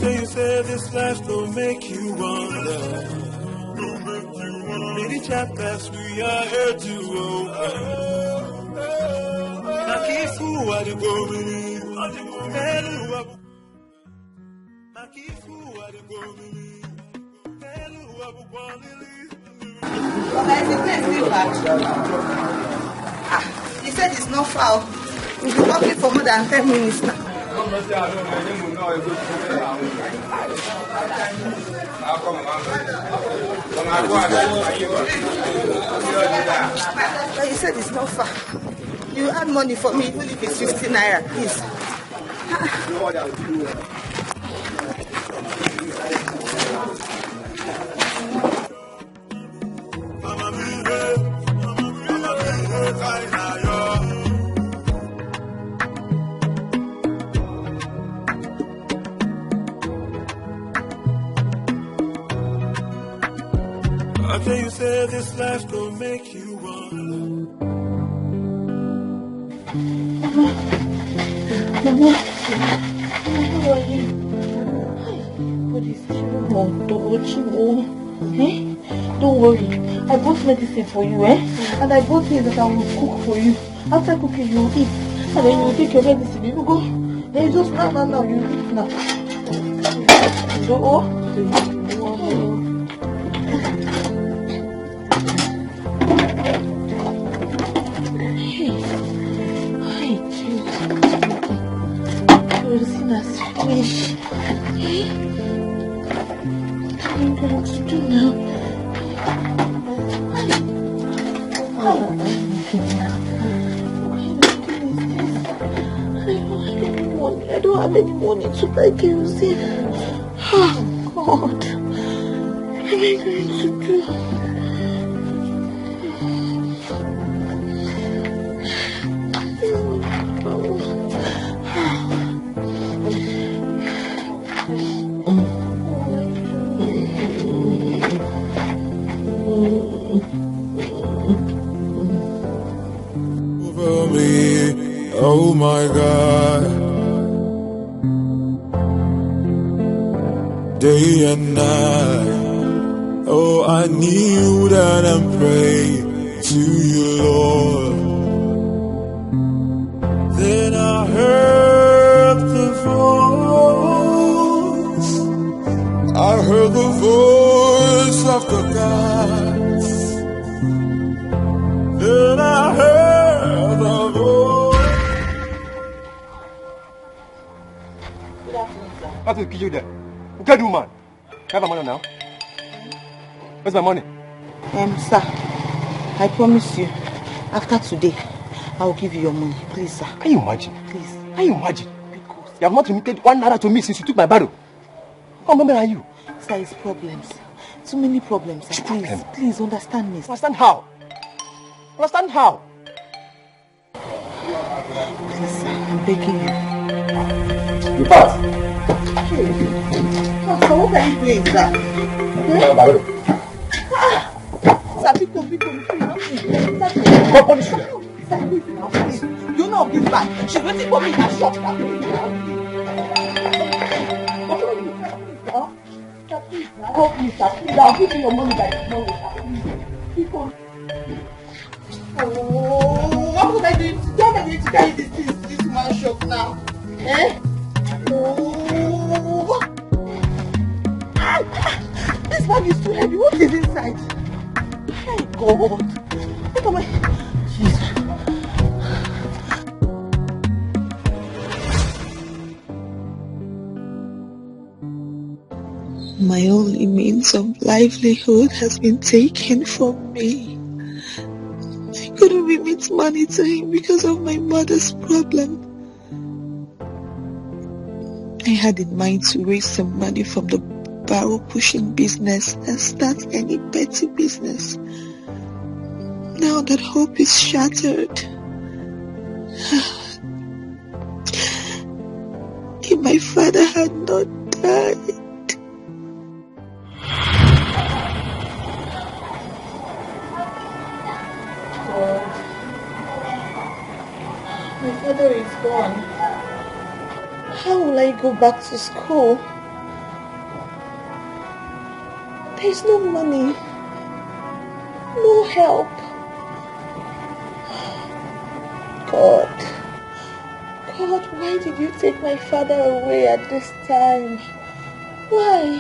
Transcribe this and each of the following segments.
After you say this life don't make you wonder. Many chapters we are here to open. Nakifu wadigomini. Nakifu wadigomini. He said it's not foul. We've been walking for more than 10 minutes now. But he said it's not far. You add money for me, even if it's 50 naira, please. After you say this life don't make you wonder. Mama, how are you? What is wrong? Don't worry. I bought medicine for you, and I bought things that I will cook for you. After cooking, you will eat. And then you will take your medicine. You will go. Then just now, you eat now. Fish. What are you going to do now? I don't have any money to buy kerosene. Oh God, what am I going to do? Oh my God, day and night. Oh, I kneel down and pray to you, Lord. Then I heard the voice. I heard the voice of the gods. Then I heard the voice. What will kill you there? What can you do, man? Have my money now? Where's my money? Sir, I promise you, after today, I will give you your money. Please, sir. Can you imagine? Please. Can you imagine? Because you have not remitted 1 naira to me since you took my barrel. How many are you? Sir, it's problems. Too many problems, sir. Please understand me. Understand how? Understand how? Please, sir, I'm begging you. You pass. So what are you doing, sir? Sir, pick up. Go punish you. You know this man. She's waiting for me in her shop. Help me, sir. Please, I'll give you your money by tomorrow, sir. Pick up. Oh, what would I do? How am I going to carry this man's shop now? Oh. This bag is too heavy. What is inside? My God. Look at my... Jesus. My only means of livelihood has been taken from me. I couldn't remit money to him because of my mother's problem. I had in mind to raise some money from the barrel pushing business and start any petty business. Now that hope is shattered. If my father had not died. My father is gone. How will I go back to school? There's no money. No help. God, why did you take my father away at this time? Why?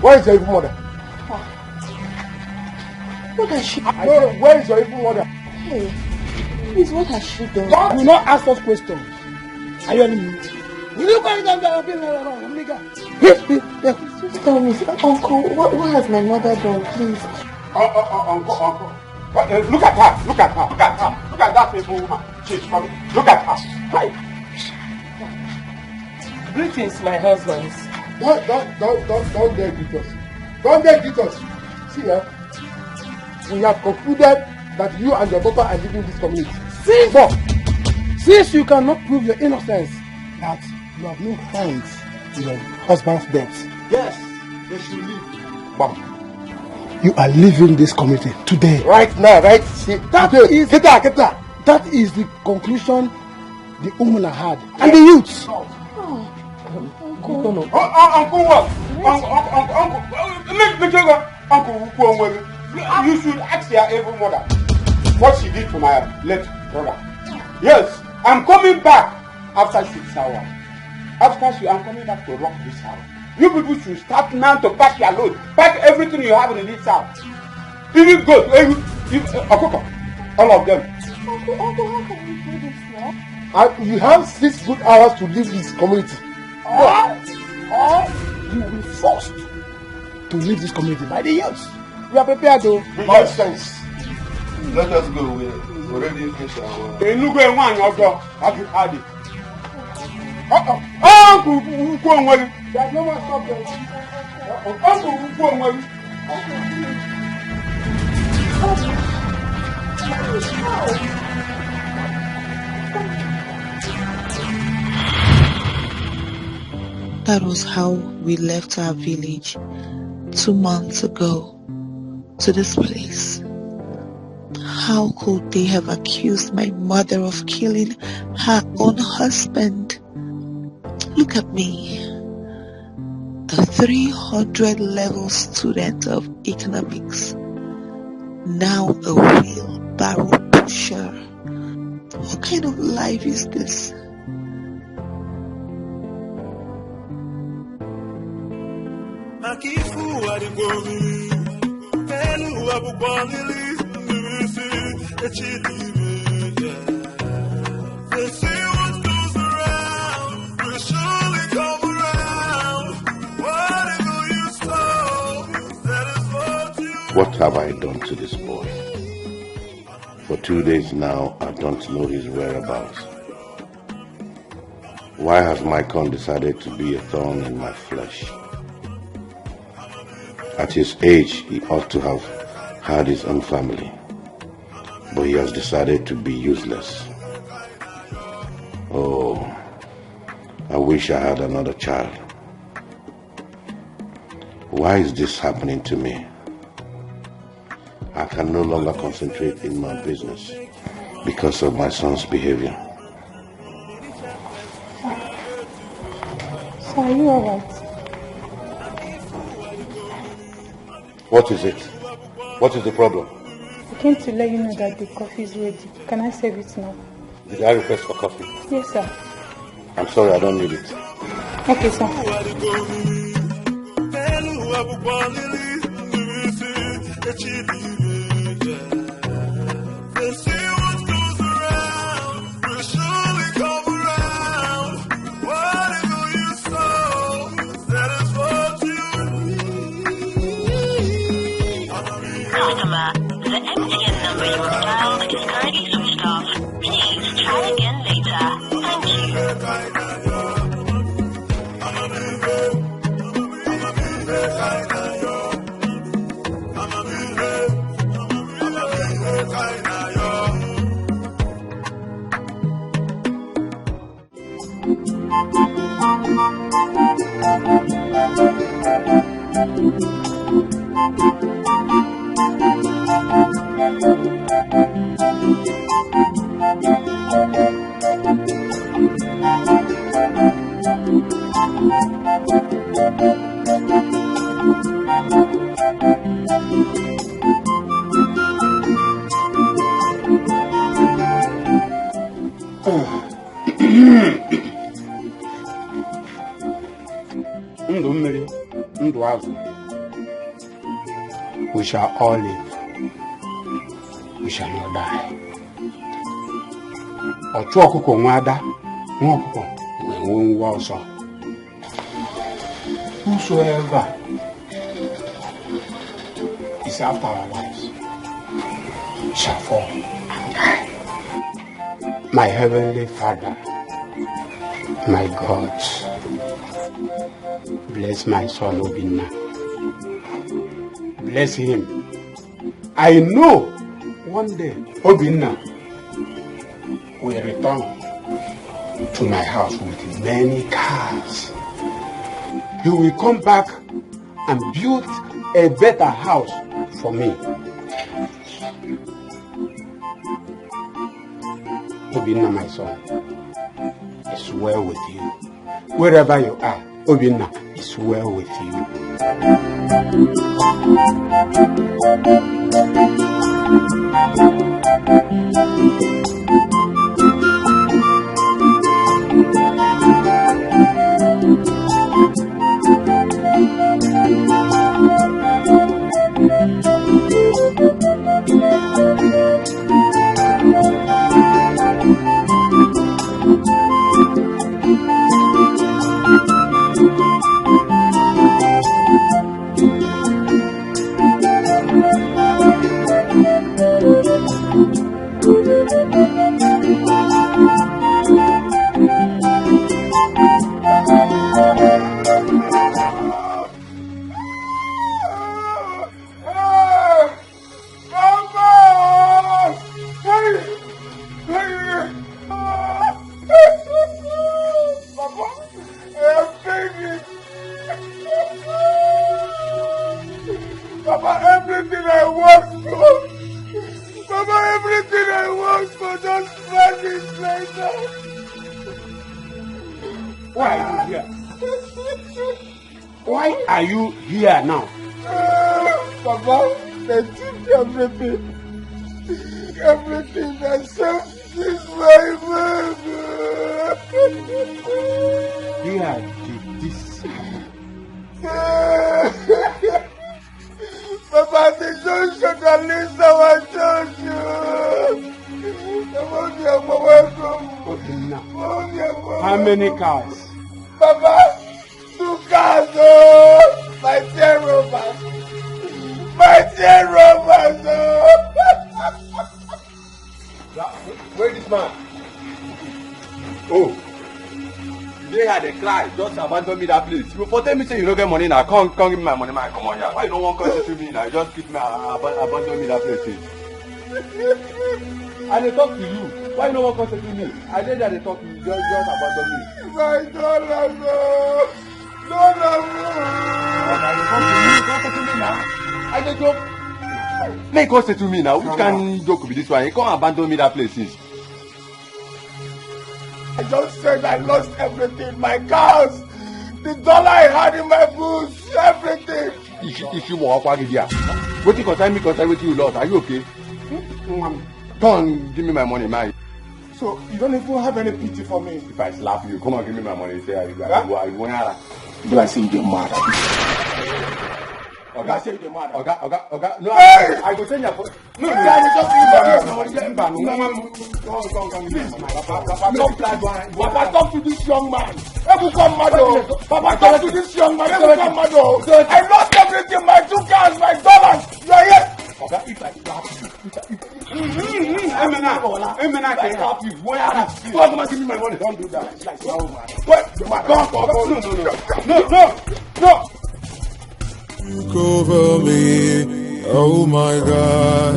Where is your evil mother? What has she done? Where is your evil mother? Hey, please, what has she done? Do not ask us questions. Are you enemy? Will you guys have Just tell me, Uncle, what has my mother done, please? Uncle. Look at her. Look at that evil woman. She's coming. Look at her. Hi. Greetings, my husbands. Don't dare greet us. Don't dare greet us. See here. We have concluded that you and your daughter are leaving this community. Since you cannot prove your innocence, that you have no hands in your husband's death. Yes, they should leave. Mom. You are leaving this community today. Right now, right? See, That is the conclusion the woman had. And the youths. Uncle what? Uncle, you should ask your evil mother what she did to my late brother. Yes, I'm coming back after 6 hours. I'm coming back to rock this house. You people should start now to pack your load. Pack everything you have in this house. Even goat, all of them. Uncle, how can you do this now? You have 6 good hours to leave this community. Or you will be forced to leave this community by the youths. You are prepared to. Nonsense. Let us go. We already finished our. There's no way. That was how we left our village 2 months ago to this place. How could they have accused my mother of killing her own husband? Look at me, the 300 level student of economics, now a wheelbarrow pusher. What kind of life is this? What have I done to this boy? For 2 days now, I don't know his whereabouts. Why has my con decided to be a thorn in my flesh? At his age, he ought to have had his own family, but he has decided to be useless. Oh, I wish I had another child. Why is this happening to me? I can no longer concentrate in my business because of my son's behavior. So are you alright? What is it? What is the problem? I came to let you know that the coffee is ready. Can I serve it now? Did I request for coffee? Yes, sir. I'm sorry, I don't need it. Okay, sir. Customer, the MTN number you have dialed is currently switched off. Please try again later. Thank you. We shall all live. We shall not die. Whosoever is after our lives shall fall and die. My heavenly Father, my God, bless my son Obinna. Bless him. I know one day Obinna will return to my house with many cars. He will come back and build a better house for me. Obinna, my son, is well with you. Wherever you are, Obinna is well with you. How many cars? Papa, 2 cars, oh! My dear Robert! My dear Robert, oh! Where is this man? Oh! Today had a cry, just abandon me that place. You for tell me say you don't get money now, come give me my money, man. Come on here. Why you don't want to to me now? Just keep me abandon me that place. I dey talk to you. Why you no wan come settle me? I dey there dey talk to you, just abandon me. My dollar, no. Come settle me now. I dey joke. Make you come settle me now. Which kind joke be this one? You come abandon me that place since. I just said I lost everything. My cars, the dollar I had in my boots, everything. If you walk out here, what you concern me concern with you lost? Are you okay? Come, give me my money, man. So you don't even have any pity for me? If I slap you, come on, give me my money. Say, I Do I say you get mad? Oga, say you get mad. Oga. No, hey! I go send you. No, Papa, talk to this young man. Papa, talk to this young man. I lost everything, my 2 cars, my dollars. You are here. Oga, if I slap you, Emena can help you. Why are you? Come and give me my money. Don't do that. Like, oh man. Wait, no. You cover me, oh my God.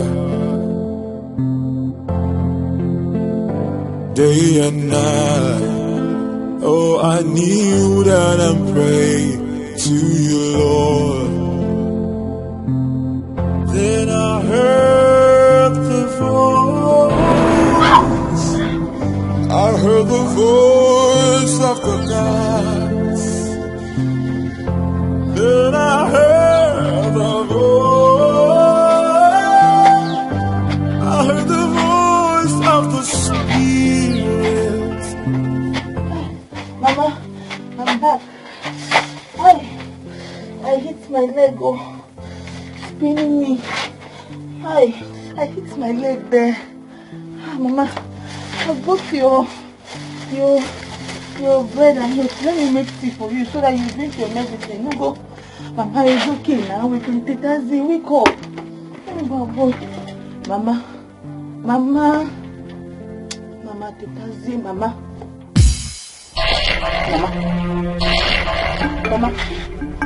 Day and night, oh I kneel down and pray to you, Lord. Then I heard the voice of the gods. Then I heard the voice of the Spirit. I hit my leg, oh, spinning me. I hit my leg there. Mama, I bought your bread and milk. Let me make tea for you so that you drink your medicine. No go. Mama, it's okay now. We can take that Z. Wake up. Oh, boy. Mama, take that Z, Mama.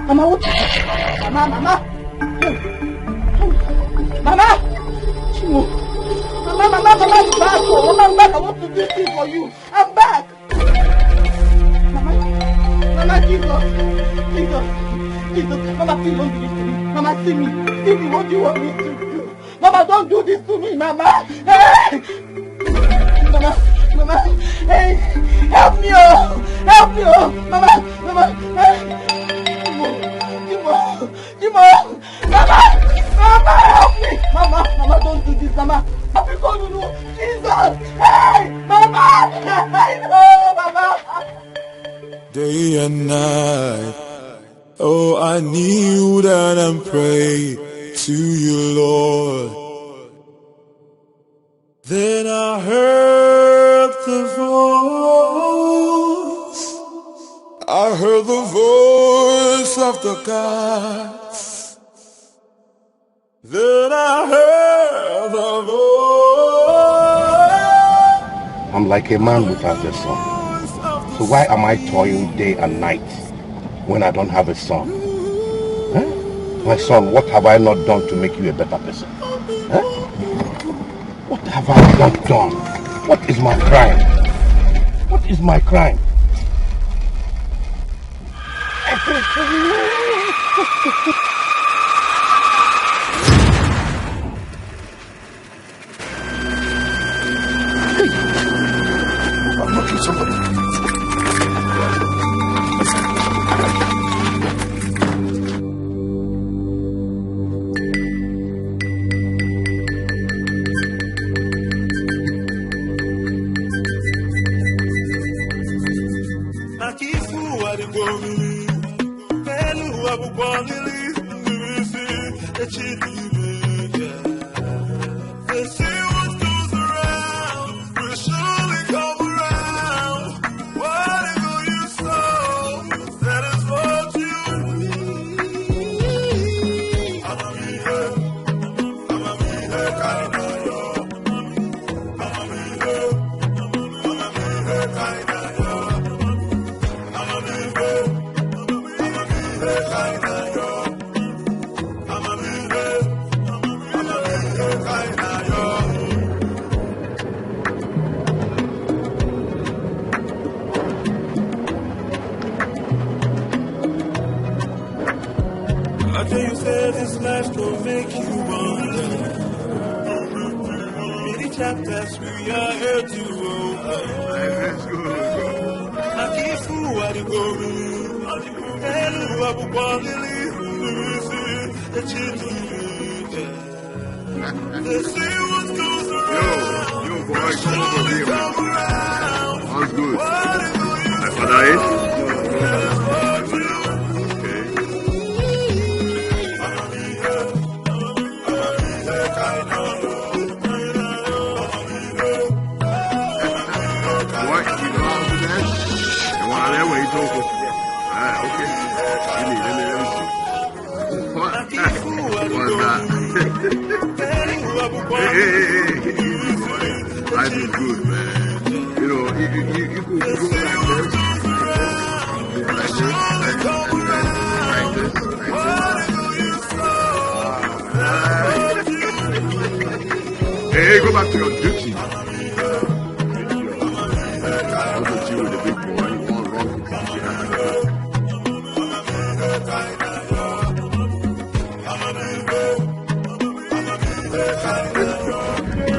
Mama, what? Mama. Chimo. Mama, I'm back. Oh, Mama, I'm back. I want to do this for you. I'm back. Mama, Jesus. Mama, please don't do this to me. Mama, see me. What do you want me to do? Mama, don't do this to me, Mama. Hey! Mama, hey, help me, oh, Mama, hey. Chimo, Mama, help me, Mama, don't do this, Mama. Because you know, Jesus, hey, Mama, Mama. Day and night, oh, I kneel down and pray to you, Lord. Then I heard the voice of the gods. Then I heard the voice. I'm like a man without a son. So why am I toiling day and night when I don't have a son? Huh? My son, what have I not done to make you a better person? Huh? What have I not done? What is my crime? What is my crime? I'm knocking somebody. Life is good, man. You know, you could go like this. Hey, go back to your duty. Also chill with the big boy. You want wrong things.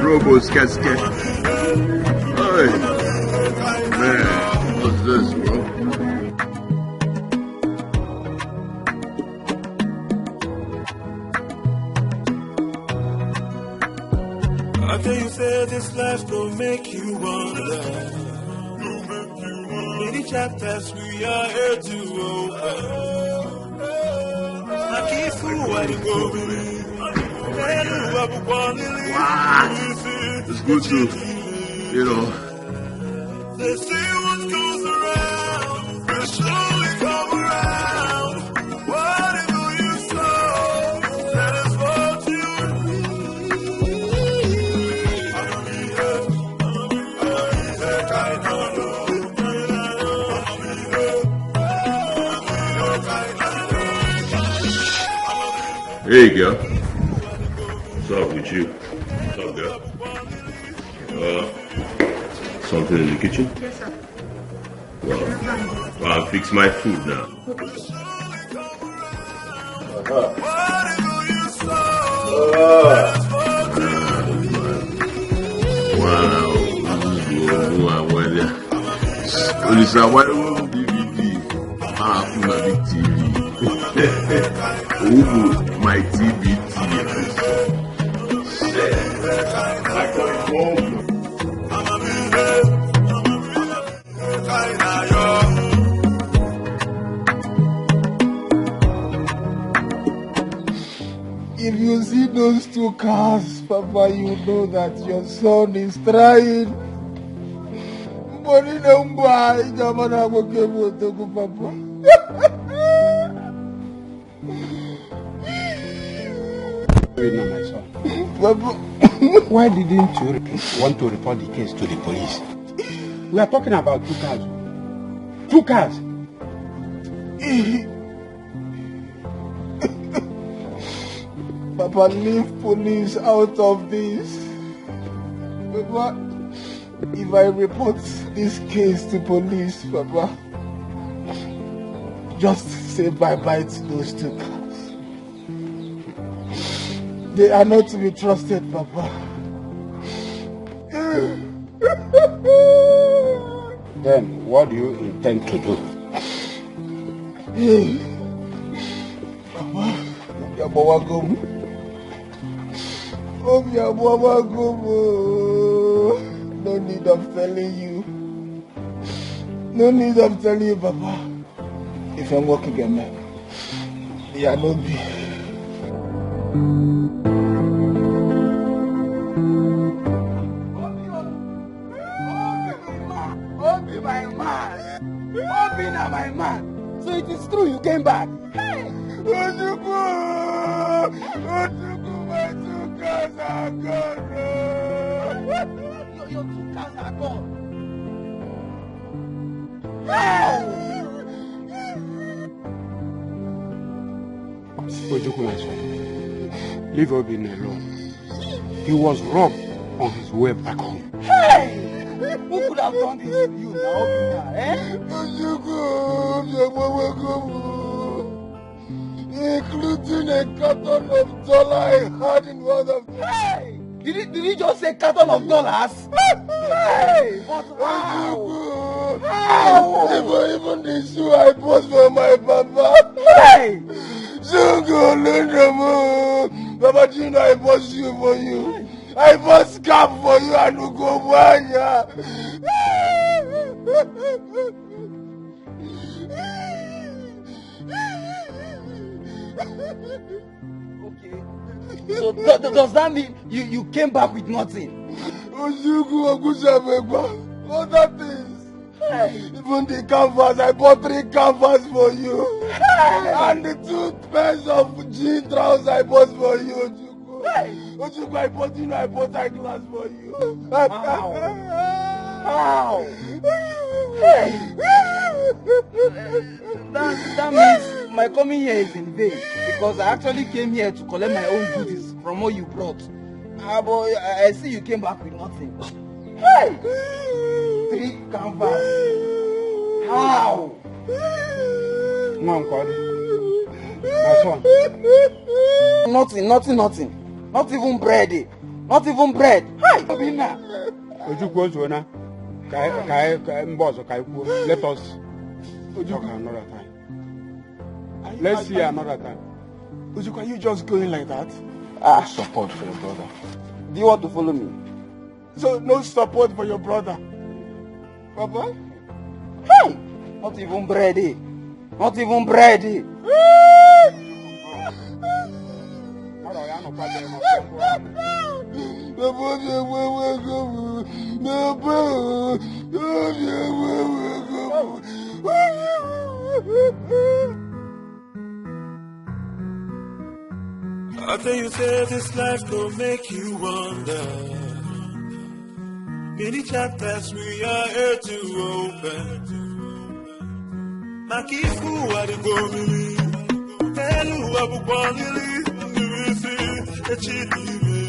Robo scat. Hey, man, what's this, bro? I tell you, say this life don't make you wonder. Many chapters we are here to open. It's good to, They say what goes around will surely come around. Whatever you sow, that is what you Hey, girl. What's up with you? What's up, girl? Something in the kitchen? Yes, sir. Well, I'll fix my food now. Listen, why don't DVD? My big TV. My TV. If you see those two cars, Papa, you know that your son is trying. But you know why, Papa. My son. Papa. Why didn't you want to report the case to the police? We are talking about 2 cars. 2 cars. Papa, leave police out of this. Papa, if I report this case to police, Papa, just say bye-bye to those 2 cars. They are not to be trusted, Papa. Then, what do you intend to do? Papa, Yabawagum. Oh, Yabawagum. No need of telling you. No need of telling you, Papa. If I'm working again, yeah, no be. My man. So it is true you came back. Hey! Ojuku, my 2 cars are gone. Your 2 cars are gone. Ojuku, my son, leave Obin alone. He was robbed on his way back home. Hey! Who could have done this to you now, including a carton of dollars I had in one of them. Hey! Did he just say carton of dollars? Hey! But how? Even the shoe I bought for my papa. Hey! Papa, do you know I bought shoe for you? I bought scarf for you and Ugobanya. Okay. So does that mean you came back with nothing? Other things. Hey. Even the canvas, I bought 3 canvas for you. Hey. And the 2 pairs of jean trousers I bought for you. Hey. Ojuku, I bought eyeglass for you. How? Hey. That means my coming here is in vain, because I actually came here to collect my own goodies from what you brought. But I see you came back with nothing. Hey! 3 canvas. How? My son. Nothing. Not even bread. Not even bread. Hi! Let us talk another time. Let's see another time. Ojuku, are you just going like that? Support for your brother. Do you want to follow me? So no support for your brother? Papa? Hey! Not even bready. Not even bready. I tell you, say this life will make you wonder. Many chapters we are here to open. Makifu Adigomili, Telu Abubonili, Nivisi, Echidime.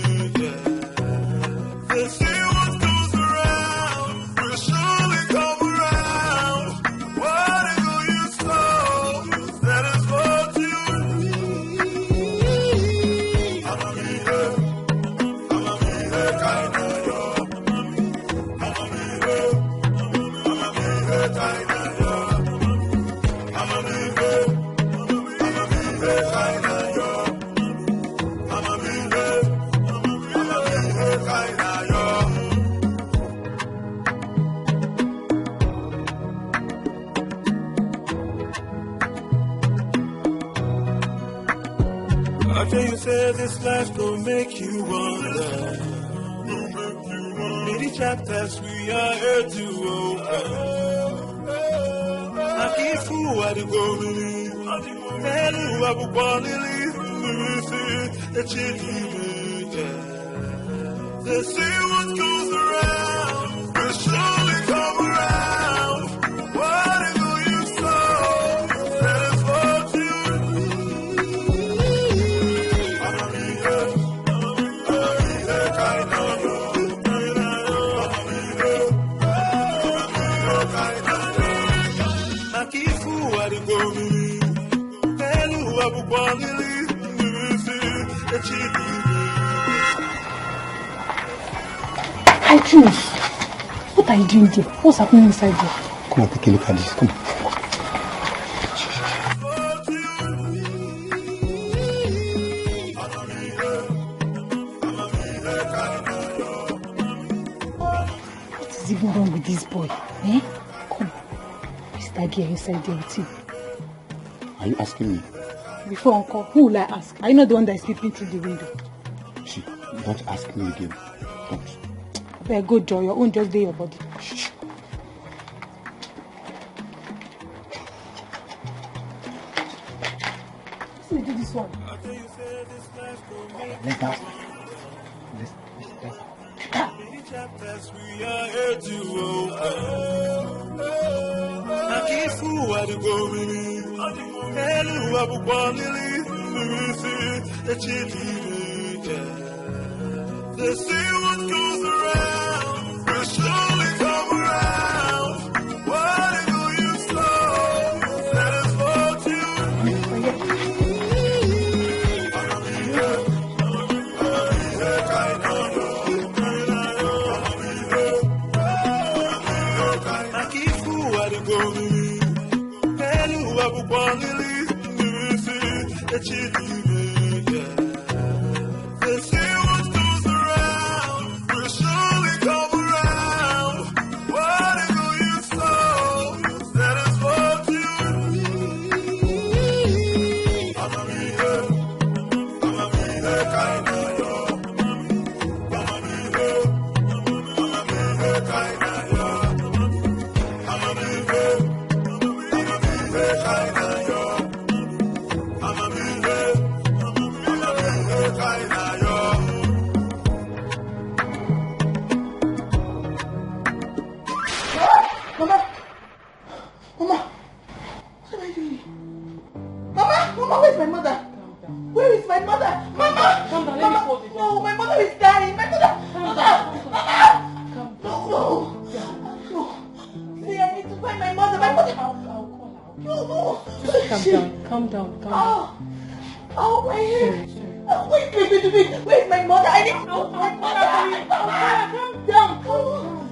They say what goes around will surely come around. Whatever you sow, that is what you need. I'ma be here, kind of yo. I'ma be here, kind of yo. I'ma be here, kind of yo. I'ma be here, kind of yo. I tell you, say this life gon' make you wonder. Many chapters we are here to open. Akifu Adigomili, Telu Abubonili, Nivisi, Echidime. They say what goes around will surely come around. Whatever you sow, that is what you need. I'ma be here, kind of yo. I'ma be here, kind of yo. Akifu Adigomili, Telu Abubonili, Nivisi, Echidime. Hi, Jules. What are you doing there? What's happening inside there? Come on, take a look at this. Come on. What is even wrong with this boy? Eh? Come. Who's that girl inside there with you? Are you asking me? Before Uncle, who will I ask? Are you not the one that is peeping through the window? See, don't ask me again. Don't. Very good, Joy. Your own just do your body. Shh. Let me do this one. Let's dance. Chapters we are here to open. Akifu Adigomili, Telu Abubonili, Nivisi, Echidime. They say what goes around will surely come around. Whatever you sow, that is what you need. I'ma be here, kind of yo. I'ma be here, Akifu Adigomili, Telu Abubonili, Nivisi, Echidime. They say what goes around will surely come around. Whatever you sow, that is what you need. I'ma be here, kind of yo. I'ma be here, kind of yo. I'ma be here, kind of yo. I'ma be here, kind of yo. Mama! Mama! What am I doing? Mama! Mama, where's my mother? Where is my mother? Mama! Calm down, let me hold it. No, my mother is dying. My mother! Mother! Mama! No! See, I need to find my mother. My mother! I'll call her. No! Calm down. Oh, my head! Wait, where's my mother? I need to know my mother! Calm down!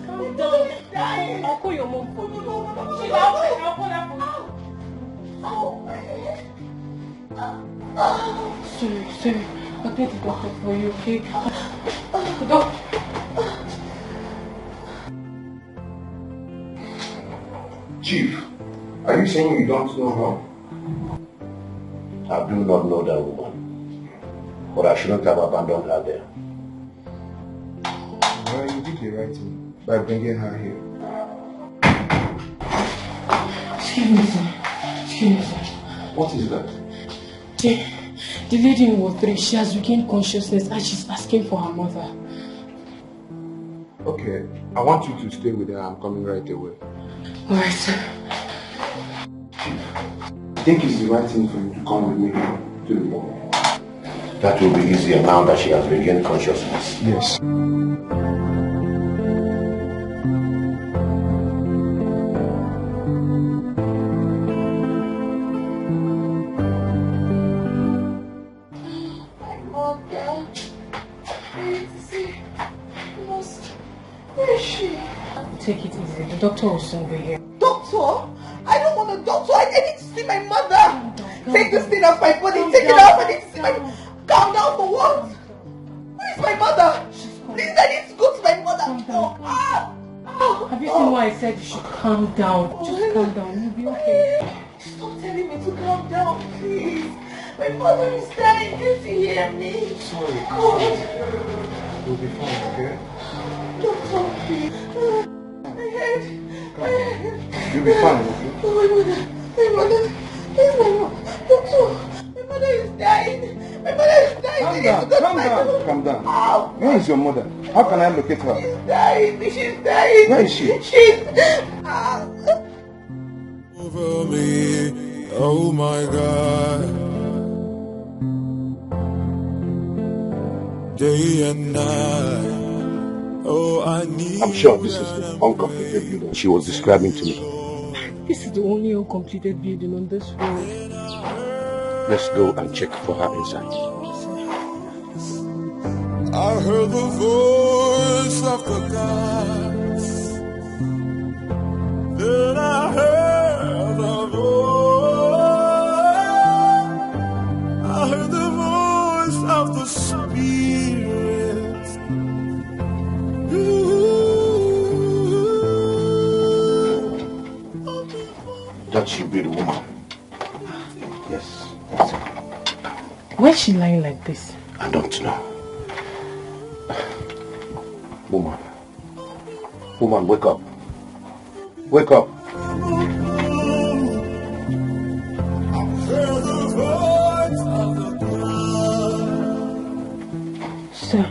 My mother is dying! I'll call your mom for you. I'll call her for you. Oh, my head! Sorry. I'll get the doctor for you, okay? The doctor. Chief, Are you saying you don't know her? I do not know that woman. But I shouldn't have abandoned her there. Well, you did the right thing by bringing her here. Excuse me, sir. Excuse me, sir. What is that? The lady in Ward 3, she has regained consciousness and she's asking for her mother. Okay, I want you to stay with her. I'm coming right away. Alright, sir. I think it's the right thing for you to come with me to the morgue. That will be easier now that she has regained consciousness. Yes. Take it easy. The doctor will soon be here. Doctor? I don't want a doctor. I need to see my mother. Take this thing off my body. Take it off. I need to see my mother. Calm down for what? Where is my mother? Please, I need to go to my mother. Have you seen why I said you should calm down? Just calm down. You'll be okay. Stop telling me to calm down, please. My mother is dying. Can't you hear me? Sorry. God. You'll be fine, okay? Doctor, please. My head. You'll be fine, okay? Oh, my mother. My mother. Where's my mother? Doctor, my mother is dying. My mother is dying. Calm down. Where is your mother? How can I locate her? She's dying. She's dying. Where is she? She's... Over me, oh my God. Day and night. Oh, I need. I'm sure this is the uncompleted building she was describing to me. This is the only uncompleted building on this road. Let's go and check for her inside. I heard the voice of the gods. Then I heard the voice. I heard the voice of the Spirit. That should be the woman. Yes. Why is she lying like this? I don't know. Woman, wake up. Wake up. Sir,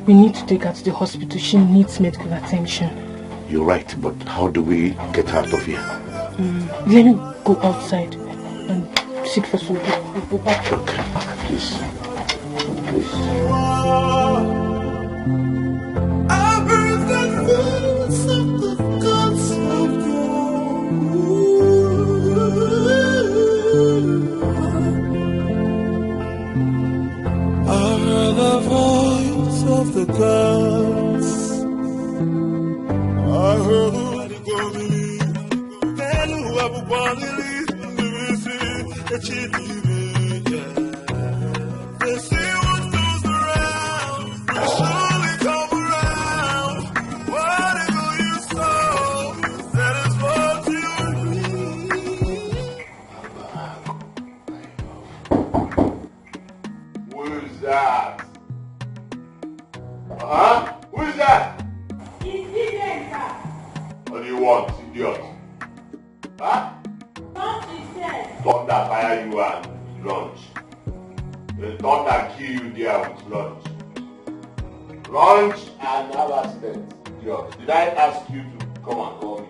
we need to take her to the hospital. She needs medical attention. You're right, but how do we get her out of here? Let me go outside and seek for some help. We'll go back. Okay, please. I heard the voice of the gods. I heard the they say what goes around, will surely come around. Whatever you sow, that is what you reap. Who is that? Who is that? What do you want, idiot? Thunder fire you and lunch. The thunder kill you there with lunch. Lunch and have accident, idiot. Did I ask you to come and call me?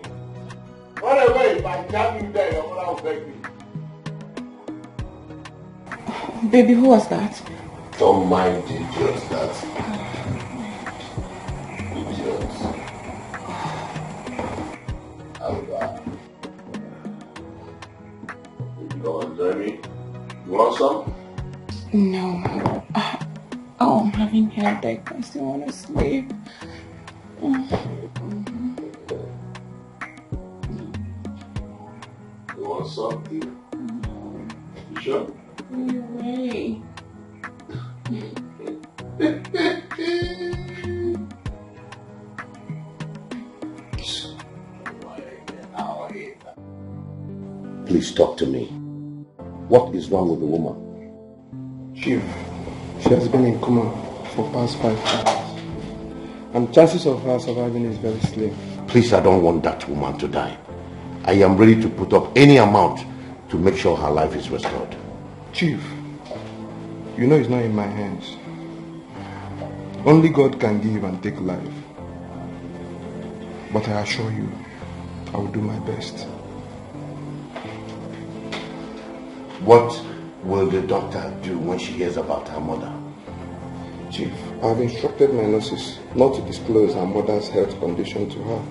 Run away, if I jam you there, your mother will beg me. Baby, who was that? Don't mind the idiot that. Idiot. You don't enjoy me? You want some? No. Oh, I'm having headache. I still want to sleep. You want something? You sure? Wait. Please talk to me. What is wrong with the woman? Chief, she has been in coma for past 5 hours. And chances of her surviving is very slim. Please, I don't want that woman to die. I am ready to put up any amount to make sure her life is restored. Chief, you know it's not in my hands. Only God can give and take life. But I assure you, I will do my best. What will the doctor do when she hears about her mother? Chief, I have instructed my nurses not to disclose her mother's health condition to her.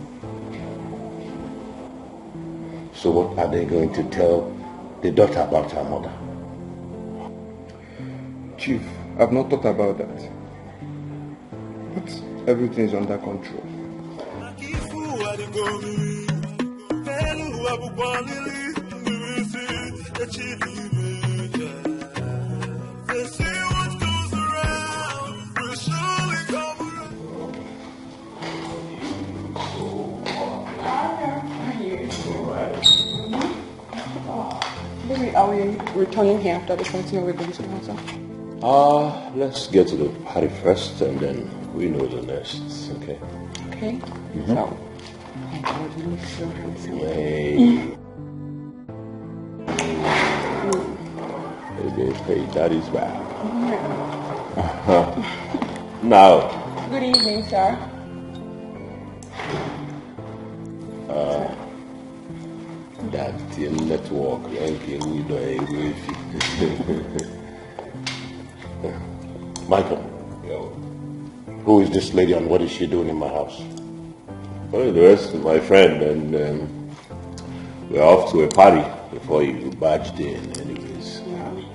So what are they going to tell the doctor about her mother? Chief, I've not thought about that. But everything is under control. Maybe are we returning here after this meeting or we're going to answer? Let's get to the party first and then we know the next, okay? Okay. Mm-hmm. So, you look so handsome. Hey, that is bad. Now. Good evening, sir. That network ranking you know Michael. Yo. Who is this lady and what is she doing in my house? Well, the rest is my friend, and we're off to a party before you barged in anyways.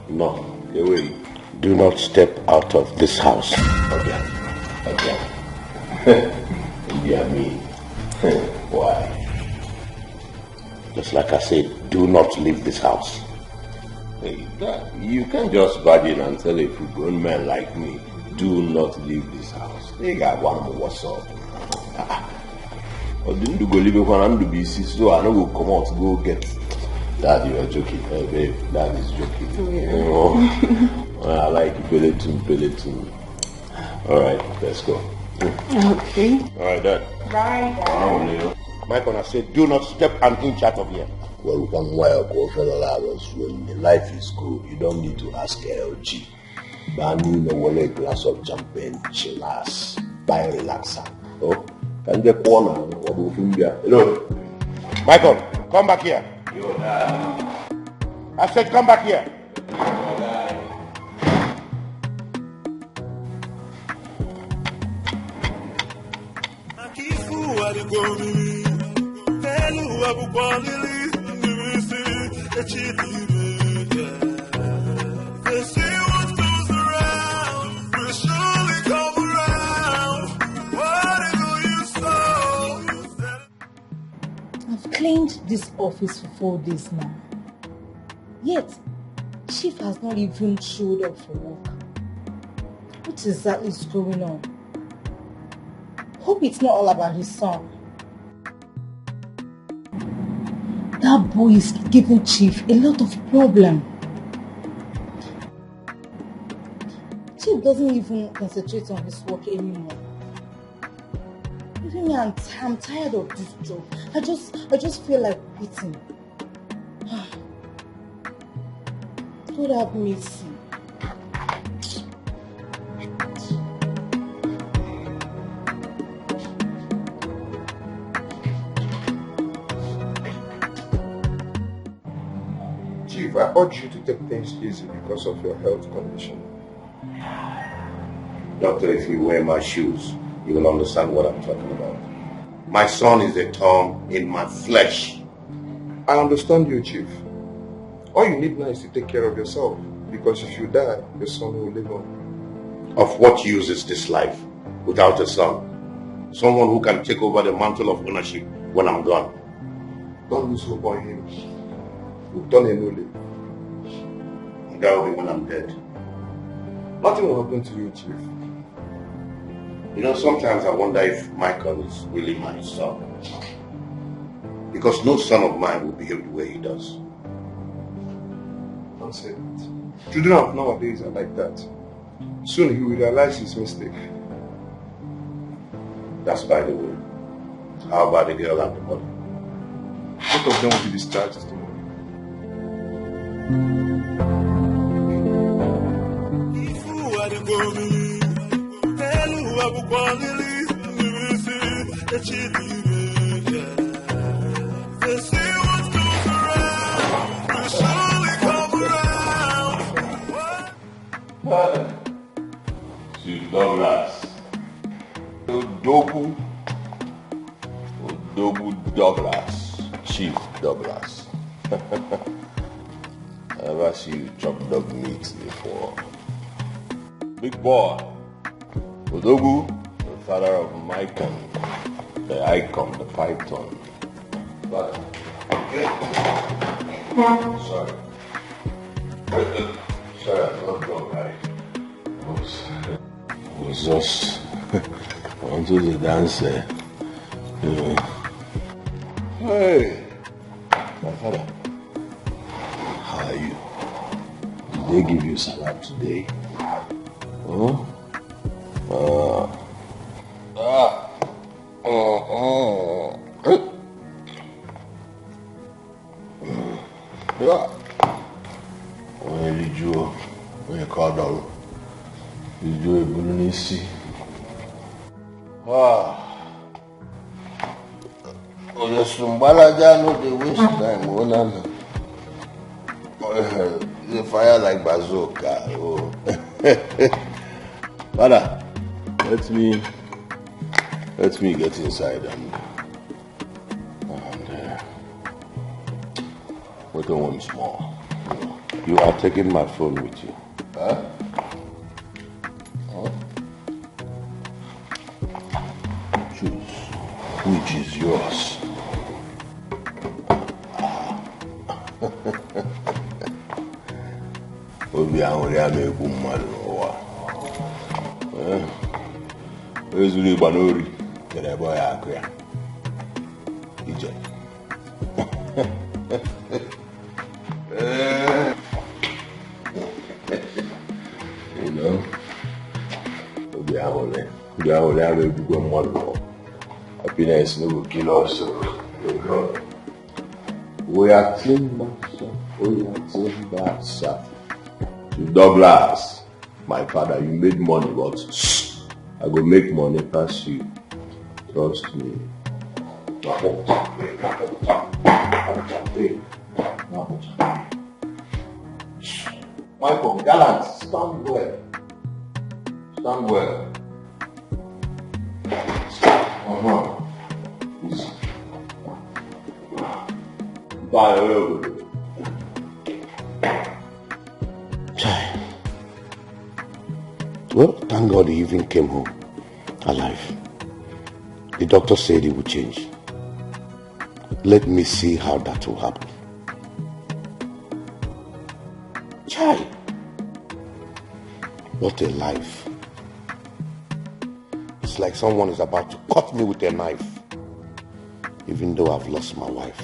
No. Get ready. Do not step out of this house again. Yeah, me. Why? Just like I said, do not leave this house. Hey, you can't just barge in and tell a grown man like me, do not leave this house. They got one more, what's up? Or didn't you go leave it when I'm to be sick, so I don't go come out to go get. Dad, you are joking. Hey, babe, Dad is joking. Oh, yeah. I like Peloton. Alright, let's go. Okay. Alright, Dad. Bye. Michael, I said, do not step an inch out of here. Well, one while, when the life is good, you don't need to ask LG. But I need a glass of champagne, chillax, buy relaxer. Oh, can get corner. Hello, Michael, come back here. Yo, Dad. I said, come back here. I've cleaned this office for 4 days now. Yet, Chief has not even showed up for work. What exactly is going on? Hope it's not all about his son. That boy is giving Chief a lot of problem. Chief doesn't even concentrate on his work anymore. Even me, I'm tired of this job. I just feel like quitting. God have mercy. Chief, I urge you to take things easy because of your health condition. Doctor, if you wear my shoes, you will understand what I'm talking about. My son is a thorn in my flesh. I understand you, Chief. All you need now is to take care of yourself, because if you die, your son will live on. Of what use is this life without a son? Someone who can take over the mantle of ownership when I'm gone. Don't lose hope on him. You've done a nolly. That will be when I'm dead. Nothing will happen to you, Chief. You know, sometimes I wonder if Michael is really my son. Because no son of mine will behave the way he does. Don't say that. Children of nowadays are like that. Soon he will realize his mistake. That's by the way. How about the girl and the mother? Both of them will be discharged tomorrow. Chief Douglas. Odogu Douglas. Chief Douglas. I never see you chop dog meat before. Big boy. Odogu, the father of Micon, the icon, the python. But, sorry. Sorry, I'm not drunk, right? I was just onto the dance, you know. Hey, my father, how are you? Did they give you salad today? Huh? When you call down, you do a Bulunisi. The Sumbalaja no they waste time. They fire like bazooka. Oh. Father, let me get inside and wait once more. You are taking my phone with you. Huh? Choose which is yours. Obi ahuri ameku mmadu n'ụwa. Ezuru Igbanori kere ebe ọ ya akụ ya. Ije. You know, Obi ahuri ameku mmadu. Happiness no will kill us. We are clean back, sir. Douglas, my father, you made money, but I go make money past you. Trust me. Michael, gallant, stand well. Stand well. Easy. Bye. Well, thank God he even came home alive. The doctor said he would change. Let me see how that will happen. Chai! What a life. It's like someone is about to cut me with a knife. Even though I've lost my wife,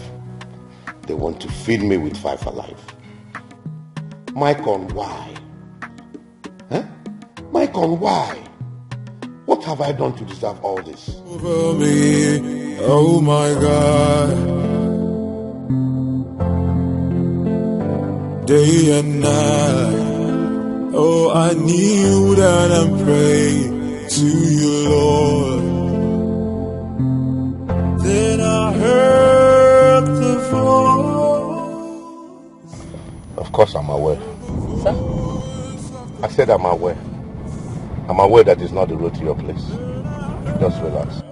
they want to feed me with 5 alive. Micon, why? Micon, why? What have I done to deserve all this? Over me, oh my God. Day and night, oh I kneel down and pray to you, Lord. Then I heard the voice. Of course I'm aware. Sir? I said I'm aware. I'm aware that it's not the road to your place. Just relax.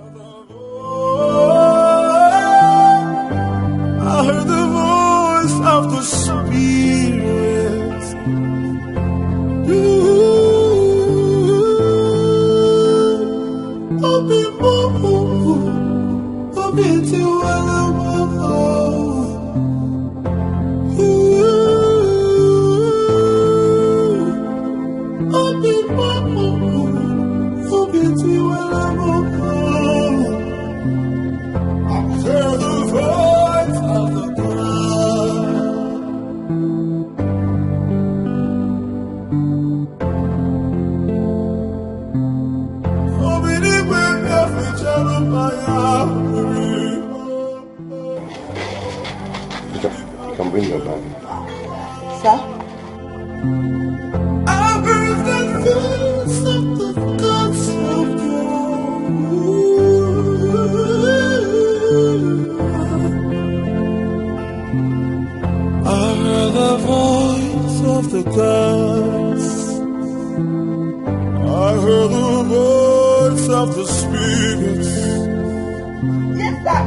I heard the voice of the Spirit. bring your bag. Sir? I heard the voice of the gods of I heard the voice of the gods. I heard the voice of the spirits. Yes, sir.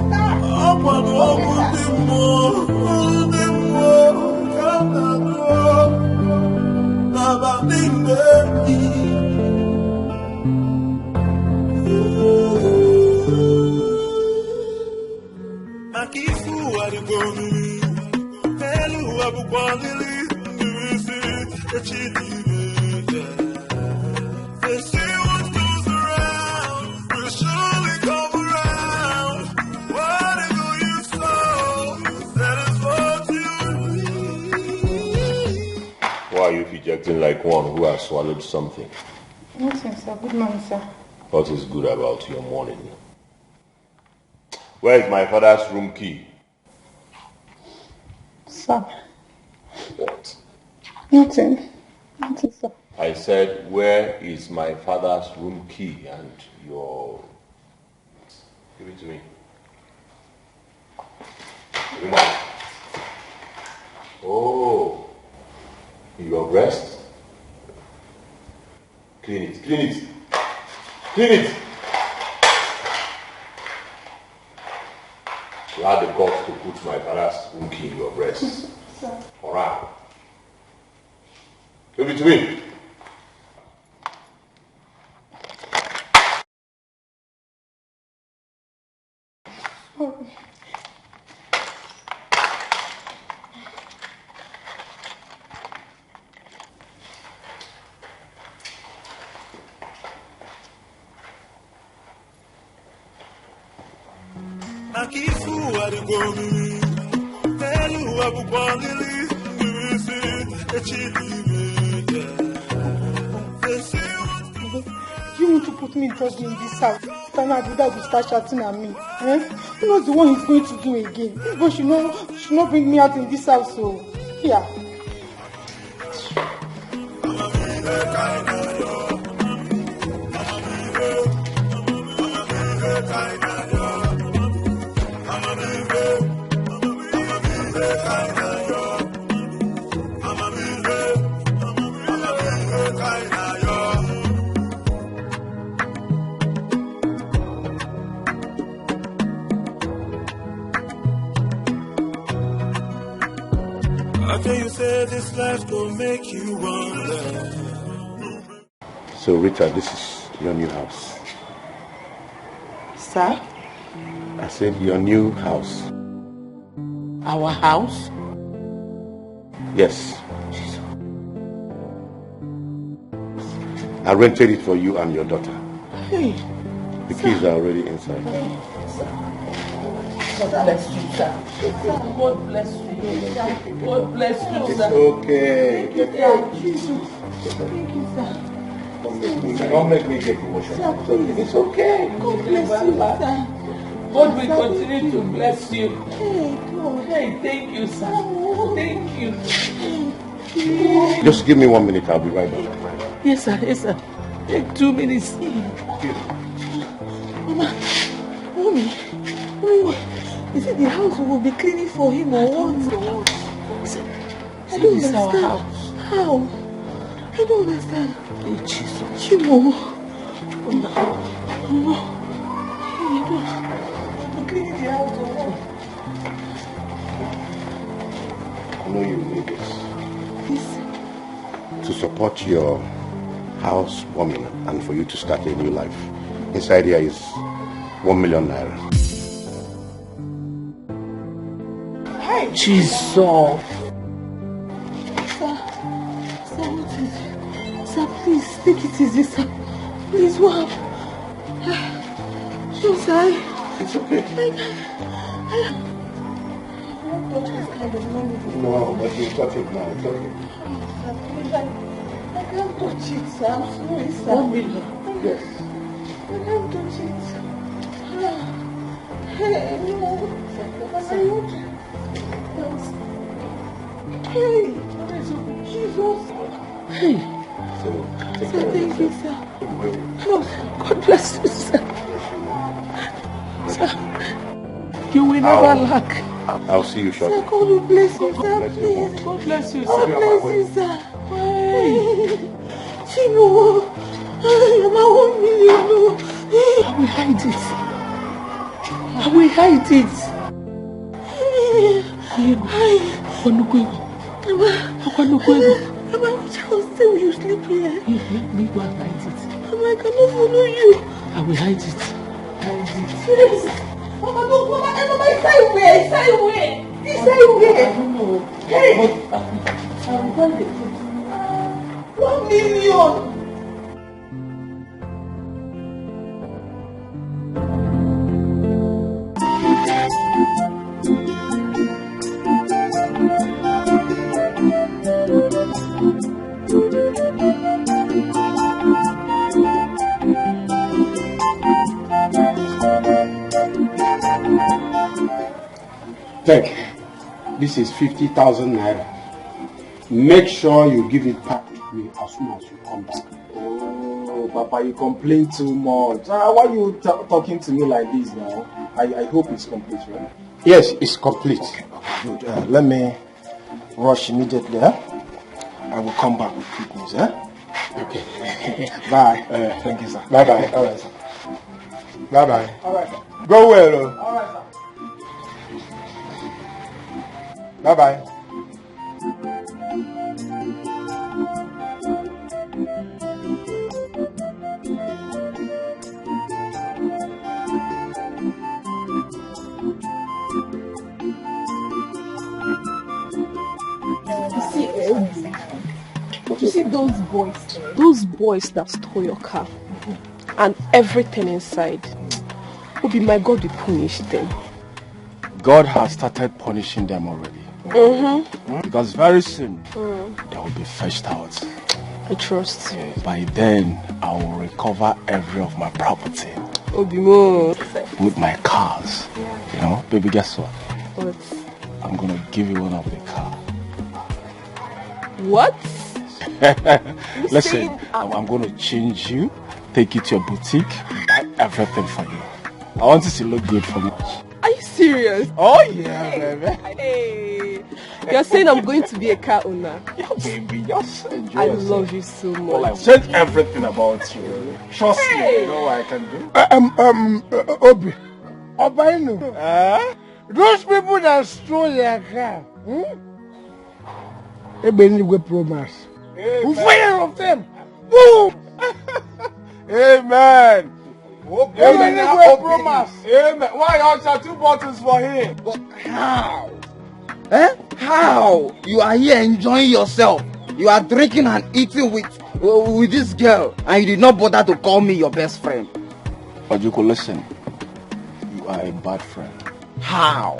Open the more, Why are you rejecting like one who has swallowed something? Nothing, sir. Good morning, sir. What is good about your morning? Where is my father's room key? Sir. What? Nothing. Nothing, sir. I said, where is my father's room key and your... Give it to me. Come on. Oh. Your breast? Clean it, clean it. Clean it! You had the guts to put my father's room key in your breast. Sir. Alright. Give it to me. Sorry. You want to put me in trouble in this house? Then Abuja will start shouting at me. Eh? Who knows the one he's going to do again? This boy should not bring me out in this house. So, yeah. You say this life will make you wonder. So Rita, this is your new house. Sir? I said your new house. Our house? Yes. I rented it for you and your daughter. Hey. The keys are already inside. Hey, sir. God bless you, sir. God bless you. God bless you, It's sir. okay. Thank you, sir. Thank you, sir. Don't make me get emotional. It's okay. God bless you, sir. God will continue to bless you. Hey, God. Hey, thank you, sir. Thank you. Just give me 1 minute. I'll be right back. Yes, sir. Yes, sir. Take 2 minutes. Mama, Mommy, is it the house we will be cleaning for him or what? I don't understand. Our house. How? I don't understand. Hey, Jesus. Chimo. Mama. Hey, I'm cleaning the house or what? I know you need this. This? To support your housewarming and for you to start a new life. Inside here is 1 million naira. Hey, Jesus. Sir, what is it? Sir, please, take it easy, sir. Please, what? Sure, sir. It's okay. No, but you touch it now. It's okay. I can't touch it, sir. I'm sorry, sir. 1 million? Yes. I can't touch it. Hey, no. I want to. Hey, Jesus. Hey. Sir, thank you, sir. No, God bless you, sir. Sir, you will never lack. I'll see you shortly. Sir, God will bless you, sir. Please. God bless you, sir. God bless you, sir. Hey. Chino. I'm 1 million. I will hide it. I will hide it. Mama, which house will you sleep here? Me go and hide it. Mama, I cannot follow you. I will hide it. Hide it. Yes. Mama, no, Mama, inside where? Inside where? Inside where? I don't know. Hey! I will find the food. 1 million! Take, this is 50,000 naira. Make sure you give it back to me as soon as you come back. Oh, Papa, you complain too much. Why are you talking to me like this now? I hope it's complete, right? Yes, it's complete. Okay, good. Let me rush immediately. I will come back with quick news. Okay. Bye. Thank you, sir. Bye-bye. All right, sir. Bye-bye. All right, sir. Go well. All right, sir. Bye-bye. You see those boys that stole your car and everything inside. Obi, my God will punish them. God has started punishing them already. Because very soon they will be fetched out. I trust you. By then, I will recover every of my property. Obimo. With my cars. Yeah. You know, baby, guess what? What? I'm gonna give you one of the cars. What? Listen, I'm gonna change you, take you to your boutique, buy everything for you. I want you to look good for me. Are you serious? Oh yeah, baby. Hey, you're saying I'm going to be a car owner? Yeah, baby, just enjoy I yourself. love you so much. Well, I've said everything about you. Trust me, you know what I can do. Obi, Obainu, those people that stole your car, we promise. We fire of them. Boom! Amen. Amen. Promise. Amen. Why are 2 bottles for him? But how? How? You are here enjoying yourself. You are drinking and eating with this girl, and you did not bother to call me your best friend. Ojuko, listen. You are a bad friend. How?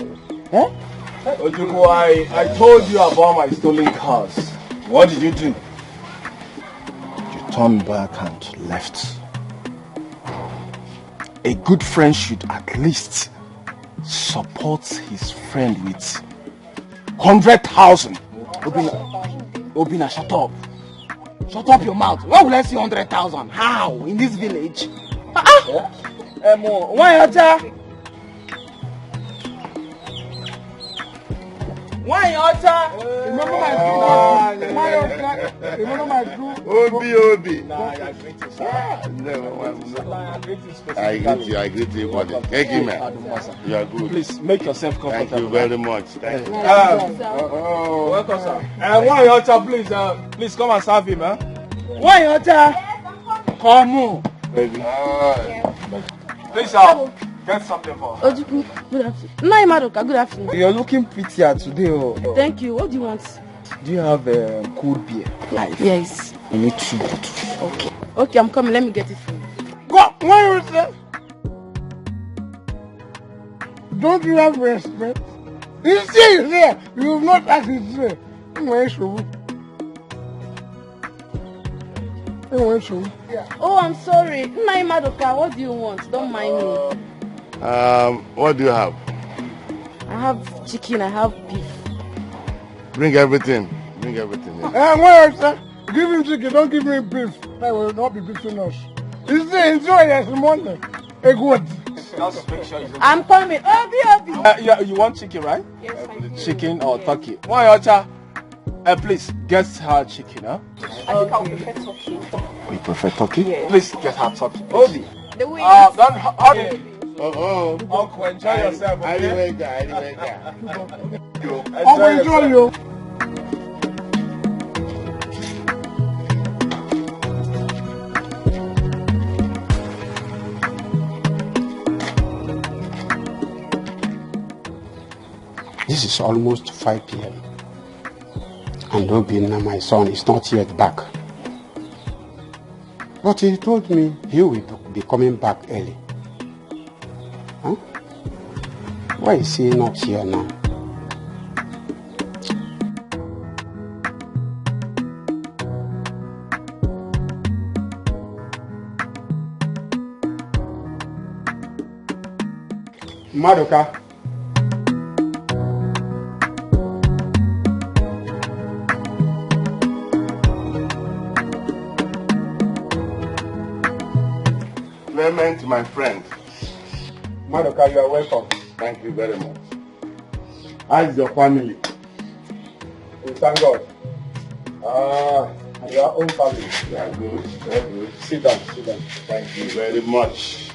Ojuko, I told you about my stolen cars. What did you do? You turned back and left. A good friend should at least support his friend with 100,000. Obina, shut up. Shut up your mouth. Why will I see 100,000? How? In this village? Why are you? Why Ocha? Remember my crew? Why Ocha? Remember my crew? Obi. Nah, I greet you, buddy. Thank you, man. You are good. Please make yourself comfortable. Thank you very much. Thank you. Welcome, sir. Why Ocha, please come and serve him, Why Ocha? Come on. Baby. Please, get something for her. Ojuku, good afternoon. No, Madoka, good afternoon. You're looking prettier today. Thank you. What do you want? Do you have cold beer? Yes. I need 2 bottles. Okay. Okay, I'm coming. Let me get it for you. Go. Why you say? Don't you have respect? You see here. You have not asked it here. Oh, I'm sorry. No, Madoka, what do you want? Don't mind me. What do you have? I have chicken, I have beef. Bring everything. Bring everything. Yeah. Wait, sir. Give him chicken, don't give me beef. I will not be between us. You see, enjoy your money. A good. Just make sure I'm coming. Yeah, you want chicken, right? Yes, I do. Chicken or turkey? Why, Ocha? Please, get her chicken, huh? I think I would prefer turkey. You prefer turkey? Yes. Please get her turkey. Obi. The way Don't hurry. Uncle, enjoy yourself, okay? Enjoy you. This is almost 5 p.m. and Obinna, my son, is not yet back. But he told me he will be coming back early. Huh? Why is he not here now? Madoka. Clement, my friend. Madoka, you are welcome. Thank you very much. How is your family? We thank God. And your own family? They are good. Very good. Sit down. Thank you very much.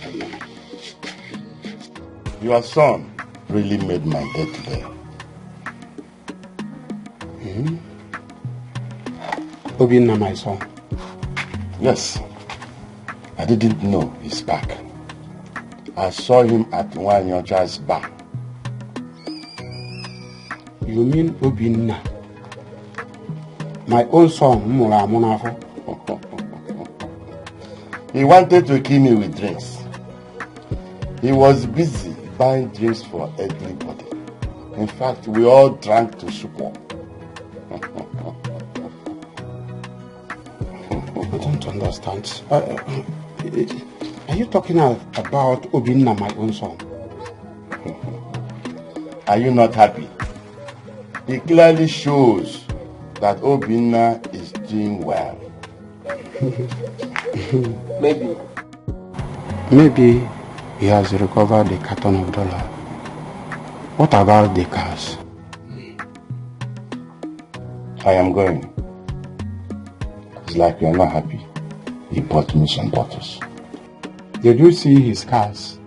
Your son really made my day today. Obinna, my son. Yes. I didn't know he's back. I saw him at Wanyoja's bar. You mean Obinna? My own son, Mura Munafo? He wanted to kill me with drinks. He was busy buying drinks for everybody. In fact, we all drank to support. I don't understand. Are you talking about Obinna, my own son? Are you not happy? It clearly shows that Obinna is doing well. Maybe he has recovered the carton of dollar. What about the cars? I am going. It's like you're not happy. He bought me some bottles. Did you see his cars?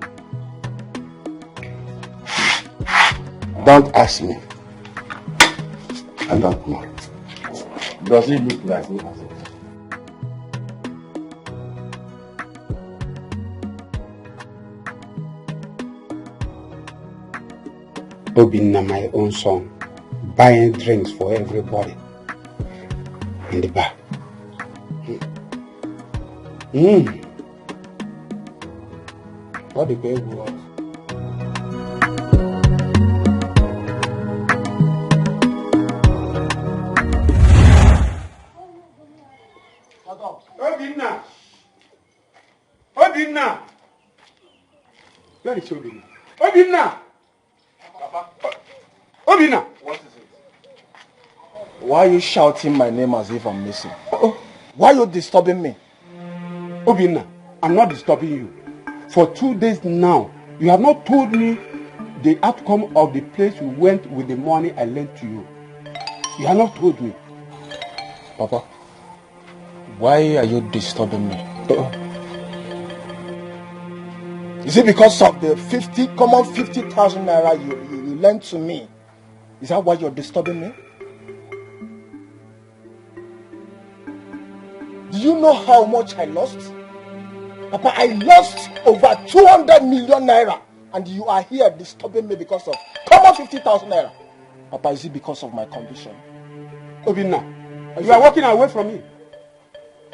Don't ask me. I don't know. Does it look like he has it? Obinna, my own son, buying drinks for everybody in the bar. What the baby was? Obinna! Where is Obinna? Obinna! Obinna! What is it? Why are you shouting my name as if I'm missing? Why are you disturbing me? Obinna, I'm not disturbing you. For 2 days now, you have not told me the outcome of the place you went with the money I lent to you. You have not told me. Papa, why are you disturbing me? Is it because of the 50,000 naira you lent to me? Is that why you're disturbing me? Do you know how much I lost? Papa, I lost over 200 million naira, and you are here disturbing me because of common 50,000 naira. Papa, is it because of my condition? Obinna, you are walking away from me.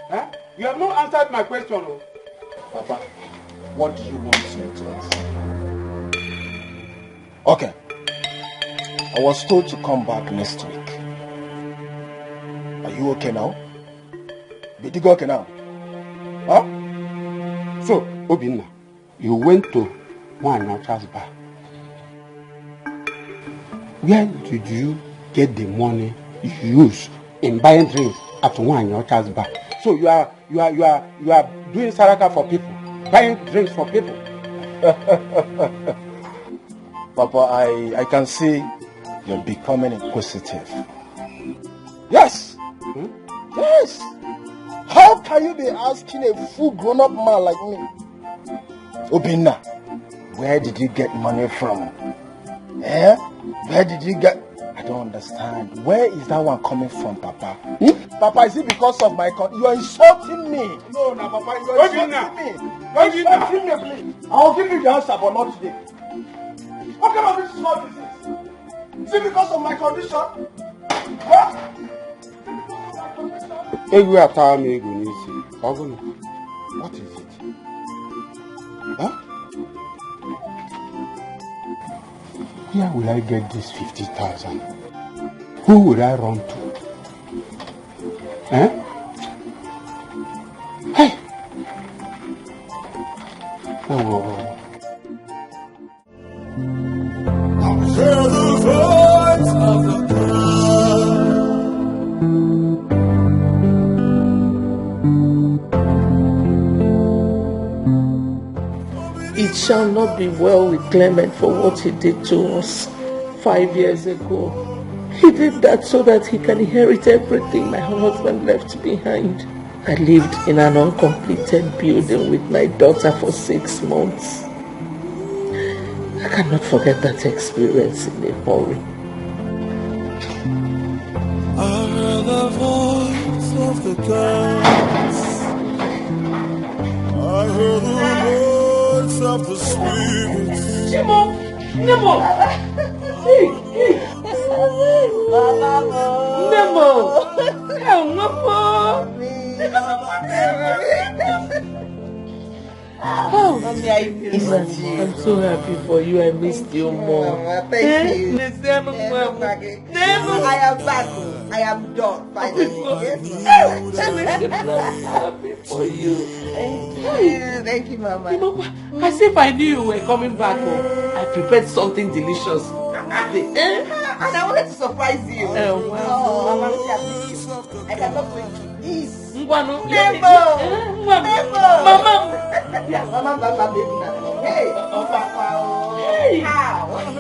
Huh? You have not answered my question. Oh. Papa, what do you want me to answer? Okay. I was told to come back next week. Are you okay now? Etiko okay now? Huh? So, Obinna, you went to Wanyocha's bar. Where did you get the money you use in buying drinks at Wanyocha's bar. So you are doing saraka for people, buying drinks for people. Papa, I can see you're becoming inquisitive. Yes! Yes! How can you be asking a full grown-up man like me? Obinna, where did you get money from? Eh? Where did you get... I don't understand. Where is that one coming from, Papa? Papa, is it because of my... You are insulting me. No, Papa, you are insulting me. You are insulting me, please. I'll give you the answer, but not today. What kind of this is not disease? Is it because of my condition? What? What is it? Huh? Where will I get this 50,000? Who will I run to? Eh? Hey! Oh. Hear the voice of the It shall not be well with Clement for what he did to us 5 years ago. He did that so that he can inherit everything my husband left behind. I lived in an uncompleted building with my daughter for 6 months. I cannot forget that experience in a hurry. I heard the voice of the gods. I heard the voice of the spirits. Nemo! Nemo! Nemo! Oh, Mommy, I missed you. I'm so happy for you. I missed you more. Thank you. I am back. I am done. Finally. I'm happy for you. Thank you, Mama. You know, as if I knew you were coming back home. I prepared something delicious. And I wanted to surprise you. Mama, I cannot wait to eat. Mama. Mama, baby. Hey, Papa. Hey, how? Of the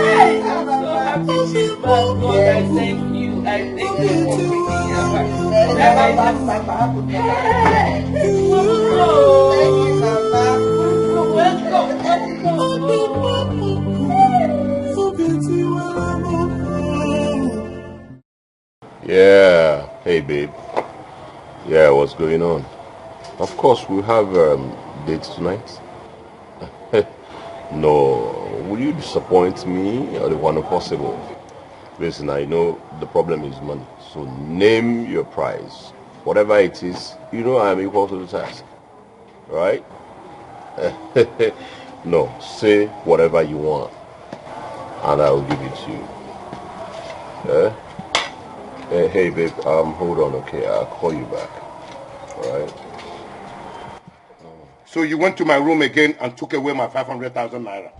Hey, I'm so happy she's back. God, I thank you. I thank you for bringing her back. Thank you, Mama. Welcome. Yeah. Hey, babe. Yeah, what's going on? Of course, we have dates tonight. No, will you disappoint me or the one possible? Listen, I know the problem is money, so name your price. Whatever it is, you know I'm equal to the task. Right? No, say whatever you want, and I'll give it to you. Hey, babe, hold on, okay? I'll call you back. Alright? So you went to my room again and took away my 500,000 naira.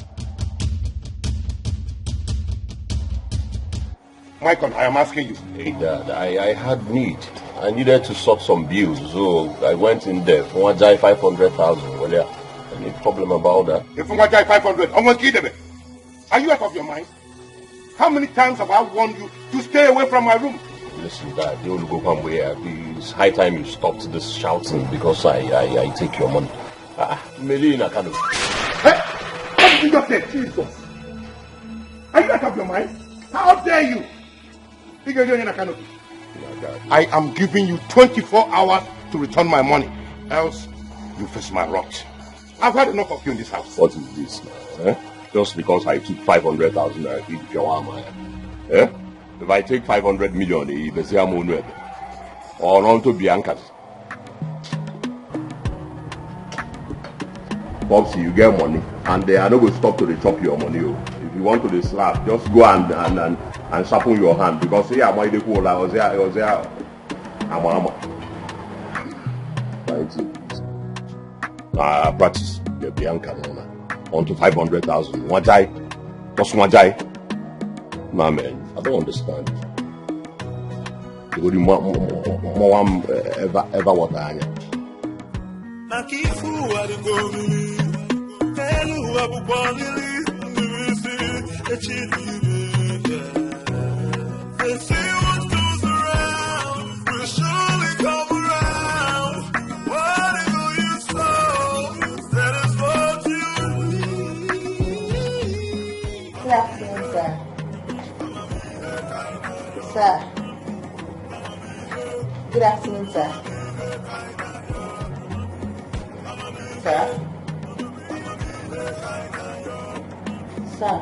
Michael, I am asking you. Hey, Dad, I had need. I needed to sort some bills, so I went in there. 500,000. Well, yeah, any problem about that? If you want 500, I want to kill them. Are you out of your mind? How many times have I warned you to stay away from my room? Listen, Dad, you will go come where it's high time you stopped this shouting because I take your money. Melina kind of. Hey, what did you just say? Jesus. Are you out of your mind? How dare you? I am giving you 24 hours to return my money. Else, you face my wrath. I've had enough of you in this house. What is this now? Just because I took 500,000 I keep your eh? If I take 500 million, it's a money. Or on to Bianca's. Bobsy, you get money, and they are not going to stop to chop your money. If you want to slap, just go and sharpen your hand because here am I the cool. I was there. I'm. Practice. The Bianca on to 500,000. Wajai. What's Wajai? Nah, man, I don't understand. You would ever what I am. Good afternoon, sir. Sir. Good afternoon, sir. Sir. Sir.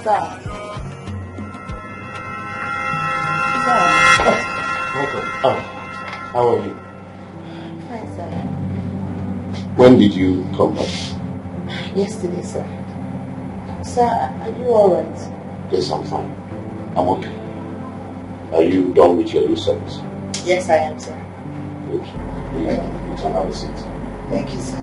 Sir. Sir. Welcome. How are you? Fine, sir. When did you come back? Yesterday, sir. Sir, are you alright? Yes, I'm fine. I'm okay. Are you done with your research? Yes, I am, sir. Good. You can have a seat. Thank you, sir.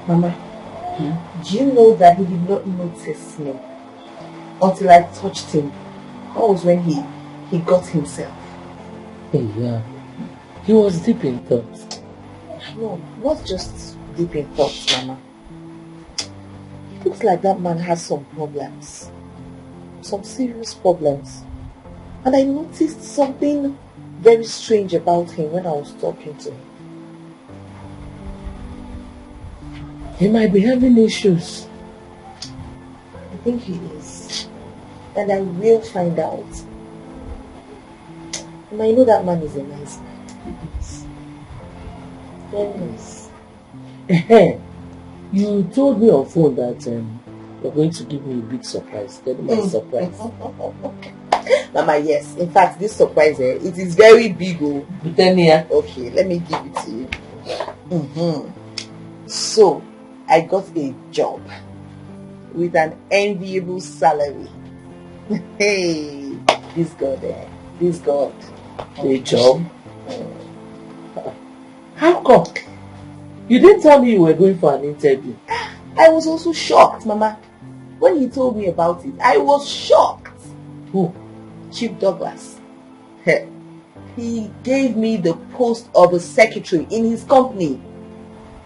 Mama, do you know that he did not notice me until I touched him? That was when he got himself. Yeah. He was deep in thought. No, not just deep in thoughts, Mama. It looks like that man has some problems. Some serious problems. And I noticed something very strange about him when I was talking to him. He might be having issues. I think he is. And I will find out. And I know that man is a nice man. Very nice. You told me on phone that you're going to give me a big surprise. Tell me my surprise. Mama, yes. In fact, this surprise, it is very big. Oh. Okay, let me give it to you. So, I got a job with an enviable salary. Hey, this God, this God. A job? How come? You didn't tell me you were going for an interview. I was also shocked, Mama. When he told me about it, I was shocked. Who? Chief Douglas. He gave me the post of a secretary in his company.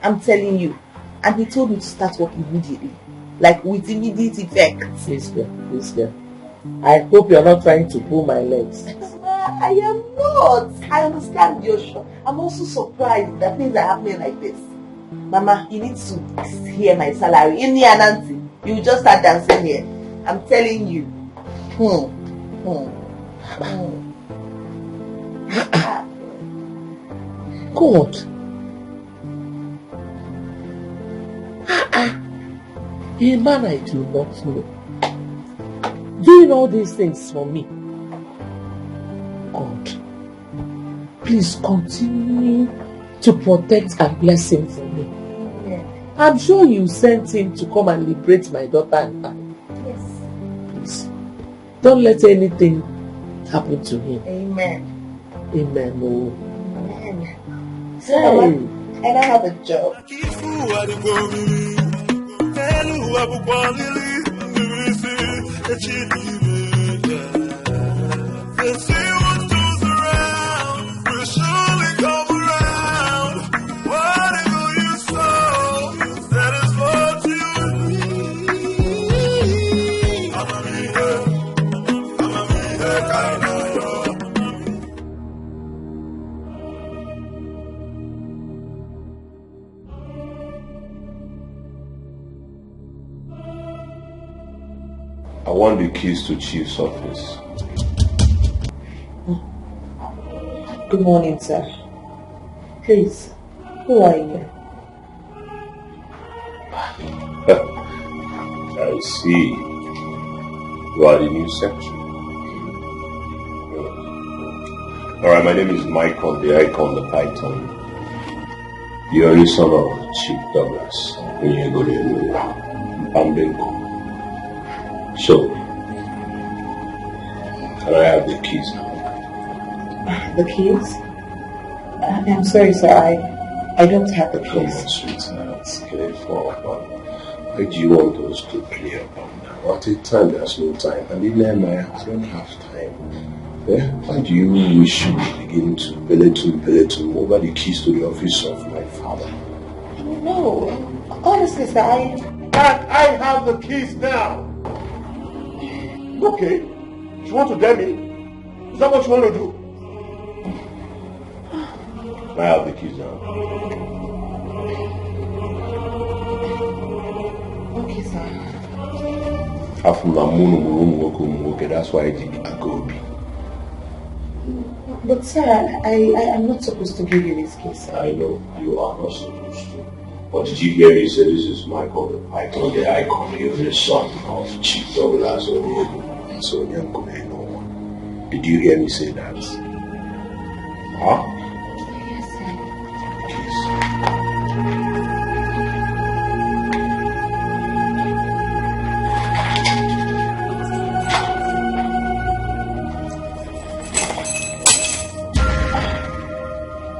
I'm telling you. And he told me to start work immediately. Like with immediate effect. Please, girl. I hope you're not trying to pull my legs. I am not. I understand your shock. I'm also surprised that things are happening like this. Mama, you need to hear my salary. In the Nancy, you just start dancing here. I'm telling you. God. A man I do not know. Doing all these things for me. God, please continue to protect and bless him for me. Yeah. I'm sure you sent him to come and liberate my daughter and I. Yes. Please, don't let anything happen to him. Amen. Amen. Oh. Amen. So, Hey. Mama, and I have a job. I want the keys to Chief's office. Good morning, sir. Please, who are you? I see. You are the new secretary. Alright, my name is Mike on the icon, the Python. The only son of Chief Douglas. So, can I have the keys now? The keys? I'm sorry, sir. I don't have the keys. Come on, sweetheart. It's careful, but why do you want us to play about now? At a time, there's no time. And in there, I don't have time. Yeah? Why do you wish to begin to belittle over the keys to the office of my father? No. Honestly, sir, I have the keys now. Okay. You want to dare me? Is that what you want to do? I have the keys now. Okay, sir. That's why I did the Agobi. But sir, I'm not supposed to give you this keys. I know you are not supposed to. But did you hear me say this is Michael the Python, the icon, the son of Chief Douglas? Did you hear me say that? Huh? Yes, sir.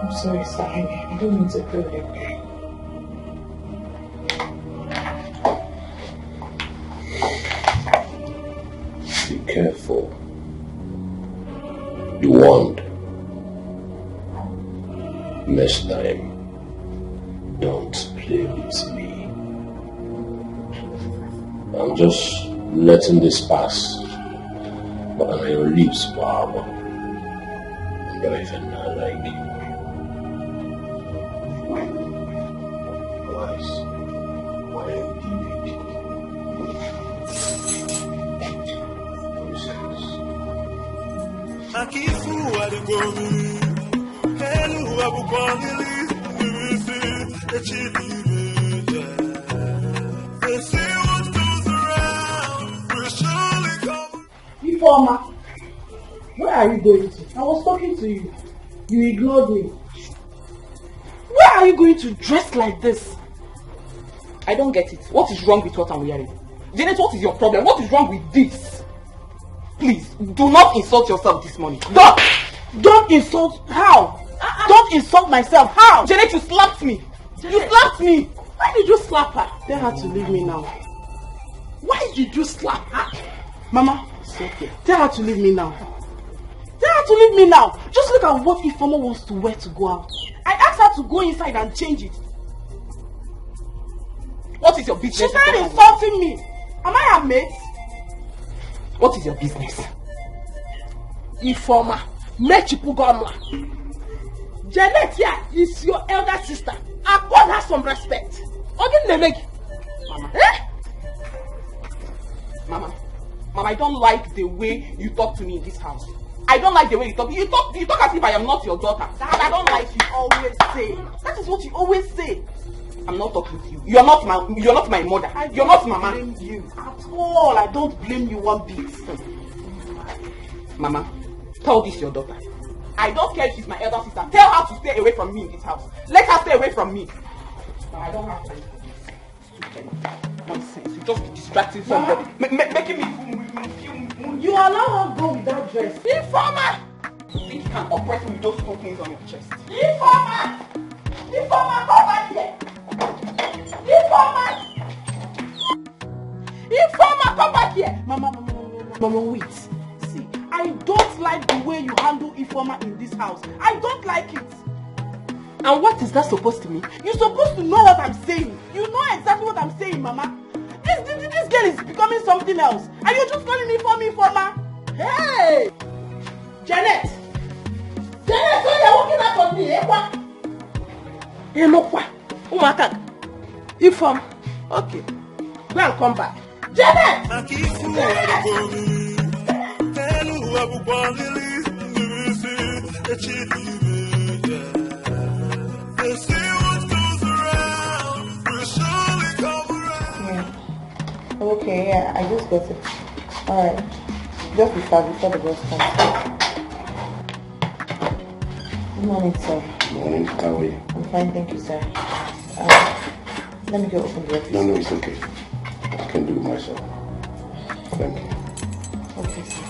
I'm sorry, sir. I don't mean to hurt you. Be careful. You warned. Next time, don't play with me. I'm just letting this pass. But on your lips, Baba. But I feel not like you. Otherwise, why are you doing it? Akifu adigomi, helu abukwangili, nirisi echidire. They say what goes around will surely come. Informer, where are you going to? I was talking to you. You ignored me. Where are you going to dress like this? I don't get it. What is wrong with what I'm wearing? Janet, what is your problem? What is wrong with this? Please, do not insult yourself this morning. Don't insult. How? Don't insult myself. How? Janet, you slapped me. You slapped me. Why did you slap her? Tell her to leave me now. Why did you slap her? Mama, it's okay. Tell her to leave me now. Tell her to leave me now. Just look at what Ifeoma wants to wear to go out. I asked her to go inside and change it. What is your business? She started insulting me. Am I her mate? What is your business? Ifeoma, Mechipugomla. Janet here is your elder sister. Accord her some respect. Mama. Mama, I don't like the way you talk to me in this house. I don't like the way you talk. You talk as if I am not your daughter. I don't like you always say. That is what you always say. I'm not talking to you. You're not my mother. You're not mama. I don't blame you at all. I don't blame you one bit. Mama, tell this your daughter. I don't care if she's my elder sister. Tell her to stay away from me in this house. Let her stay away from me. I don't have time for this. Stupid nonsense. You just be distracting somebody. Making me feel. You allow her go with that dress. Informer! You think you can oppress me with those two things on your chest? Informer! Informer, come back here! Informer! Informer, come back here! Mama, wait. See, I don't like the way you handle Informer in this house. I don't like it. And what is that supposed to mean? You're supposed to know what I'm saying. You know exactly what I'm saying, Mama. This girl is becoming something else. And you're just calling me Informer? Hey! Janet! Janet, so you're walking out on me, eh? What? Inform. Okay. Go and come back. Janet! Okay, yeah, I just got it. Alright. Just before the boss comes. Good morning, sir. Morning, how are you? I'm fine, thank you, sir. Let me go open the office. No, it's okay. I can do it myself. Thank you. Okay, sir.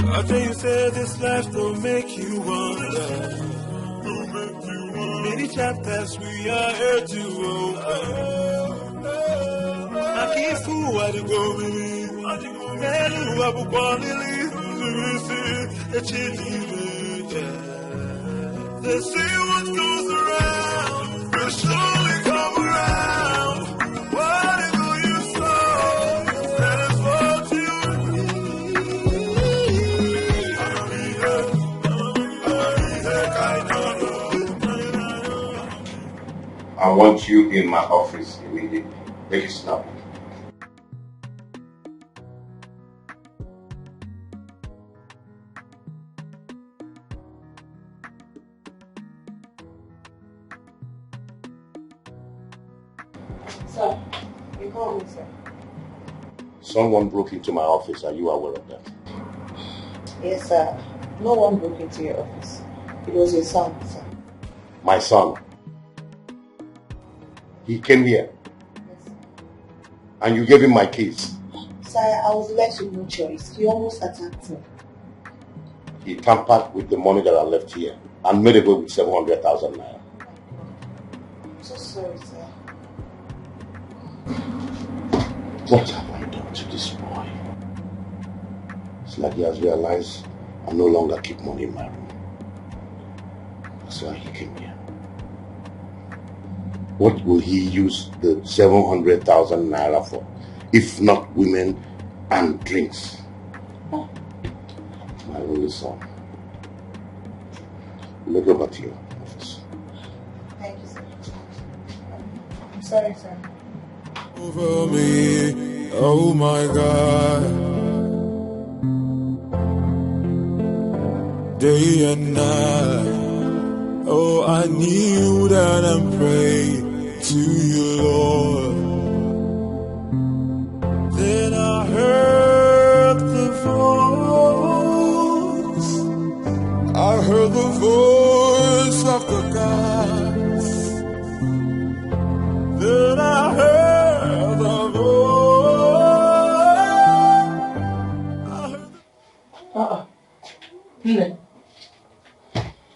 I tell you, say this life will make you wonder. Many chapters we are here to open. I keep fool what you go believe. And who I will believe. They say what goes around will surely come around. Whatever you sow, that is what you I want you in my office immediately. Make it snap. Sir, you called me, sir. Someone broke into my office. Are you aware of that? Yes, sir. No one broke into your office. It was your son, sir. My son. He came here. Yes, sir. And you gave him my keys. Sir, I was left with no choice. He almost attacked me. He tampered with the money that I left here and made away with 700,000 naira. I'm so sorry, sir. What have I done to this boy? It's like he has realized I no longer keep money in my room. That's why he came here. What will he use the 700,000 naira for, if not women and drinks? Oh. My only son. Let go back to your office. Thank you, sir. I'm sorry, sir. over me, oh my God. Day and night, oh I kneel down and pray to you, Lord. Then I heard the voice of the gods. Then I heard the voice. Nne,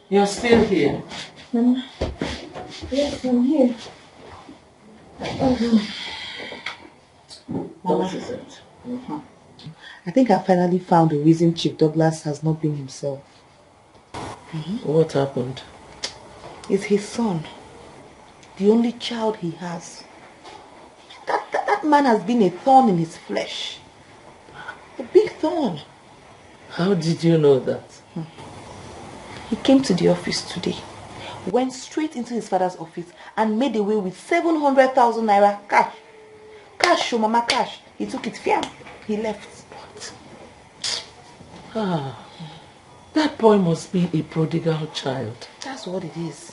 you're still here. Mama. Yes, I'm here. What is it? I think I finally found the reason Chief Douglas has not been himself. What happened? It's his son. The only child he has. That man has been a thorn in his flesh. A big thorn. How did you know that? He came to the office today, went straight into his father's office and made away with 700,000 naira cash. Cash, mama, cash. He took it, fiam. He left. Ah, that boy must be a prodigal child. That's what it is.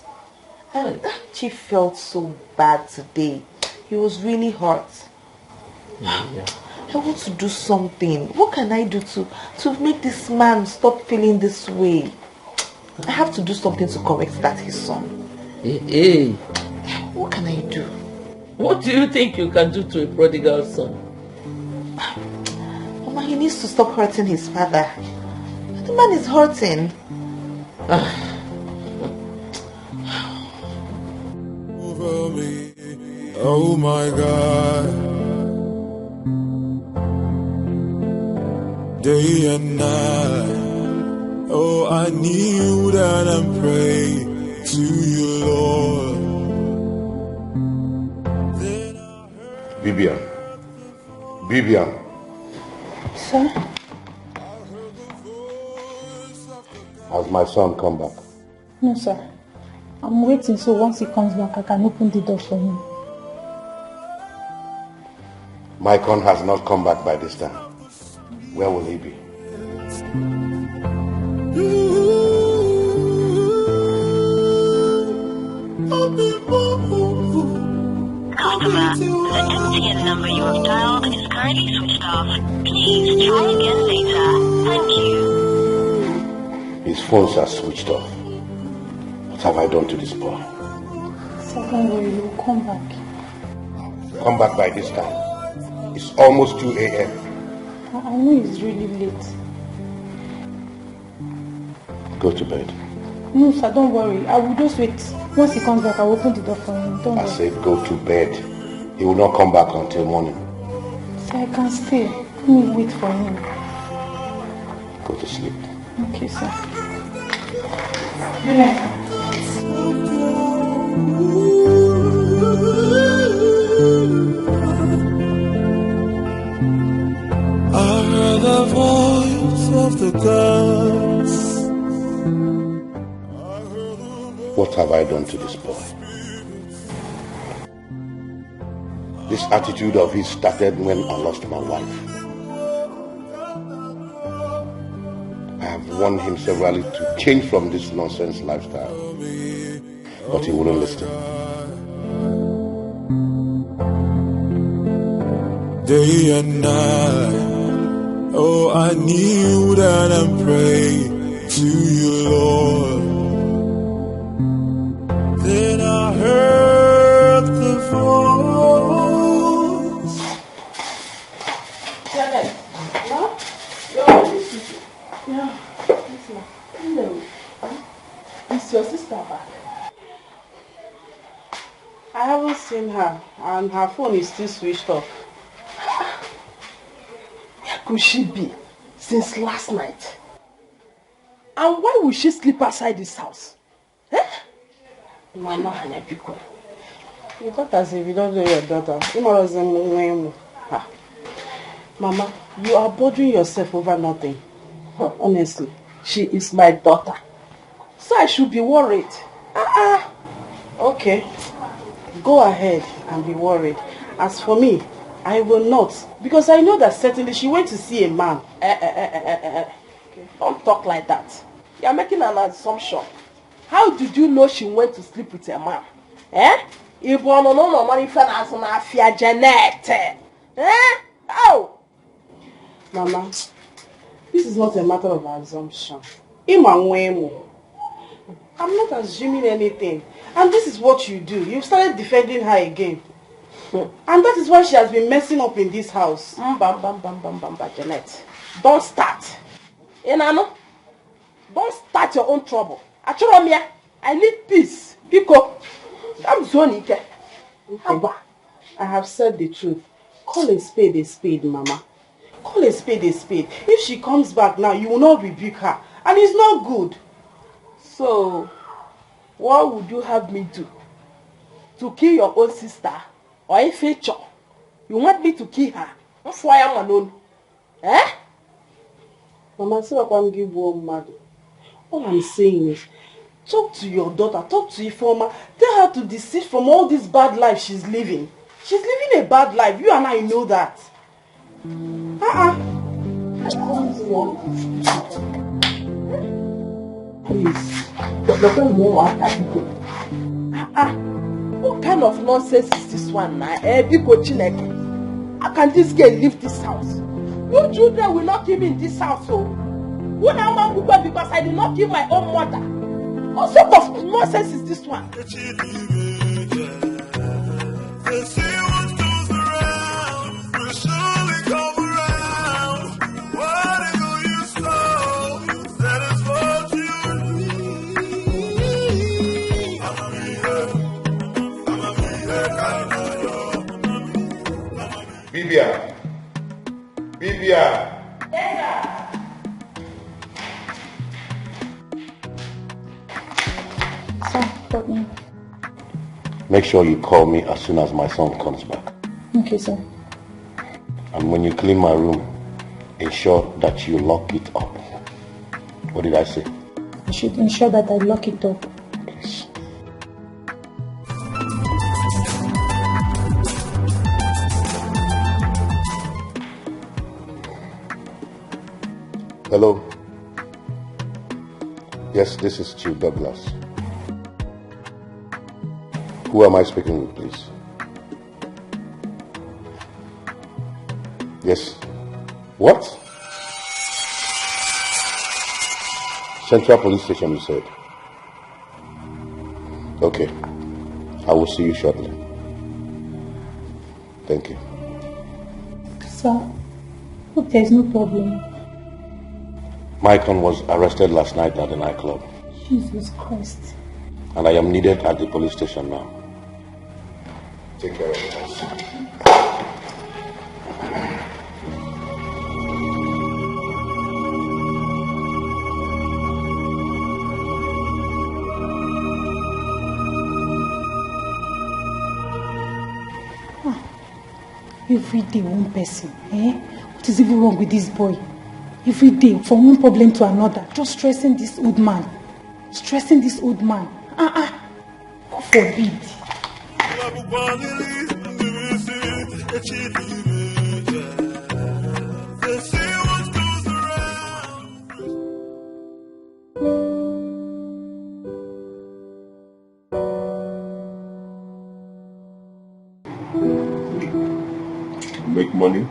And Chief felt so bad today. He was really hurt. Yeah. I want to do something. What can I do to make this man stop feeling this way? I have to do something to correct that, his son. Hey. What can I do? What do you think you can do to a prodigal son? Mama, he needs to stop hurting his father. The man is hurting. Over me, oh my God. Day and night, oh I kneel down and pray to you, Lord. Vivian. Sir? Has my son come back? No, sir. I'm waiting so once he comes back, I can open the door for him. My con has not come back by this time. Where will he be? Customer, the MTN number you have dialed is currently switched off. Please try again later. Thank you. His phones are switched off. What have I done to this boy? So don't worry, he will come back. Come back by this time. It's almost 2 a.m. I know it's really late. Go to bed. No, sir, don't worry. I will just wait. Once he comes back, I will open the door for him. Don't worry. I said go to bed. He will not come back until morning. Sir, I can stay. Let me wait for him. Go to sleep. Okay, sir. Good night. I heard the voice of the gods. What have I done to this boy? This attitude of his started when I lost my wife. I have warned him severally to change from this nonsense lifestyle, but he wouldn't listen. Day and night, oh, I kneel down and pray to you, Lord. Then I heard the voice. Janet, no? Yeah, listen. Hello. Is your sister back? I haven't seen her, and her phone is still switched off. Where could she be since last night? And why would she sleep outside this house? Eh? Why not Etiko? You talk as if you don't know your daughter. Mama, you are bothering yourself over nothing. Honestly, she is my daughter. So I should be worried. Okay, go ahead and be worried. As for me, I will not. Because I know that certainly she went to see a man. Don't talk like that. You are making an assumption. How did you know she went to sleep with a man? Eh? Janet. Eh? Oh! Mama, this is not a matter of assumption. I'm not assuming anything. And this is what you do. You've started defending her again. And that is why she has been messing up in this house. Janet. Don't start. Enano. Don't start your own trouble. I need peace. Biko. I'm Zonike. I have said the truth. Call a spade, Mama. Call a spade a spade. If she comes back now, you will not rebuke her. And it's not good. So, what would you have me do? To kill your own sister? Or a feature? You want me to kill her? That's why I'm alone. Eh? Mama, so I can't give one mad. All I'm saying is, talk to your daughter, talk to Ifeoma. Tell her to desist from all this bad life she's living. She's living a bad life. You and I know that. Please. What kind of nonsense is this one now? How can this girl leave this house? You children will not kill me in this house. So. Who now because I did not kill my own mother? What sort of nonsense is this one? Bibia. Make sure you call me as soon as my son comes back. Okay, sir. And when you clean my room, ensure that you lock it up. What did I say? I should ensure that I lock it up. Please. Hello. Yes, this is Chief Douglas. Who am I speaking with, please? Yes. What? Central Police Station, you said? Okay. I will see you shortly. Thank you. Sir, hope there's no problem. Maicon was arrested last night at the nightclub. Jesus Christ. And I am needed at the police station now. Take care of yourself. Every day one person, eh? What is even wrong with this boy? Every day, from one problem to another, just stressing this old man. Stressing this old man. God forbid. Make money,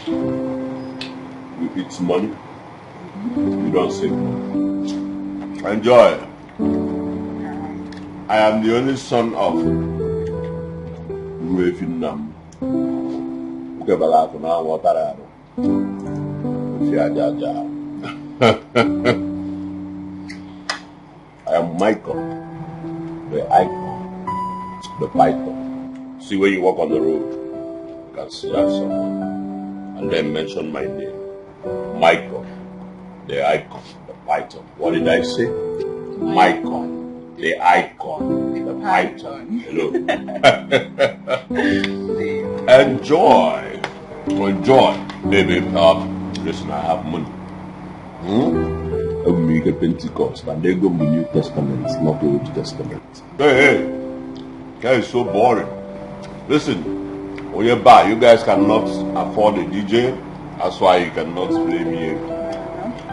you eat money, you don't save money. Enjoy. I am the only son of Vietnam. I am Michael, the icon, the python. See, when you walk on the road, you can see that someone, and then mention my name, Michael, the icon, the python. What did I say? Michael, the icon, the python. Hello. Enjoy, baby. Listen, I have money. I'm make a Pentecost, and they go to the New Testament, not the Old Testament. Hey, that is so boring. Listen, when you're back, you guys cannot afford a DJ. That's why you cannot play me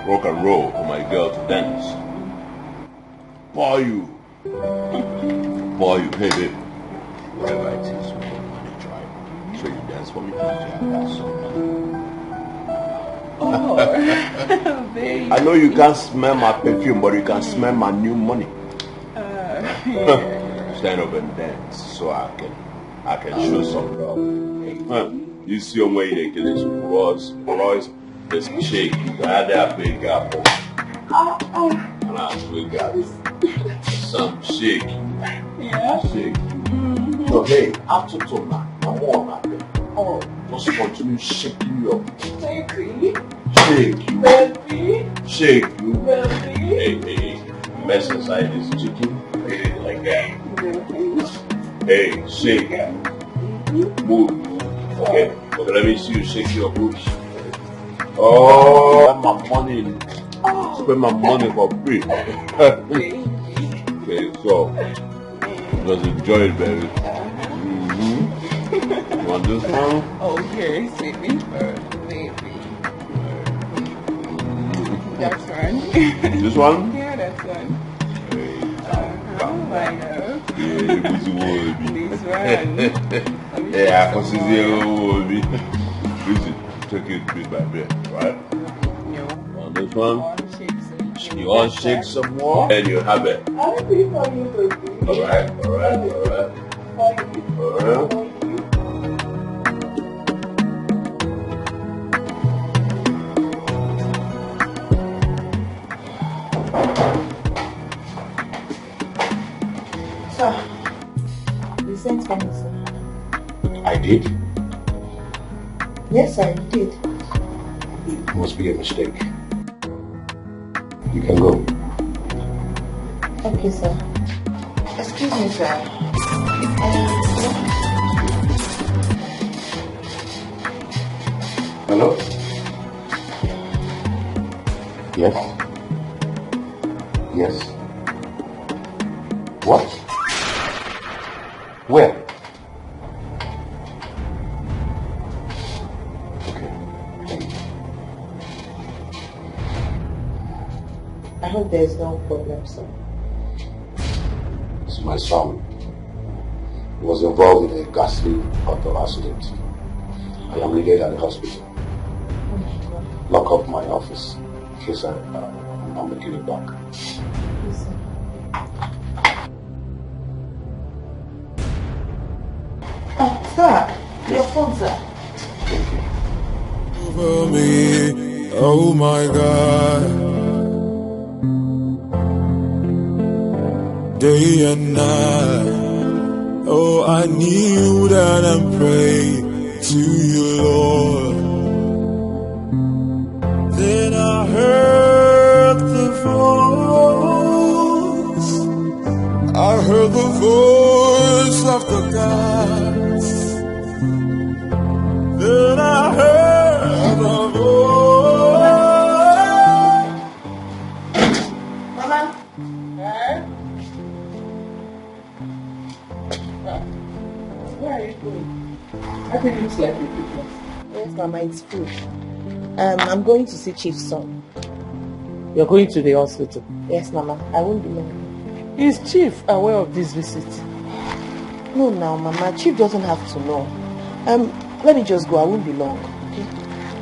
rock and roll for my girl to dance. For you. Hey, babe. Whatever it is, we put money try. So you dance for me, DJ. I got some money. Oh, baby. I know you can't smell my perfume, but you can smell my new money. Yeah. Stand up and dance so I can show some love. You see your way they get this Royce, this shake. You can have that big apple. And I big apple. Some shake. Yeah. Shake. So hey, after tonight, I'm on that thing. Oh, just continue shaking you up. Baby. Shake you. Baby. Shake you. Baby. Hey. Mess inside this chicken. Like that. Hey, shake. Move. Okay, let me see you shake your boots. Oh, spend my money for free. Okay, so just enjoy it, baby. You want this one? Okay, baby first, baby. That's one. This one? Yeah, that's one. This one. Yeah, I can see the listen, take it bit by bit, right? On this one, you want to shake some more, and you have it. I'll be for you, baby. Alright. Sir, you sent for me, sir. I did? Yes, I did. It must be a mistake. You can go. Okay, sir. Excuse me, sir. Hello? Yes? Yes? What? Where? Okay. Thank you. I hope there's no problem, sir. It's my son. He was involved in a ghastly auto accident. I am needed at the hospital. Lock up my office in case I'm making it back. Sir, your phone, sir. Over me, oh my God. Day and night, oh I kneel down and pray to you, Lord. Then I heard the voice of the gods. Then I heard the voice. Mama. Where are you going? I think it looks like a picture. Yes, Mama, it's food. I'm going to see Chief's son. You're going to the hospital? Yes, Mama. I won't be long. Is Chief aware of this visit? No, now, Mama. Chief doesn't have to know. Let me just go. I won't be long. Okay?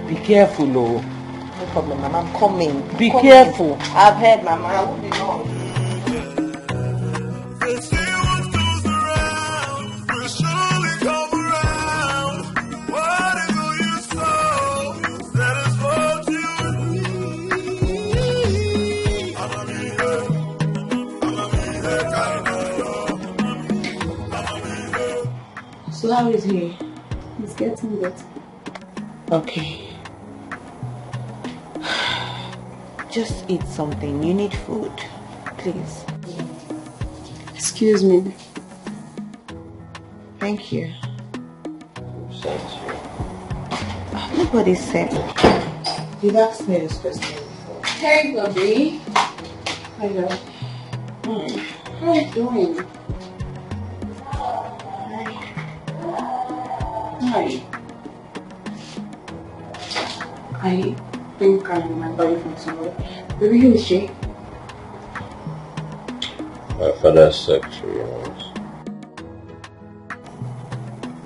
Be careful, oh. No problem, Mama. I'm coming. Be careful. I've heard, Mama. I won't be long. So how is he? He's getting better. Okay. Just eat something. You need food. Please. Excuse me. Thank you. Nobody said. You've asked me this question before. Hey, Bobby. Hello. How are you doing? Hi. I think I remember you from somewhere. Baby, who is she? My father's secretary.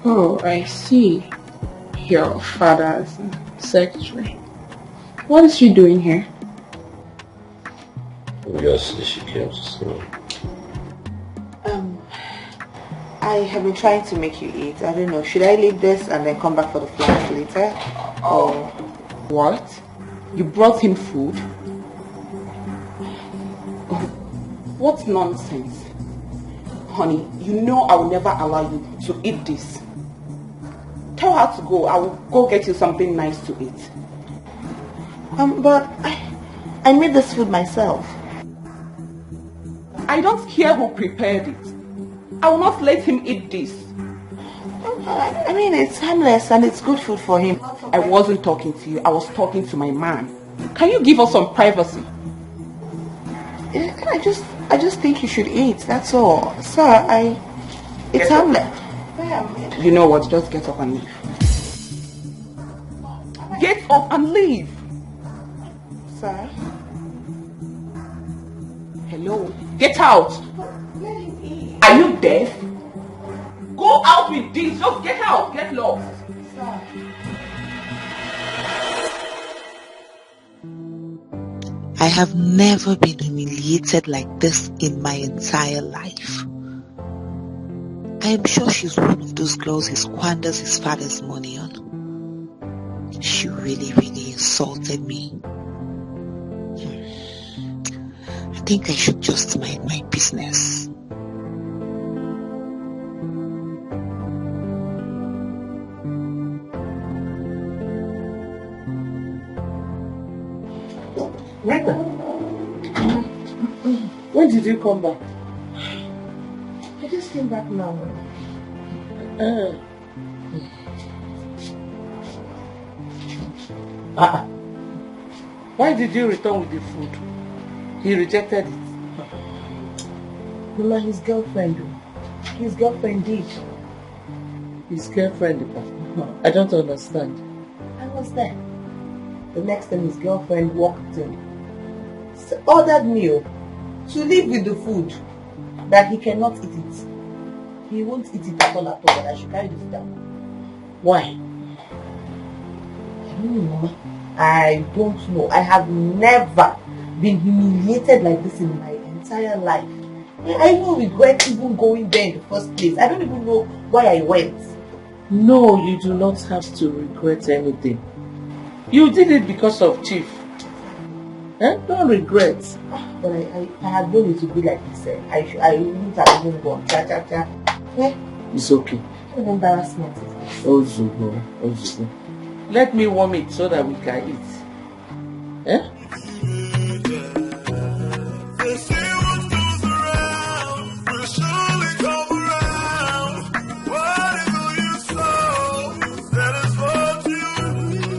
Oh, I see. Your father's secretary. What is she doing here? Just she came to see me. I have been trying to make you eat. I don't know. Should I leave this and then come back for the flight later? Or what? You brought him food? What nonsense. Honey, you know I will never allow you to eat this. Tell her to go. I will go get you something nice to eat. But I made this food myself. I don't care who prepared it. I will not let him eat this. I mean, it's harmless and it's good food for him. I wasn't talking to you. I was talking to my man. Can you give us some privacy? I just think you should eat. That's all. Sir, it's harmless. You know what? Just get up and leave. Get up and leave. Sir? Hello? Get out. Are you deaf? Go out with this. Just get out. Get lost. Sir. I have never been humiliated like this in my entire life. I am sure she's one of those girls he squanders his father's money on. She really, really insulted me. I think I should just mind my business. Rita, when did you come back? I just came back now. Why did you return with the food? He rejected it. Mama, his girlfriend. His girlfriend did. His girlfriend? I don't understand. I was there. The next time his girlfriend walked in, ordered meal to leave with the food that he cannot eat it. He won't eat it at all, but I should carry this down. Why? I don't know. I have never been humiliated like this in my entire life. I don't regret even going there in the first place. I don't even know why I went. No, you do not have to regret anything. You did it because of Chief. Don't regret. But I had known it to be like this. I wouldn't have even gone. It's okay. What embarrassment is this? Ozugo. Let me warm it so that we can eat. They say what goes around will surely come around. Whatever you sow, that is what you reap.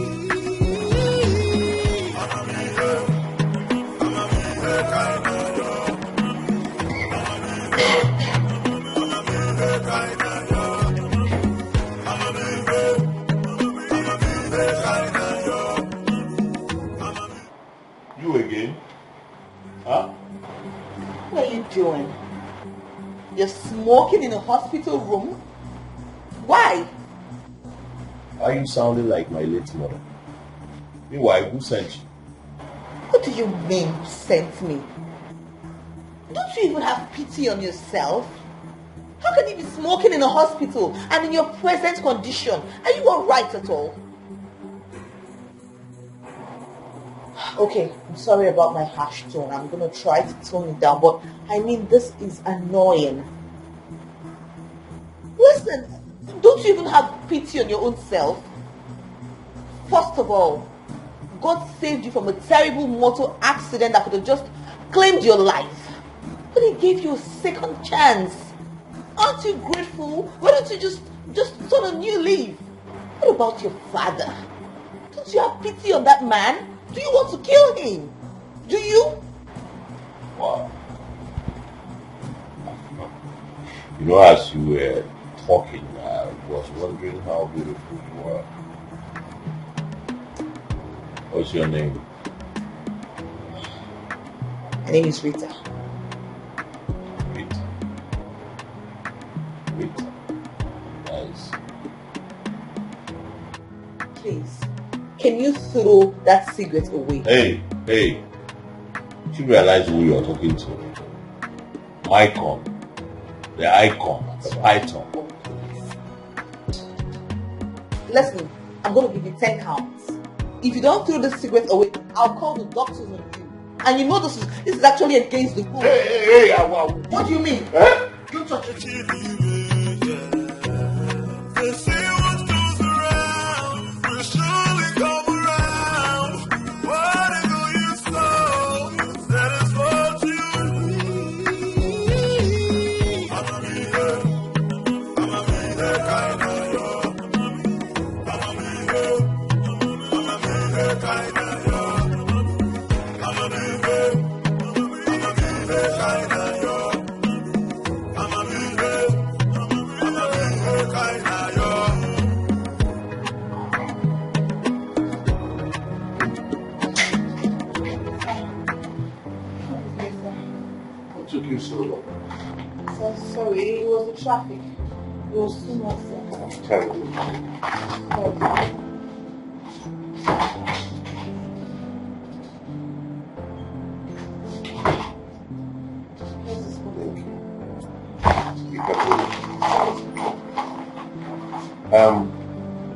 You again? Huh? What are you doing? You're smoking in a hospital room? Why? Are you sounding like my late mother? Meanwhile, who sent you? What do you mean, sent me? Don't you even have pity on yourself? How can you be smoking in a hospital and in your present condition? Are you alright at all? Okay, I'm sorry about my harsh tone. I'm going to try to tone it down, but I mean, this is annoying. Listen, don't you even have pity on your own self? First of all, God saved you from a terrible motor accident that could have just claimed your life. But He gave you a second chance. Aren't you grateful? Why don't you just turn a new leaf? What about your father? Don't you have pity on that man? Do you want to kill him? Do you? Wow. You know, as you were talking, I was wondering how beautiful you were. What's your name? My name is Rita. Rita. Nice. Please, can you throw that cigarette away? Hey. You realize who you're talking to? Icon. The icon. The python. Listen, I'm going to give you 10 counts. If you don't throw this cigarette away, I'll call the doctors on you. And you know this is actually against the rules. Hey, what do you mean? Don't touch it. They say what goes around will surely come around. Whatever you sow, that is what you reap. I'ma be there kind of yo. I'ma be there kind of yo. I'ma be there kind of yo. I'ma be there kind of yo. What took you so long? So sorry, it was the traffic. It was too much. I'm terrible.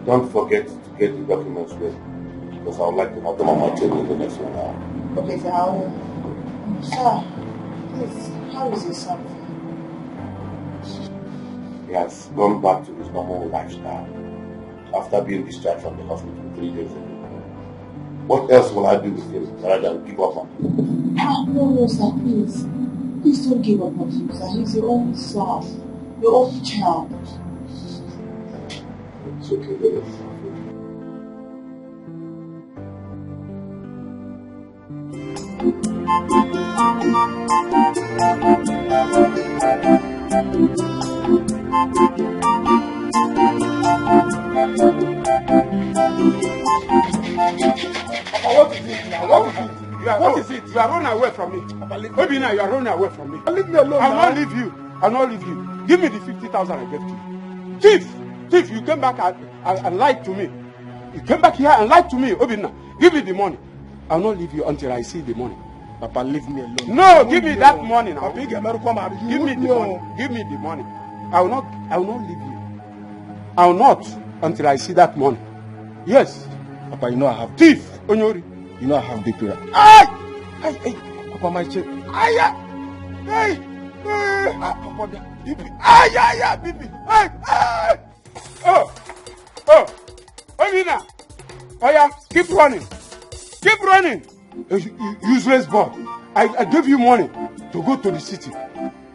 Don't forget to get the documents ready, because I would like to have them on my table in the next 1 hour. Okay, so how... Sir, please, how is your son? He has gone back to his normal lifestyle after being discharged from the hospital 3 days ago. What else will I do with him rather than give up on him? No, sir, please. Please don't give up on him, sir. He's your own son. Your own child. It's okay, baby. What is it now? What is it? What is it? You are running away from me. Obina, you are running away from me. Leave me alone. I'll not leave you. I'll not leave you. Give me the 50,000 I gave to you. Thief, you came back and lied to me. You came back here and lied to me. Obina, give me the money. I'll not leave you until I see the money. Papa, leave me alone. No, give me that money now. Give me the money. Give me the money. I will not leave you. I will not until I see that money. Yes. Papa, you know I have thief. Onyori. You know I have big prayer. Hey. Papa, my check. Hey. Papa, Bibi. Bibi. Oh. Obina. Oh yeah, keep running. Keep running. Useless boy. I gave you money to go to the city.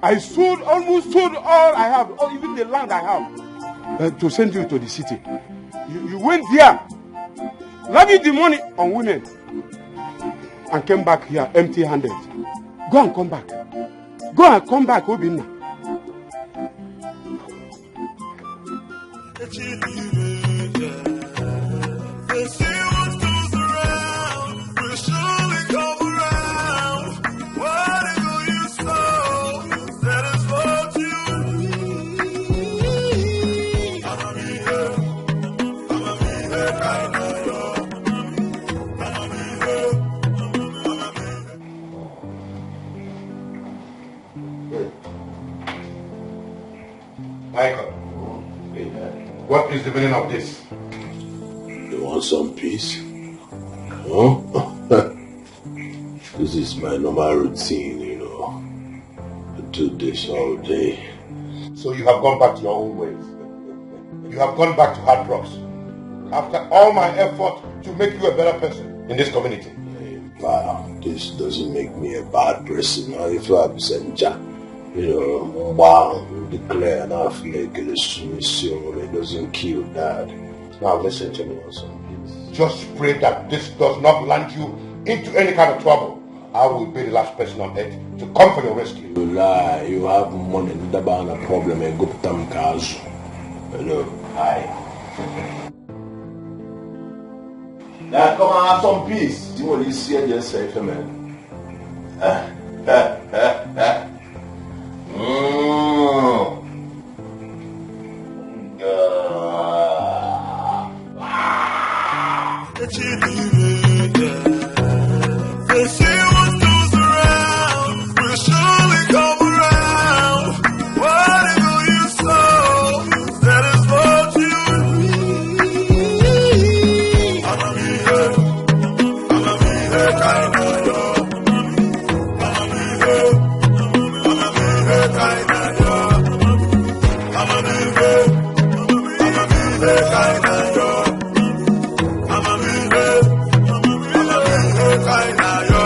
I almost sold all I have, or even the land I have, to send you to the city. You went there, leaving the money on women, and came back here empty-handed. Go and come back. Go and come back, Obinna. Michael, what is the meaning of this? You want some peace? Huh? This is my normal routine, you know. I do this all day. So you have gone back to your own ways. You have gone back to hard drugs. After all my effort to make you a better person in this community. Wow, this doesn't make me a bad person. If I have Senja, you know, wow, declare an afflict, it doesn't kill that. Now listen to me also. Just pray that this does not land you into any kind of trouble. I will be the last person on earth to come for your rescue. You lie, you have money, the a problem, and go to Tamkazu. Hello, hi. Now come and have some peace. You want to see it yourself, man. They say what goes around will surely come around. Whatever you sow, that is what you reap. I'ma be here, kind of yo. I'ma be here, kind of yo. I'ma be here, kind of yo. I'ma be here, kind of yo.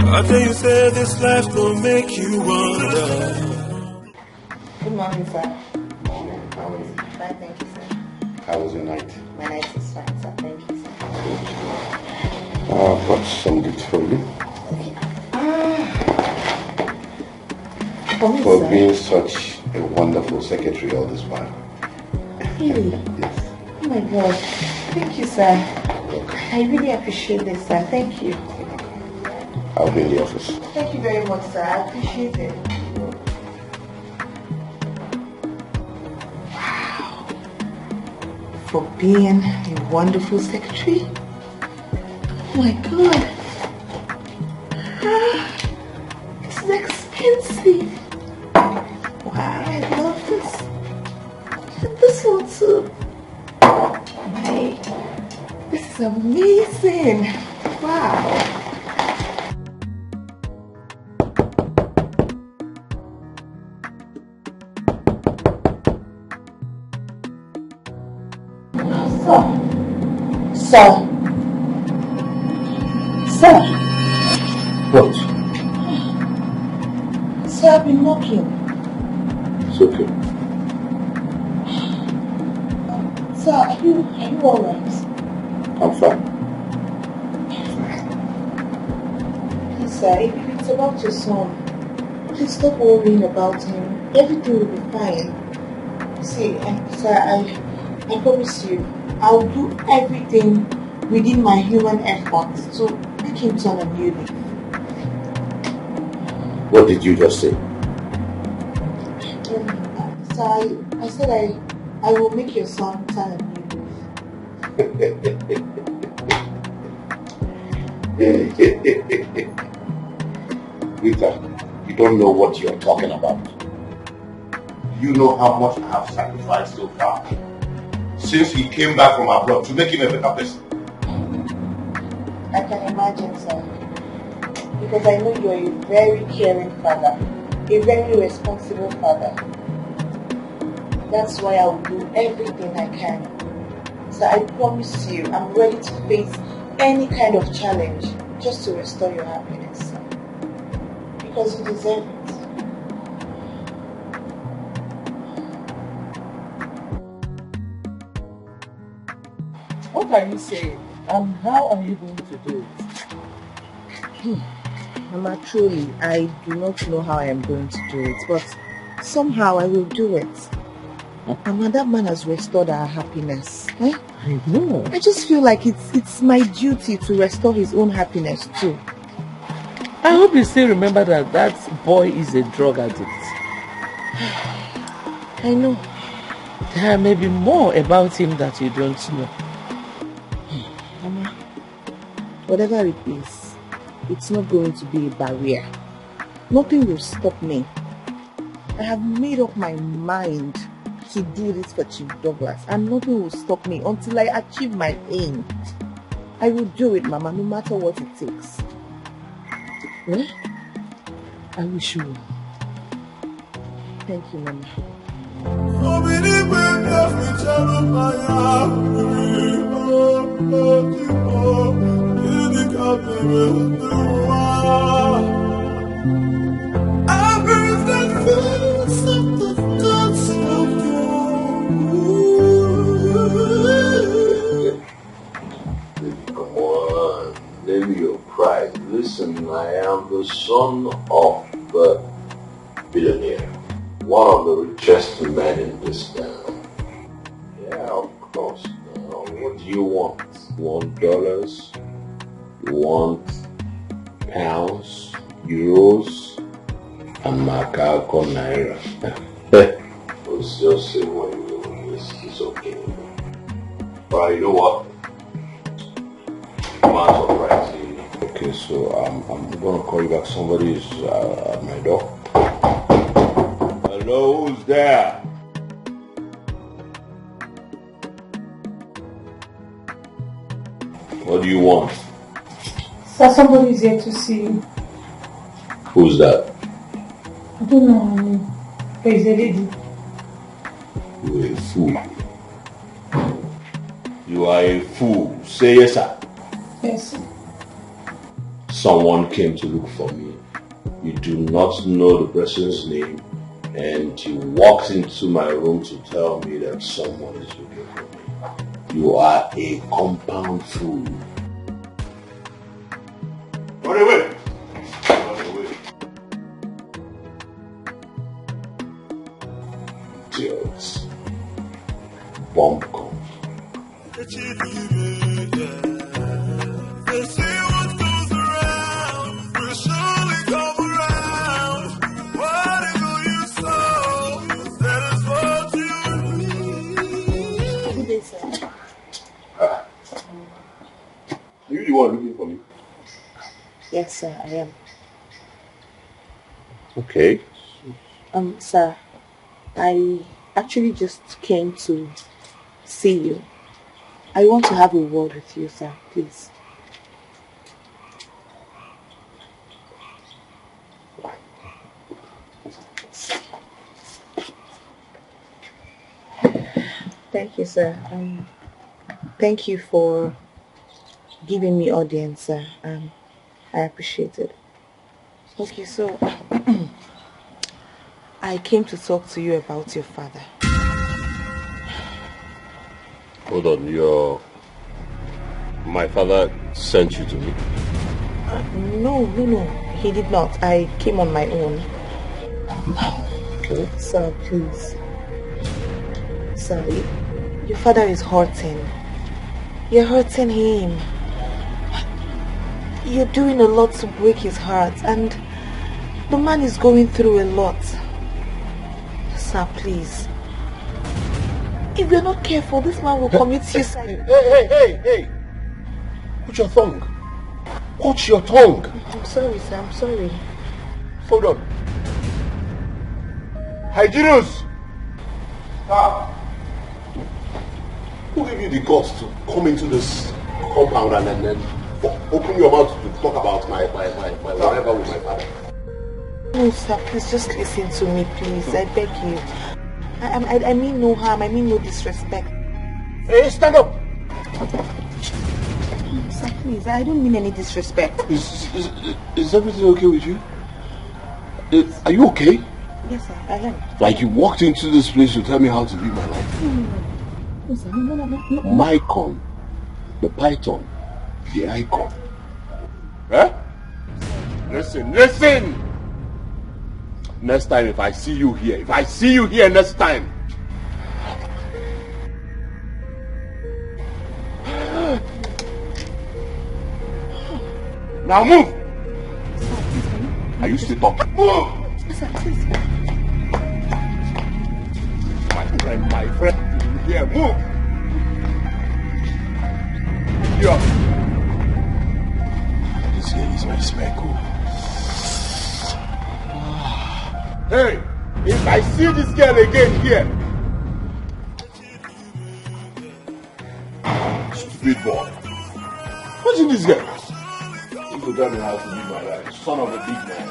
I tell you, say this life will make you wonder. Good morning, sir. Morning. How are you? Fine, thank you, sir. How was your night? My night is fine, sir. Thank you, sir. I've got some gifts for you. For me, For sir? being such a wonderful secretary all this while. Really? Yes. Oh my God. Thank you, sir. I really appreciate this, sir. Thank you. I'll be in the office. Thank you very much, sir. I appreciate it. Wow. For being a wonderful secretary? Oh my God. This is expensive. Wow, I love this. And this one too. Hey, this is amazing. Wow. Sir. What? Sir, I've been knocking. It's okay. Sir, are you alright? I'm fine. Please, sir, if it's about your son, please stop worrying about him. Everything will be fine. See, sir, I promise you, I'll do everything within my human efforts to make him turn a new leaf. What did you just say? Sir, I said I will make your son turn a new leaf. Rita, you don't know what you're talking about. You know how much I have sacrificed so far since he came back from abroad to make him a better person. I can imagine, sir. Because I know you're a very caring father, a very responsible father. That's why I will do everything I can. So I promise you, I'm ready to face any kind of challenge just to restore your happiness, sir. Because you deserve it. What are you saying? And how are you going to do it? Mama, truly, I do not know how I am going to do it, but somehow I will do it. Mama, that man has restored our happiness. Eh? I know. I just feel like it's my duty to restore his own happiness too. I hope you still remember that that boy is a drug addict. I know. There may be more about him that you don't know. Mama, whatever it is, it's not going to be a barrier. Nothing will stop me. I have made up my mind to do this for Chief Douglas, and nothing will stop me until I achieve my aim. I will do it, Mama, no matter what it takes. Well, I wish you well. Thank you, Mama. Come on, name your pride. Listen, I am the son of the billionaire, one of the richest men in this town. Yeah, of course. Now, what do you want? You want dollars? You want pounds, euros, and Makako naira? Let's just say what you want. It's okay. But you know what? I'm surprised. Okay, so I'm gonna call you back. Somebody is at my door. Hello, who's there? What do you want? Sir, somebody is here to see you. Who's that? I don't know her name, but it's a lady. You're a fool. You are a fool. Say yes, sir. Yes, sir. Someone came to look for me. You do not know the person's name, and you walked into my room to tell me that someone is looking for me. You are a compound fool. Run away! Run away. Idiots. Bomb come. Are you the one looking for me? Yes, sir, I am. Okay. Sir, I actually just came to see you. I want to have a word with you, sir, please. Thank you, sir. Thank you for giving me audience, sir. I appreciate it. Okay, so I came to talk to you about your father. Hold on, my father sent you to me? No, he did not. I came on my own. Okay, sir, please. Sir, your father is hurting. You're hurting him. You're doing a lot to break his heart, and the man is going through a lot. Sir, please. If you're not careful, this man will commit suicide. Hey! Put your tongue. Watch your tongue. I'm sorry, sir. I'm sorry. Hold on. Hygienus! Sir. Who gave you the guts to come into this compound and then open your mouth to talk about my whatever with my father? No, sir. Please just listen to me, please. I beg you. I mean no harm. I mean no disrespect. Hey, stand up! Sir, please. I don't mean any disrespect. Is everything okay with you? Are you okay? Yes, sir. I am. Like you walked into this place to tell me how to live my life. No, sir. No. Mycon, the python, the icon. Eh? Listen! Next time if I see you here next time. Now move! Are you still talking? Move! Sir, please. My friend, here, move! Here. This here is my speckle. Hey, if I see this girl again here, stupid boy. What's in this girl? You could tell me how to live my life, son of a big man.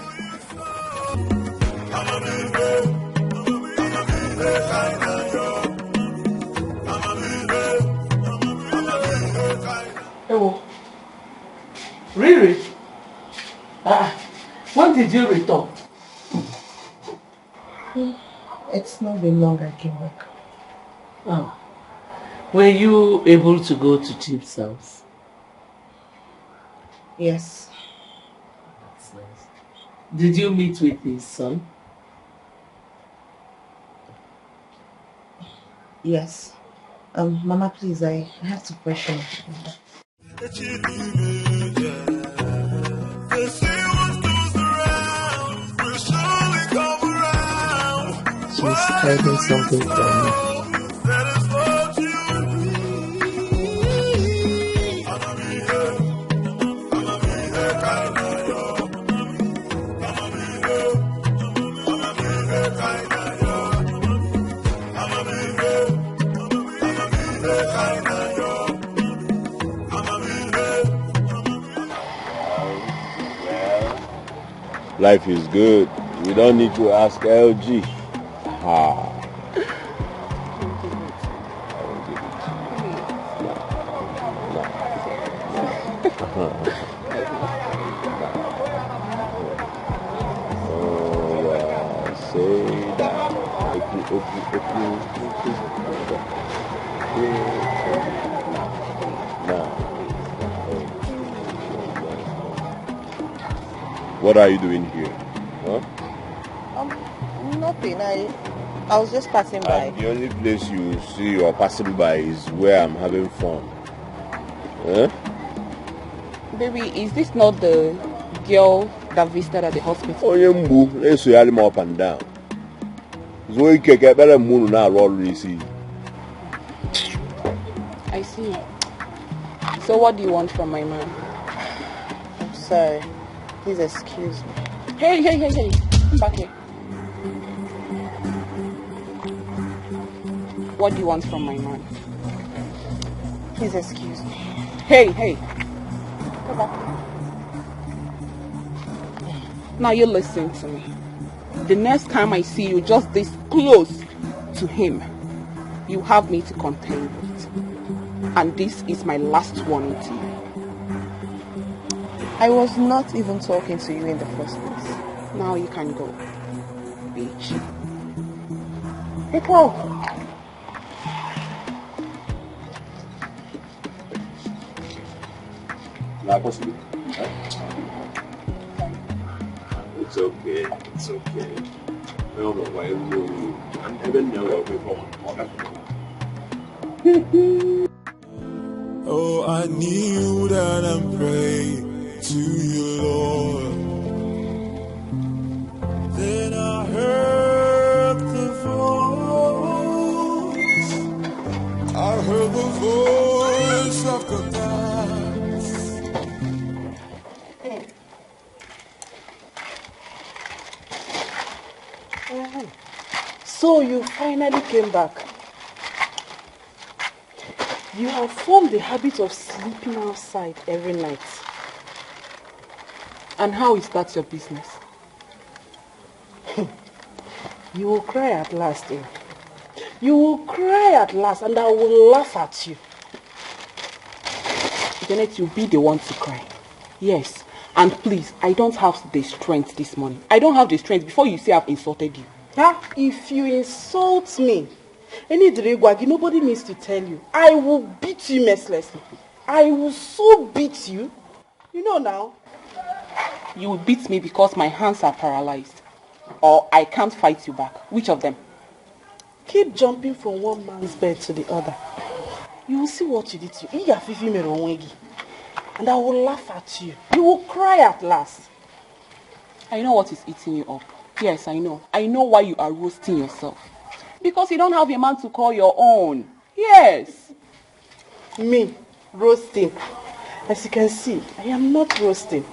Oh, really? When did you return? It's not been long I came back. Oh. Were you able to go to Chief's house? Yes. That's nice. Did you meet with his son? Yes. Mama, please, I have to question. She's hiding something from me. Life is good. We don't need to ask LG. Ha. Say that. What are you doing here? Huh? Nothing. I was just passing by. The only place you see you're passing by is where I'm having fun. Huh? Baby, is this not the girl that visited at the hospital? Oh, yeah, let's see him up and down. So you can get better moon now, already see. I see. So what do you want from my man? I'm sorry. Please excuse me. Hey. Come back here. What do you want from my man? Please excuse me. Hey. Come back here. Now you listen to me. The next time I see you just this close to him, you have me to contend with. And this is my last warning to you. I was not even talking to you in the first place. Now you can go, bitch. Etiko! It's okay. Oh, I kneel down and pray to you, Lord. Then I heard the voice. I heard the voice of God. So you finally came back. You have formed the habit of sleeping outside every night. And how is that your business? You will cry at last. Eh? You will cry at last and I will laugh at you. Janet, you'll be the one to cry. Yes. And please, I don't have the strength this morning. I don't have the strength before you say I've insulted you. Huh? If you insult me, nobody needs to tell you. I will beat you mercilessly. I will so beat you. You know now. You will beat me because my hands are paralyzed. Or I can't fight you back. Which of them? Keep jumping from one man's bed to the other. You will see what you did to you. And I will laugh at you. You will cry at last. I know what is eating you up. Yes, I know. I know why you are roasting yourself. Because you don't have a man to call your own. Yes. Me, roasting. As you can see, I am not roasting.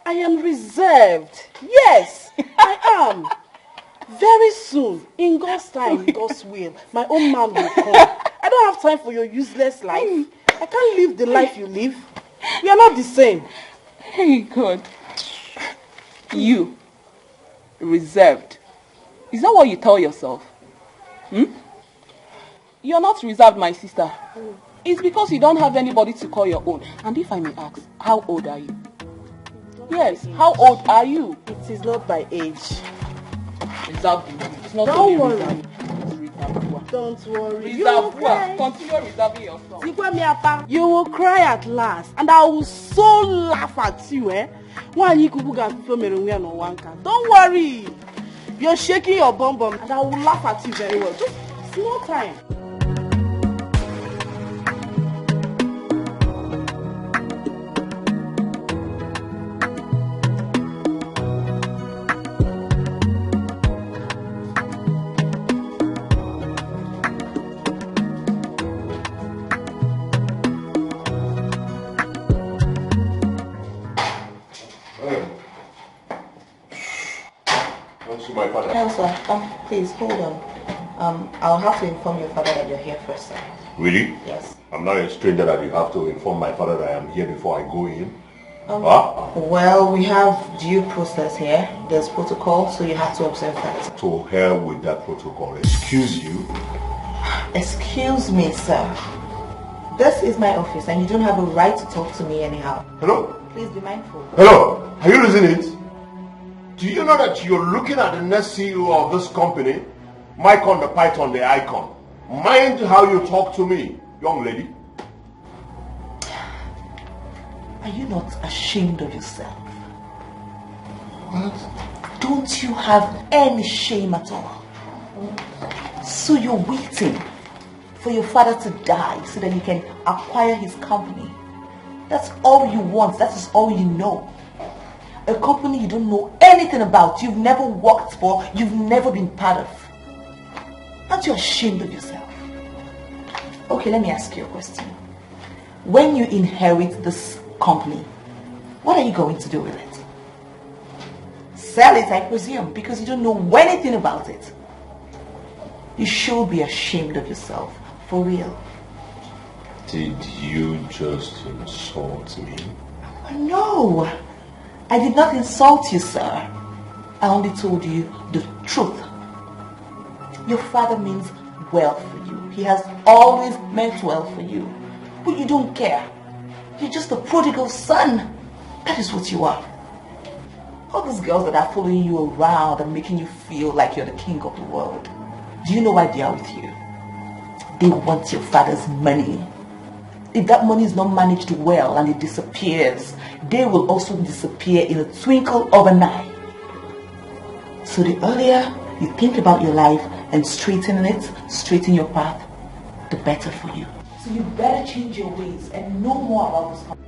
I am reserved. Yes, I am. Very soon, in God's time, in God's will, my own man will come. I don't have time for your useless life. I can't live the life you live. We are not the same. Hey, God. You, reserved. Is that what you tell yourself? You're not reserved, my sister. It's because you don't have anybody to call your own. And if I may ask, how old are you? Yes, how old are you? It is not by age. Reserved. It's not Don't only worry. reserved. Don't worry. Reserve. Continue reserving yourself. You will cry at last, and I will so laugh at you, eh? Don't worry. You're shaking your bum bum, and I will laugh at you very well. Just small time. My father. No, sir. Please, hold on. I'll have to inform your father that you're here first, sir. Really? Yes. I'm not a stranger that you have to inform my father that I am here before I go in. Well, we have due process here. There's protocol, so you have to observe that. To hell with that protocol. Excuse you. Excuse me, sir. This is my office, and you don't have a right to talk to me anyhow. Hello? Please be mindful. Hello? Are you losing it? Do you know that you're looking at the next CEO of this company? Mike on the Python, the icon. Mind how you talk to me, young lady. Are you not ashamed of yourself? What? Don't you have any shame at all? So you're waiting for your father to die so that you can acquire his company. That's all you want. That is all you know. A company you don't know anything about, you've never worked for, you've never been part of. Aren't you ashamed of yourself? Okay, let me ask you a question. When you inherit this company, what are you going to do with it? Sell it, I presume, because you don't know anything about it. You should be ashamed of yourself, for real. Did you just insult me? No, I did not insult you, sir. I only told you the truth. Your father means well for you. He has always meant well for you. But you don't care. You're just a prodigal son. That is what you are. All those girls that are following you around and making you feel like you're the king of the world. Do you know why they are with you? They want your father's money. If that money is not managed well and it disappears, they will also disappear in a twinkle of an eye. So the earlier you think about your life and straighten your path, the better for you. So you better change your ways and know more about this company.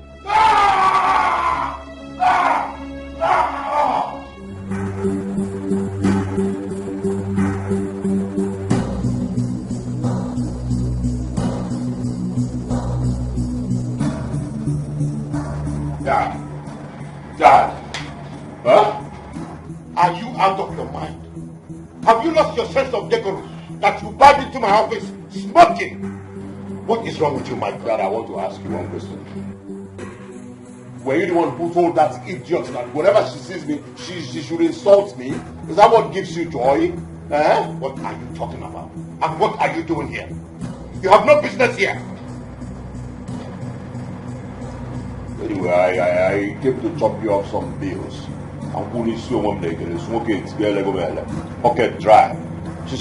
Dad, huh? Are you out of your mind? Have you lost your sense of decorum that you barged into my office smoking? What is wrong with you, my brother? I want to ask you one question. Were you the one who told that idiot that whenever she sees me, she should insult me? Is that what gives you joy? What are you talking about? And what are you doing here? You have no business here. Anyway, I came to chop you off some bills. I'm going to see one day, smoking together, pocket dry. You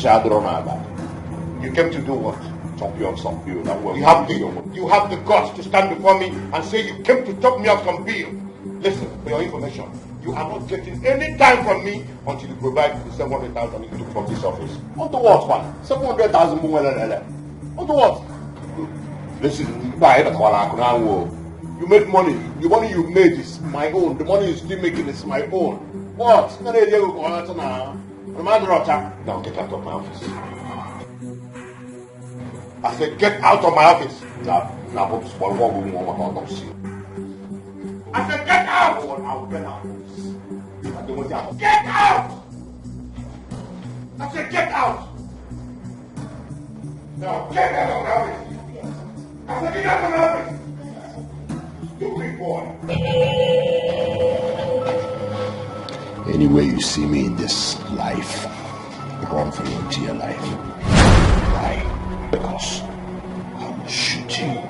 came to do what? Chop you off some bills. You have the guts to stand before me and say you came to chop me off some bills. Listen, for your information, you are not getting any time from me until you provide the 700,000 you took from this office. Onto what, man? 700,000 more. Onto what? Listen, you make money. The money you made is my own. The money you're still making is my own. What? Now get out of my office. I said, get out of my office. I said, get out! I'll get out. Get out! I said, get out! Now, get out of my office. I said, get out of my office. Stupid boy. Anyway you see me in this life, run for your dear life. Why? Because I will shoot you.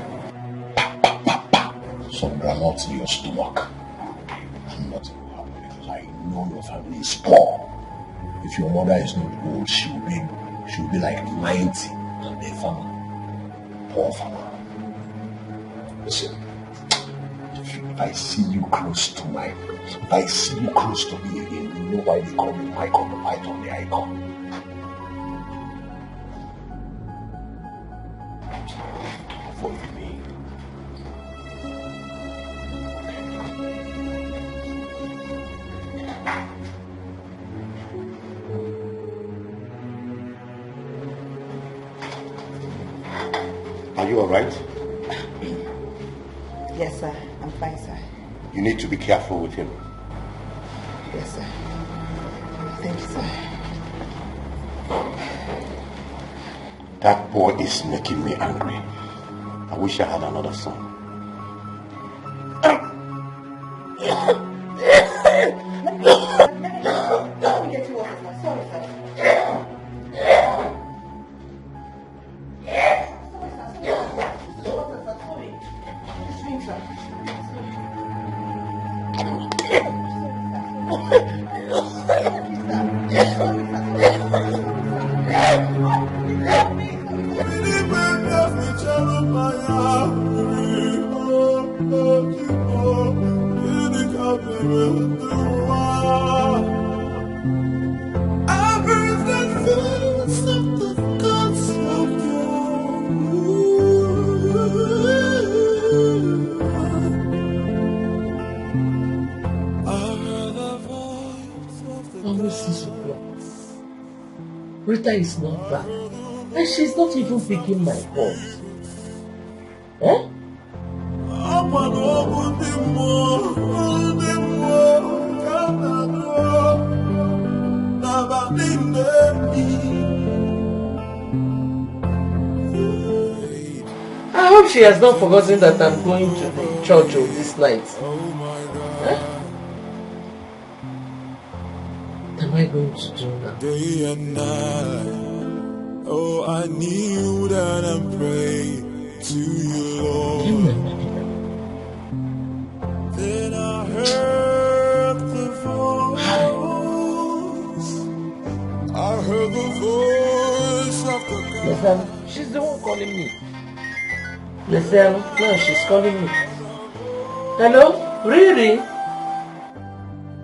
Some granules in your stomach. And nothing will happen because I know your family is poor. If your mother is not old, she will be like 90 and a farmer. Poor farmer. Listen. If I see you close to me again, you know why they call me Michael the Python, the icon. Forgive me. Are you alright? Yes, sir. I'm fine, sir. You need to be careful with him. Yes, sir. Thank you, sir. That boy is making me angry. I wish I had another son. Let me get you water, sir. Sorry, sir. Rita is not back. And she's not even picking my calls. Eh? I hope she has not forgotten that I'm going to the church this night. Eh? What am I going to do now? Day and night, oh, I kneel down and pray to you, Lord. Then I heard the voice. I heard the voice of the God. Listen, she's the one calling me. Listen, no, she's calling me. Hello? Riri?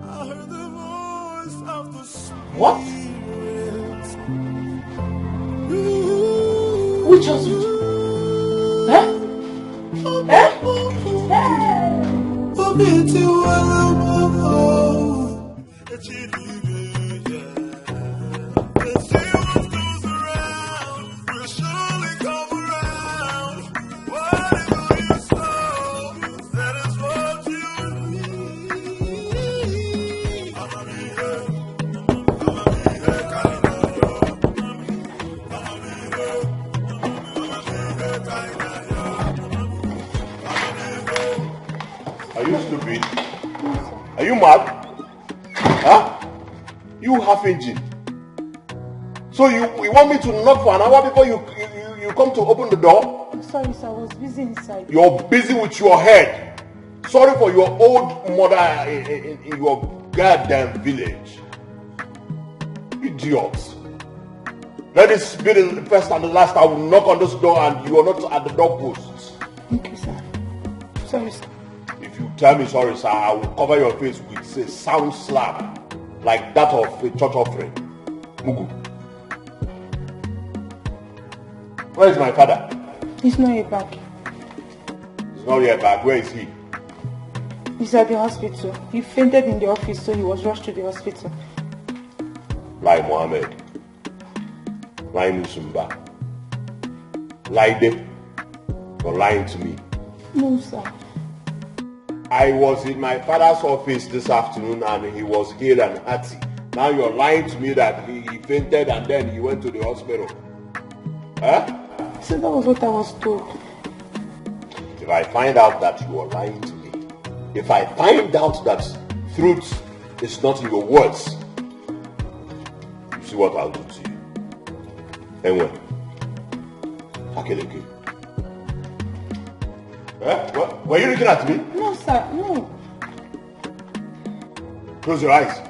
I heard the voice of the What? Which hospital? Huh? Huh? Are you stupid? Are you mad? Huh? You half engine. So you want me to knock for an hour before you come to open the door? I'm sorry, sir. I was busy inside. You're busy with your head. Sorry for your old mother in your goddamn village. Idiots. Let this be the first and the last I will knock on this door and you are not at the doorpost. Thank you, sir. Sorry, sir. If you tell me sorry, sir, I will cover your face with a sound slap like that of a church offering. Mugu. Where is my father? He's not yet back. He's not yet back. Where is he? He's at the hospital. He fainted in the office, so he was rushed to the hospital. Lai Mohammed. Lai Musumba. Laide. You're lying to me. No, sir. I was in my father's office this afternoon and he was hale and hearty. Now you're lying to me that he fainted and then he went to the hospital. Huh? So that was what I was told. If I find out that you are lying to me, if I find out that truth is not in your words, you see what I'll do to you. Anyway, Akeleke. What? Were you looking at me? No, sir, no. Close your eyes.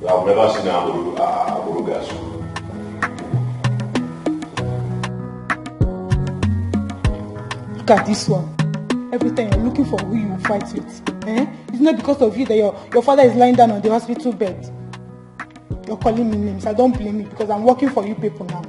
I've never seen Abuja gas. Look at this one. Every time you're looking for who you will fight with. It's not because of you that your father is lying down on the hospital bed. You're calling me names. I don't blame you because I'm working for you people now.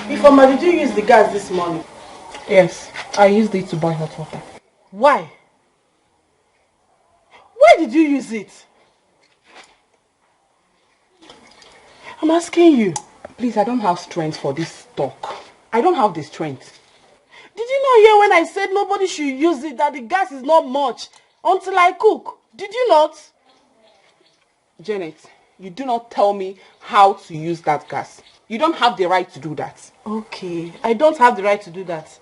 Ifeoma, did you use the gas this morning? Yes, I used it to boil hot water. Why? Why did you use it? I'm asking you. Please, I don't have strength for this talk. I don't have the strength. Did you not hear when I said nobody should use it, that the gas is not much until I cook? Did you not? Janet, you do not tell me how to use that gas. You don't have the right to do that. Okay, I don't have the right to do that.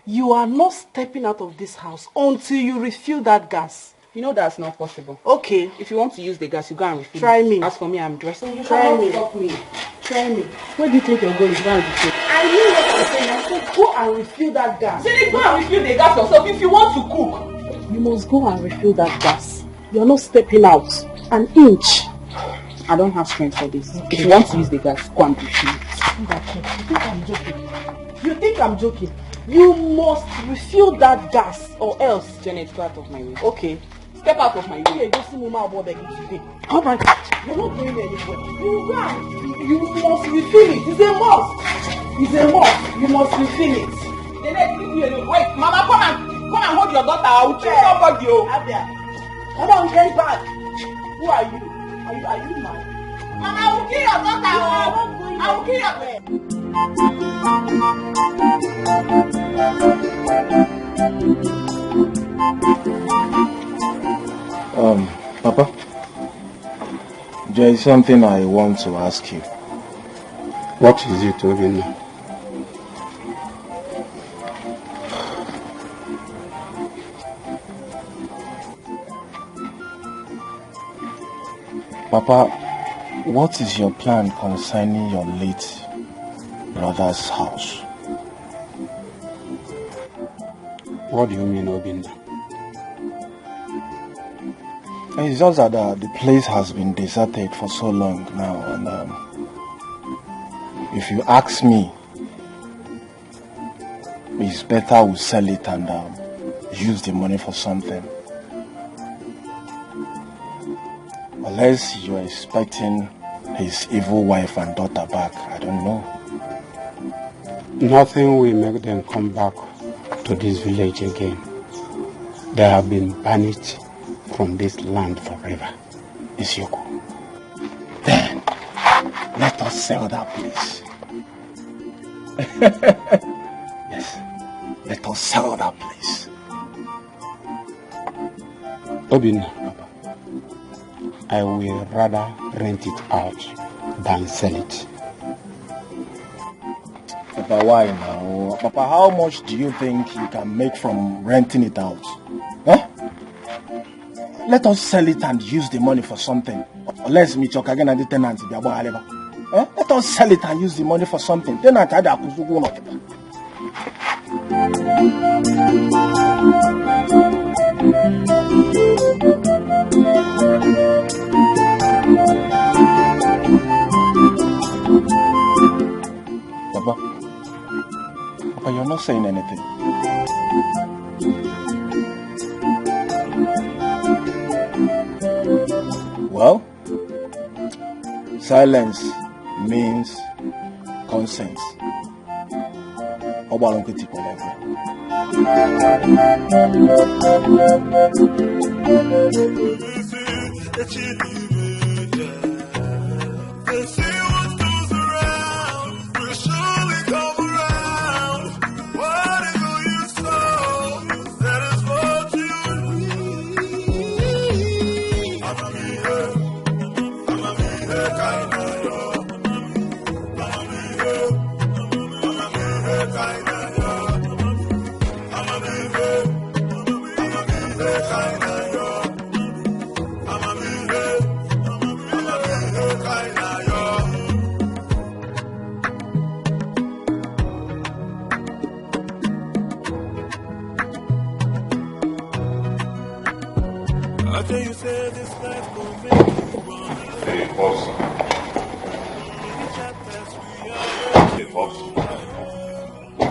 You are not stepping out of this house until you refill that gas. You know that's not possible. Okay. If you want to use the gas, you go and refill Try it. me. As for me, I'm dressed. Try me. Try me. Where do you think you're going? Go and refill. I knew what I'm saying. I said go and refill that gas. Jenny, go and refill the gas yourself if you want to cook. You must go and refill that gas. You're not stepping out an inch. I don't have strength for this. Okay. If you want to use the gas, go and refill it. You think I'm joking? You think I'm joking? You must refill that gas or else. Janet, go out of my way. Okay. Step out of my way. Okay, go see Mama about begging today. Oh my God. You're not going anywhere. You run. You must refill it. It's a must. It's a must. You must refill it. Janet, leave me alone. Wait, Mama, come and hold your daughter. I will kill somebody. Come on, get back. Who are you? Are you mad? Mama, I will kill your daughter. I will kill your Papa, there is something I want to ask you. What is it, Obinna? Papa, what is your plan concerning your late brother's house? What do you mean, Obinna? It's just that the place has been deserted for so long now, and if you ask me, it's better we sell it and use the money for something. Unless you're expecting his evil wife and daughter back, I don't know. Nothing will make them come back to this village again. They have been banished from this land forever. Etiko. Then, let us sell that place. Yes, let us sell that place. Obina, I will rather rent it out than sell it. Papa, why now? Papa, how much do you think you can make from renting it out? Huh? Let us sell it and use the money for something. Let's meet your again and the tenants. Let us sell it and use the money for something. Tenant, Papa, you're not saying anything. Well, silence means consent.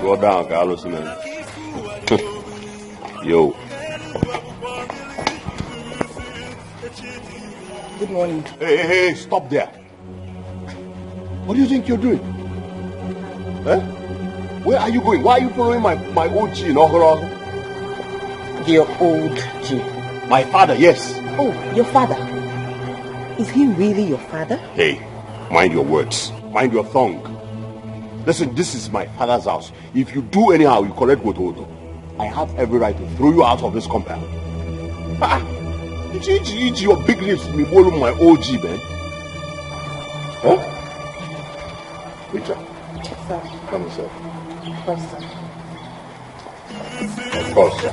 Go down, Carlos, man. Yo. Good morning. Hey, stop there. What do you think you're doing? Huh? Where are you going? Why are you following my OG in Ohoro? Your old G. My father, yes. Oh, your father. Is he really your father? Hey, mind your words. Mind your tongue. Listen, this is my father's house. If you do anyhow, you collect Gotodo. I have every right to throw you out of this compound. Eat your big lips, me follow my OG, man. Huh? Rita. Sir. Come yourself. Of course, sir. Of course, sir.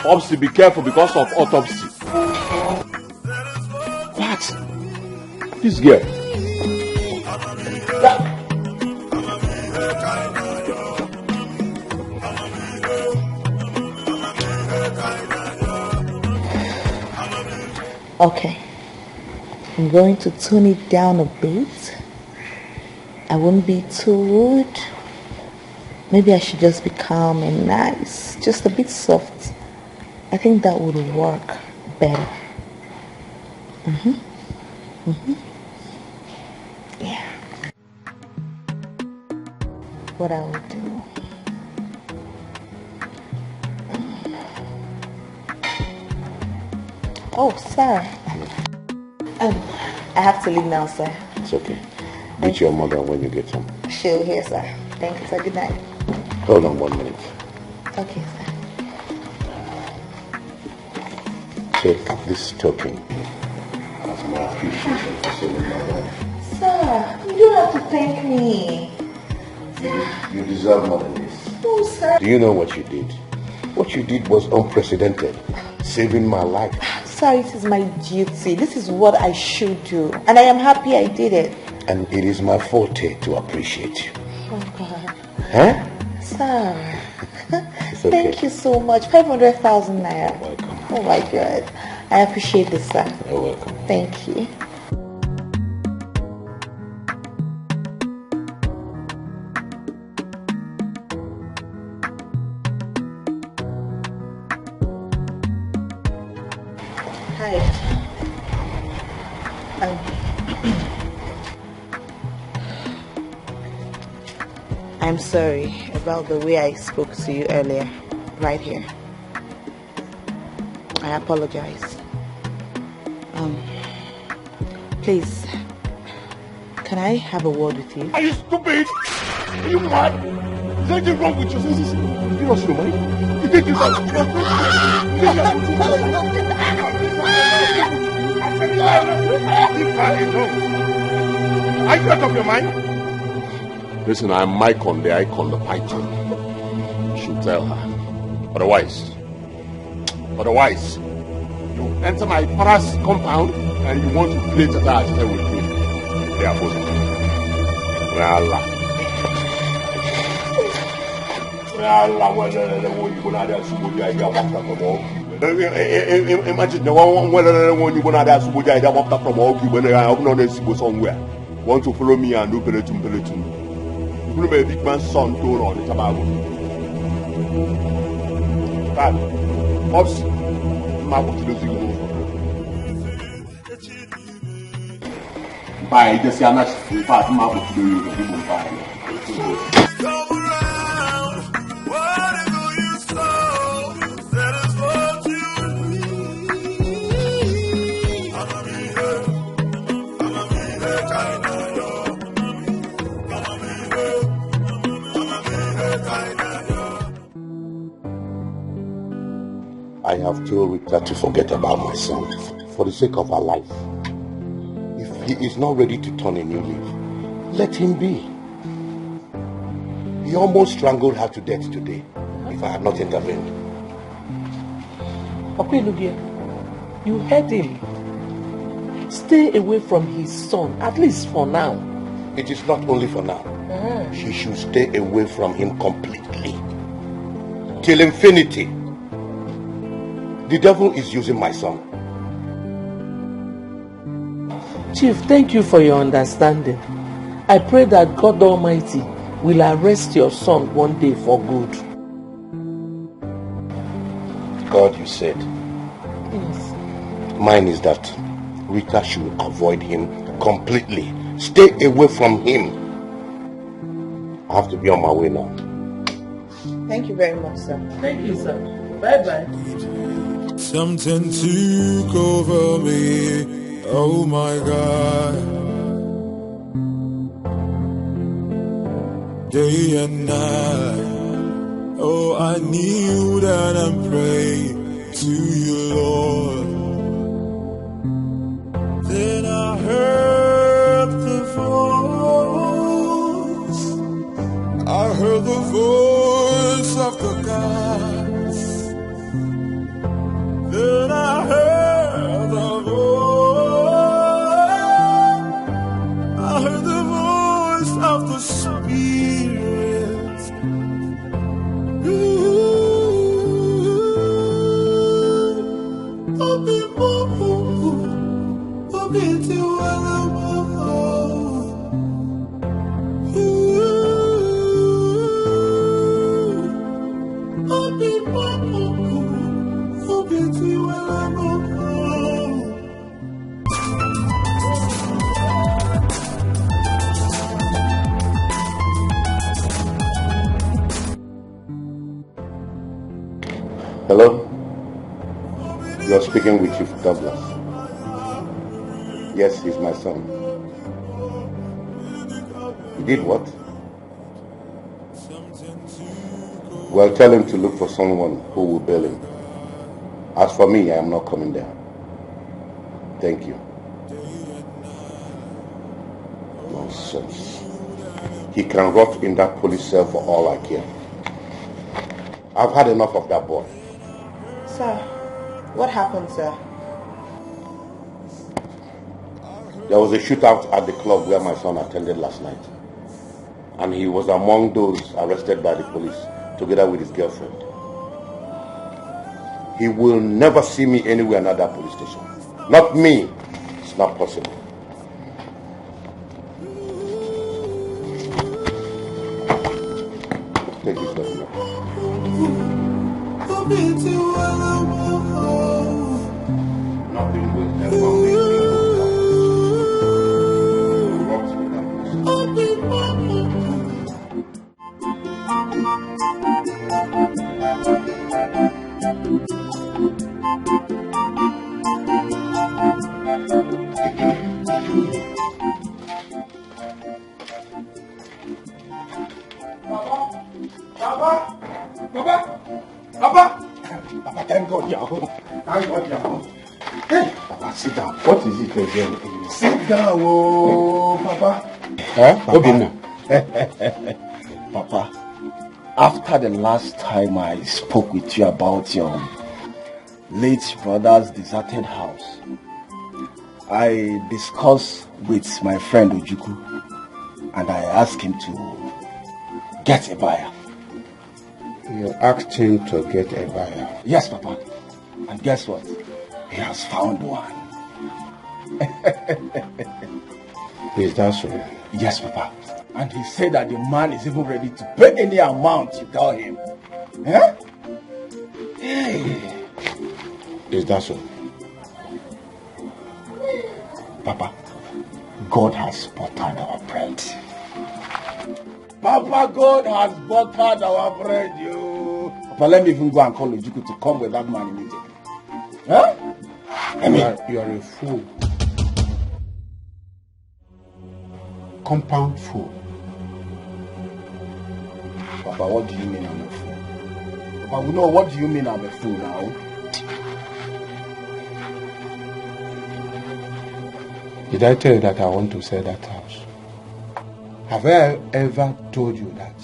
Popsy, be careful because of autopsy. What? This girl. Okay. I'm going to tone it down a bit. I won't be too rude. Maybe I should just be calm and nice. Just a bit soft. I think that would work better. Yeah. What I will do. Oh, sir. I have to leave now, sir. It's okay. Meet your mother when you get home. She'll hear, sir. Thank you, sir. Good night. Hold on 1 minute. Okay, sir. Take this token as my appreciation for saving my life. Sir, you don't have to thank me. You deserve more than this. No, sir. Do you know what you did? What you did was unprecedented. Saving my life. Sir, it is my duty. This is what I should do. And I am happy I did it. And it is my forte to appreciate you. Oh, God. Huh? Sir, It's okay. thank you so much. 500,000 naira. Welcome. Oh my God. I appreciate this, sir. You're welcome. Thank you. Hi. I'm sorry about the way I spoke to you earlier, right here. I apologize. Please, can I have a word with you? Are you stupid? Are you mad? Is anything wrong with you? You lost your mind? You think you are you out of your mind? Listen, I'm Mycon, the icon, the python. You should tell her. Otherwise, you enter my father's compound and you want to play tata with me. They are both. Allah. Imagine the one when you want to ask Abuja, I want to from all when I have not a somewhere. Want to follow me and do peloton. You be a big man's son to on the tobacco. But, Pops, my what to do. By the Sianas, in fact, my what to do you buy. I have told Rita to forget about my son for the sake of her life. If he is not ready to turn a new leaf, let him be. He almost strangled her to death today if I had not intervened. Okwelugia, you heard him. Stay away from his son, at least for now. It is not only for now. She should stay away from him completely. Till infinity. The devil is using my son. Chief, thank you for your understanding. I pray that God Almighty will arrest your son one day for good. God, you said. Yes. Mine is that Rita should avoid him completely. Stay away from him. I have to be on my way now. Thank you very much, sir. Thank you, sir. Bye-bye. Something took over me. Oh my God. Day and night. Oh, I kneel down and pray to you, Lord. Then I heard the voice. I heard the voice of the gods. Then I heard the voice. I heard the voice of the Spirit. Hello? You're speaking with Chief Douglas. Yes, he's my son. He did what? Well, tell him to look for someone who will bail him. As for me, I am not coming there. Thank you. Nonsense. He can rot in that police cell for all I care. I've had enough of that boy. Sir, what happened, sir? There was a shootout at the club where my son attended last night. And he was among those arrested by the police, together with his girlfriend. He will never see me anywhere near that police station. Not me. It's not possible. Take this document. Nothing will ever make me Papa, thank God you're home. Thank God you're home. Hey, Papa, sit down. What is it again? Sit down, oh, Papa. Huh? Papa. Papa, after the last time I spoke with you about your late brother's deserted house, I discussed with my friend Ojuku and I asked him to get a buyer. You asked him to get a buyer? Yes, Papa. And guess what? He has found one. Is that so? Yes, Papa. And he said that the man is even ready to pay any amount you tell him. Huh? Hey. Is that so? Papa, God has buttered our bread. Papa, God has buttered our bread, you. Papa, let me even go and call Ojuku to come with that man immediately. Huh? You are a fool. Compound fool. Papa, what do you mean I'm a fool? Papa, we know what do you mean I'm a fool now? Did I tell you that I want to sell that house? Have I ever told you that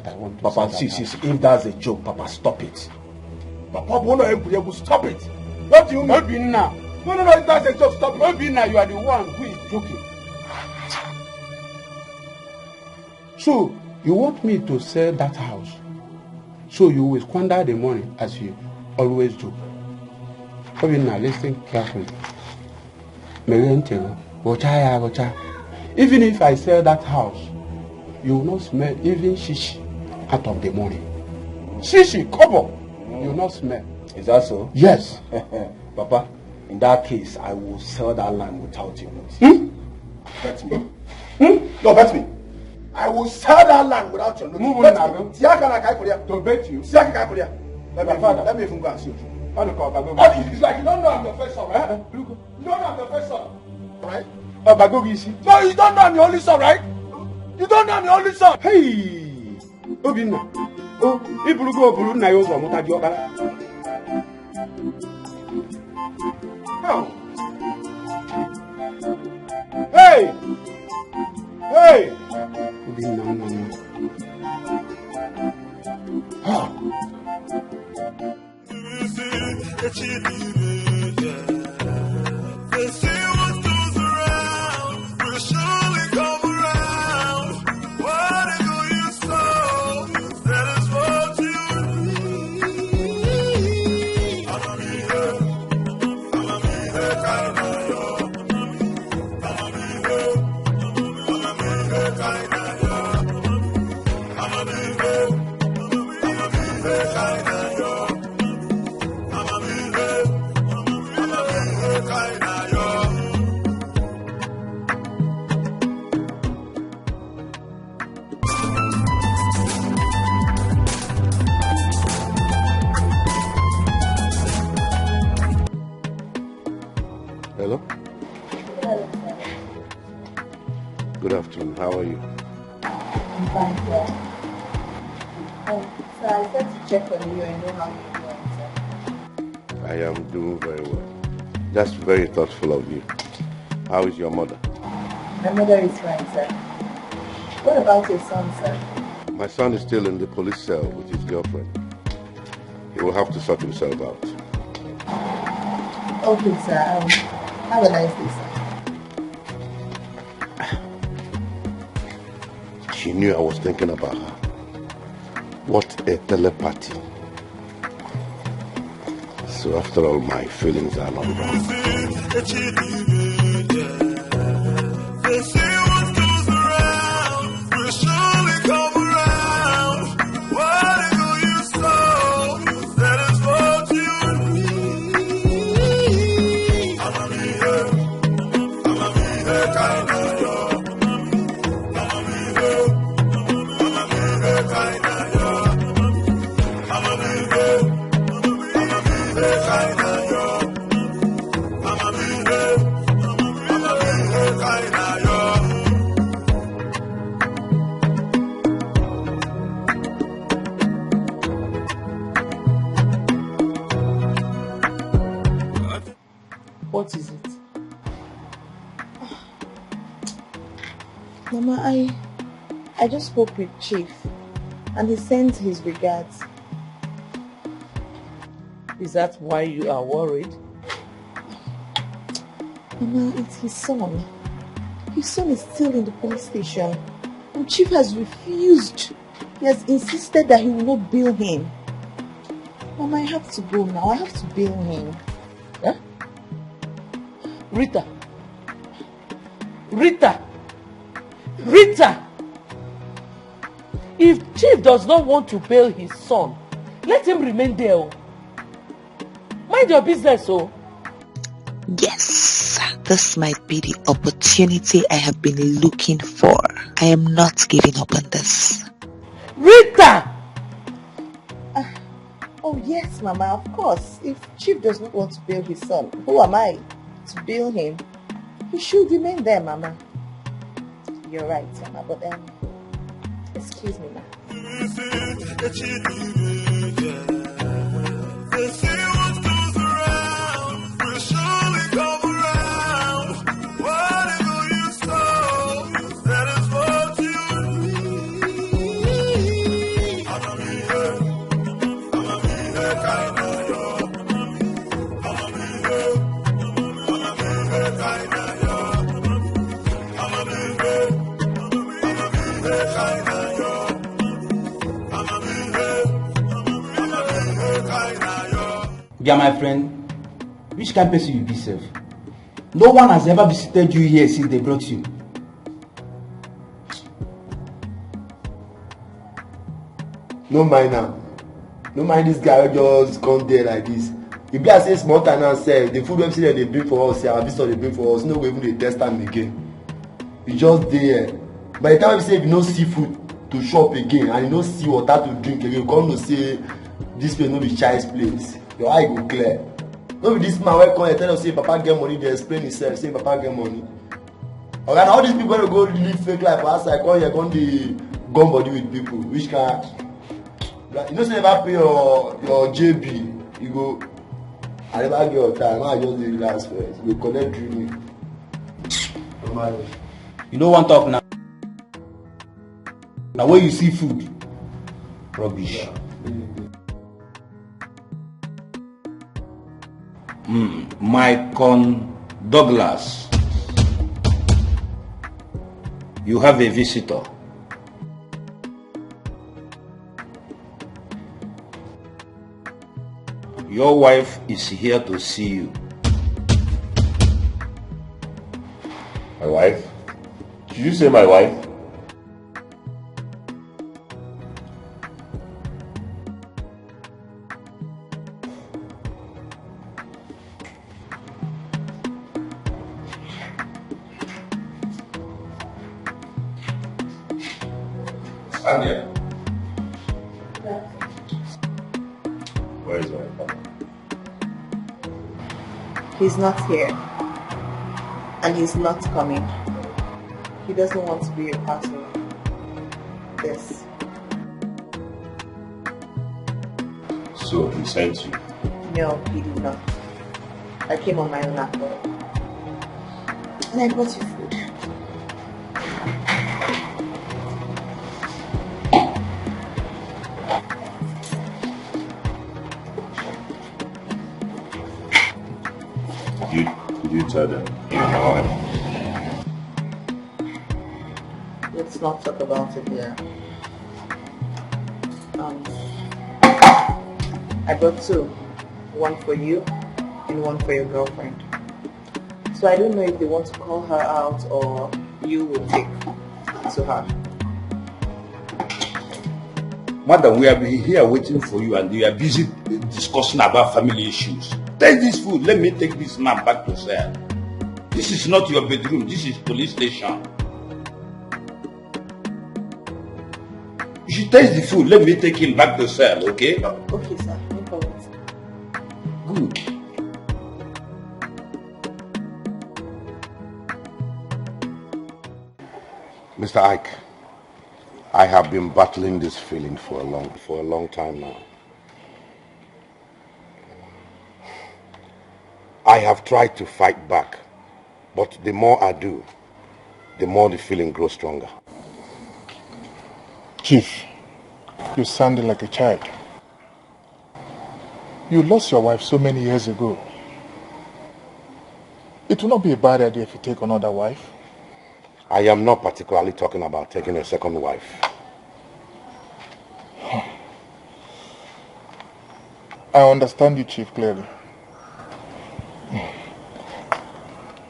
I want to Papa, sell see, that house? if that's a joke, Papa, stop it. Papa, stop it. What do you mean? No, if that's a joke, stop it. You are the one who is joking. So, you want me to sell that house? So you will squander the money as you always do. Now listen carefully. Even if I sell that house, you will not smell even shishi out of the money. Shishi, kobo, you will not smell. Is that so? Yes. Papa, in that case, I will sell that land without your notice. Bet me. No, bet me. I will sell that land without your notice. Bet me. To bet you. Let me even go and see you. It's like you don't know I'm your first son, right? You don't know I'm your first son, right? No, you don't know I'm your only son, right? You don't know I'm your only son. Hey! Obinna. Oh, Ibulugo Obulu na yozo mutaji okara. How? Hey! Hey! Obinna, no. How? They say what goes around will surely come around. Whatever you sow, that is what you reap. I'ma be here, kind of yo. I'ma be here, kind of yo. I'ma be here, kind of yo. Hello? Good afternoon. How are you? I'm fine, sir. So I said to check on you and know how you're doing, sir. I am doing very well. That's very thoughtful of you. How is your mother? My mother is fine, sir. What about your son, sir? My son is still in the police cell with his girlfriend. He will have to sort himself out. Okay, sir. Have a nice day, sir. she knew I was thinking about her. What a telepathy. So after all, my feelings are not wrong. They say what goes around will surely come around. Whatever you sow, that is what you reap. I'ma be here kind of yo. I'ma be here kind of yo. I'ma be here kind of yo. I'ma be here kind of yo. What is it? Mama, I just spoke with Chief and he sent his regards. Is that why you are worried? Mama, it's his son. His son is still in the police station. And Chief has refused. He has insisted that he will not bail him. Mama, I have to go now. I have to bail him. Huh? Rita! Rita! Rita! If Chief does not want to bail his son, let him remain there. Mind your business, oh. Yes, this might be the opportunity I have been looking for. I am not giving up on this. Rita! Oh yes, Mama, of course. If Chief does not want to bail his son, who am I to bail him? He should remain there, Mama. You're right, Mama, but excuse me, Ma. They say what goes around will surely come around. Whatever you sow, that is what you reap. I'ma be here kind of yo. I'ma be here kind of yo. I'ma be here kind of yo. Yeah, my friend, which kind of person you be, sef? No one has ever visited you here since they brought you. No mind now. No mind this guy just come there like this. If be as say small time now sef, the food wey they bring for us, our visitor they bring for us, no go even dey test am again. You just there. By the time we say if you no see food to shop again and you no see water to drink again, you come to say this place no be child's place. Your eye go clear. No be this man wey come here tell us say papa get money, dey explain himself say papa get money. Okay, na all these people wey dey go live fake life for outside come here come dey gum body with people. Which kind? You know say never pay your JB, you go. I never get your time. I just dey relax first. You go collect drink. No matter. You no wan talk now. Now where you see food, rubbish. Yeah. Michael Douglas, you have a visitor. Your wife is here to see you. My wife? Did you say my wife? Stand here. Where is my father? He's not here. And he's not coming. He doesn't want to be a part of this. So he sent you? No, he did not. I came on my own accord. And I brought you food. You tell them you know him. Let's not talk about it here. I brought two. One for you and one for your girlfriend. So I don't know if they want to call her out or you will take to her. Madam, we have been here waiting for you and we are busy discussing about family issues. Take this food, let me take this man back to cell. This is not your bedroom, this is police station. You should taste the food, let me take him back to cell, okay? Okay, sir, no problem. Good. Mr. Ike, I have been battling this feeling for a long time now. I have tried to fight back, but the more I do, the more the feeling grows stronger. Chief, you sounded like a child. You lost your wife so many years ago. It will not be a bad idea if you take another wife. I am not particularly talking about taking a second wife. I understand you, Chief, clearly.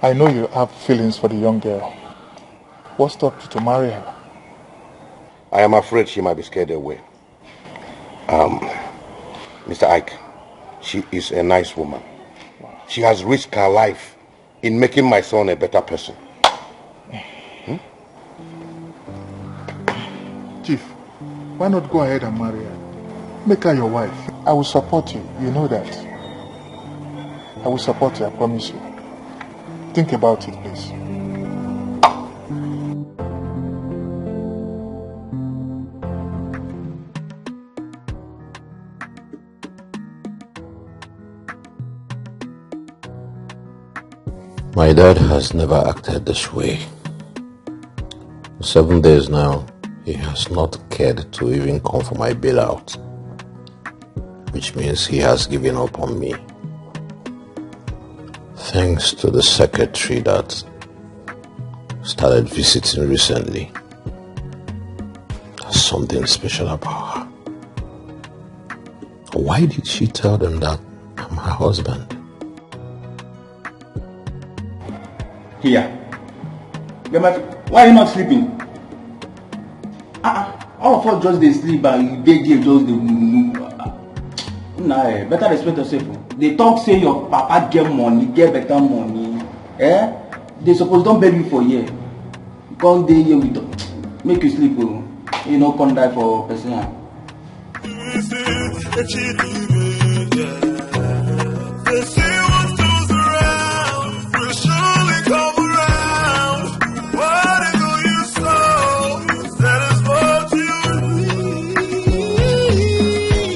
I know you have feelings for the young girl. What stopped you to marry her? I am afraid she might be scared away. Mr. Ike, she is a nice woman. She has risked her life in making my son a better person. Chief, why not go ahead and marry her? Make her your wife. I will support you, you know that. I will support you, I promise you. Think about it, please. My dad has never acted this way. 7 days now, he has not cared to even come for my bailout, which means he has given up on me. Thanks to the secretary that started visiting recently. There's something special about her. Why did she tell them that I'm her husband? Here. Why are you not sleeping? All of us just they sleep and they just nah, better respect yourself. They talk say your papa get money, get better money. They suppose don't beg you for year. Because they here with make you sleep, you know, come die for person. They say what goes around will surely come around. Whatever you sow, that is what you reap.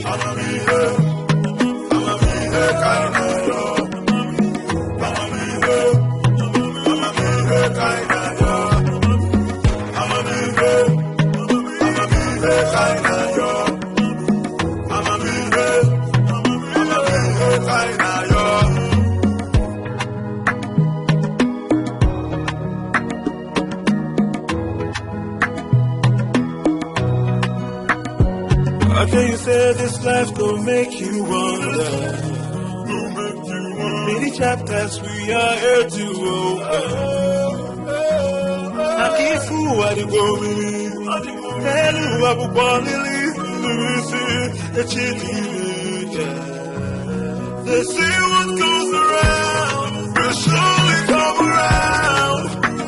I'ma be here kind of yo. I'ma be here kind of yo. I'ma be here kind of yo. I'ma be here kind of yo. How can you say this life gon' make you wonder? Many chapters we are here to open. I keep fool what you go believe. Tell you what you want to leave. They say what goes around will surely come around.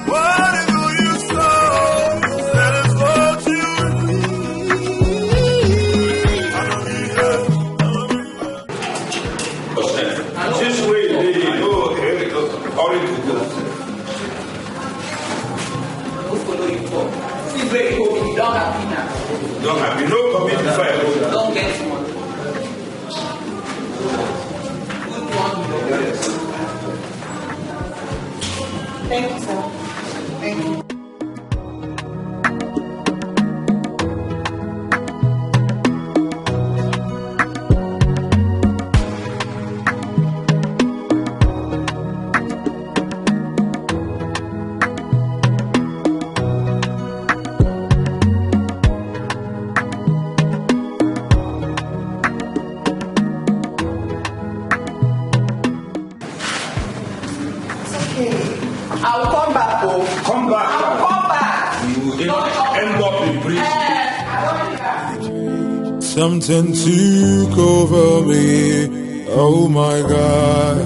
Whatever you sow, that is what you This way, don't have you no commit before I go. Don't get money. Thank you, sir. Thank you. Something took over me. Oh my God.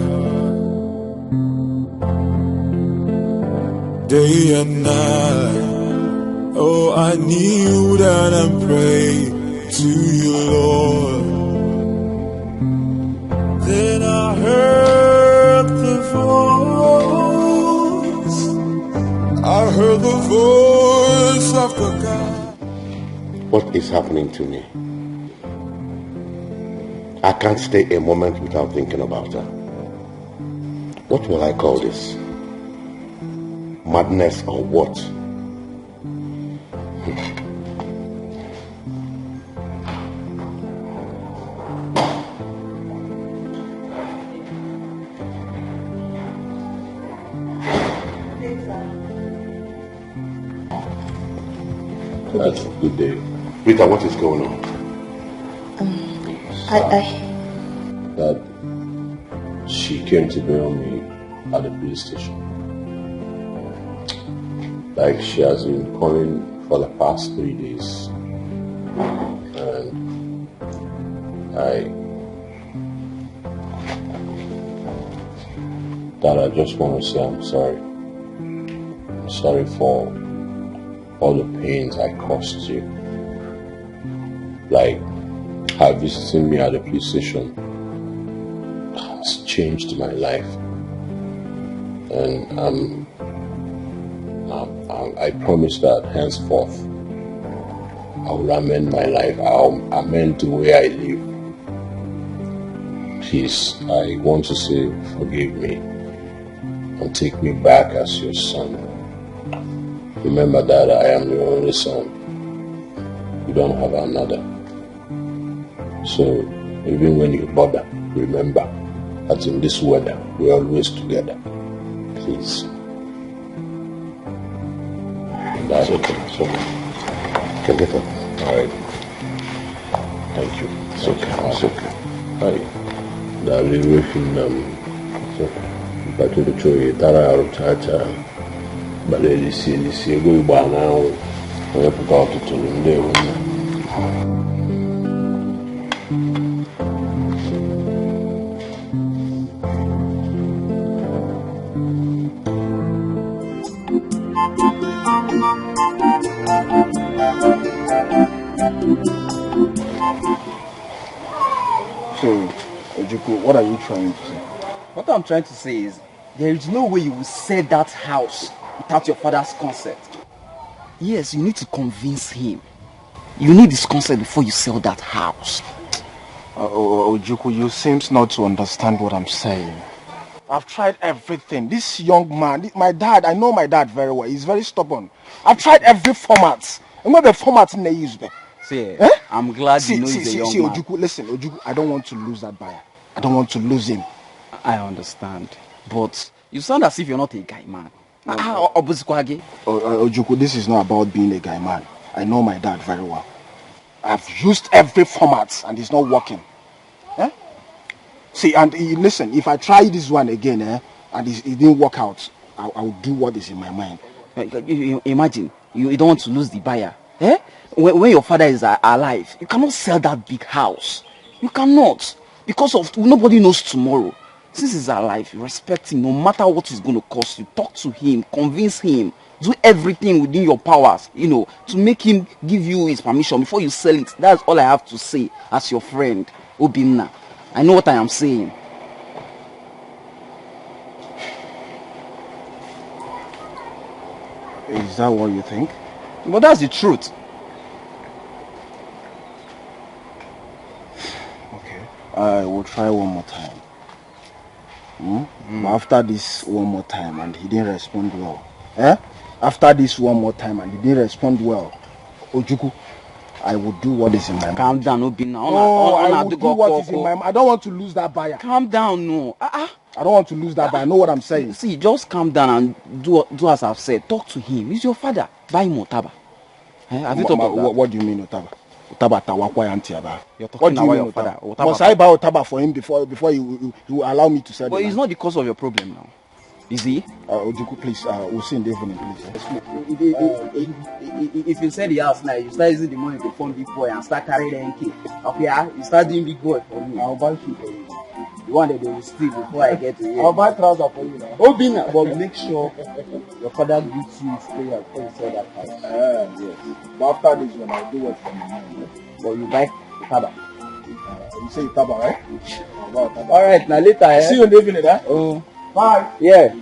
Day and night. Oh, I kneel down and pray to you, Lord. Then I heard the voice. I heard the voice of the God. What is happening to me? I can't stay a moment without thinking about her. What will I call this? Madness or what? That's a good day. Rita, what is going on? That she came to bail me at the police station. Like she has been calling for the past 3 days. And I just want to say I'm sorry. I'm sorry for all the pains I caused you. Like, her visiting me at the police station has changed my life. And I promise that henceforth I will amend my life. I'll amend the way I live. Please, I want to say forgive me and take me back as your son. Remember that I am your only son. You don't have another. So even when you bother, remember that in this weather we're always together. Please. That's okay. It's okay. You can get up. Alright. Thank you. It's okay. It's okay. Alright. That will be waiting. It's okay. But to the tree, Tara or Chacha. But they see go by now. We have to go to them there. So, Etiko, what are you trying to say? What I'm trying to say is, there is no way you will sell that house without your father's consent. Yes, you need to convince him. You need his consent before you sell that house. Ojukwu, you seem not to understand what I'm saying. I've tried everything. This young man, my dad, I know my dad very well. He's very stubborn. I've tried every format. And what the format they use there? See, I'm glad you know he's a young man. Ojukwu, listen, Ojukwu, I don't want to lose that buyer. I don't want to lose him. I understand. But you sound as if you're not a guy man. Ojukwu, this is not about being a guy man. I know my dad very well. I've used every format and it's not working. See, and listen, if I try this one again and it didn't work out, I will do what is in my mind. Imagine, you don't want to lose the buyer. When your father is alive, you cannot sell that big house. You cannot. Because of nobody knows tomorrow. Since he's alive, respect him no matter what it's going to cost you. Talk to him, convince him, do everything within your powers, to make him give you his permission before you sell it. That's all I have to say as your friend, Obinna. I know what I am saying. Is that what you think? But that's the truth. Okay, I will try one more time. But after this one more time and he didn't respond well. After this one more time and he didn't respond well, Ojukwu, I will do what is in my mind. Calm down, Obinna. I will do what is in my mind. I don't want to lose that buyer. Calm down, no. I don't want to lose that buyer. I know what I'm saying. See, just calm down and do as I've said. Talk to him. He's your father. Buy him Otaba. Have you talked about that? What do you mean Otaba? Otaba Tawakwa Yantiaba. You're talking about your father. Must I buy Otaba for him before he will allow me to sell it? But it's not the cause of your problem now. Is he? Ojuku, please, we'll see in the evening, please. If you sell the house now, you start using the money to fund big boy and start carrying NK. Okay, you start doing big boy for me. I'll buy shoe for you. The one that they will steal before I get to you. I'll buy trouser for you now. Obina, but make sure your father gives you his prayer before you sell that house. Yes. But after this one, I'll do what for you. But you buy Taba. You say Taba, right? Alright, now later. See you in the evening, eh? Oh. Bye. Yeah.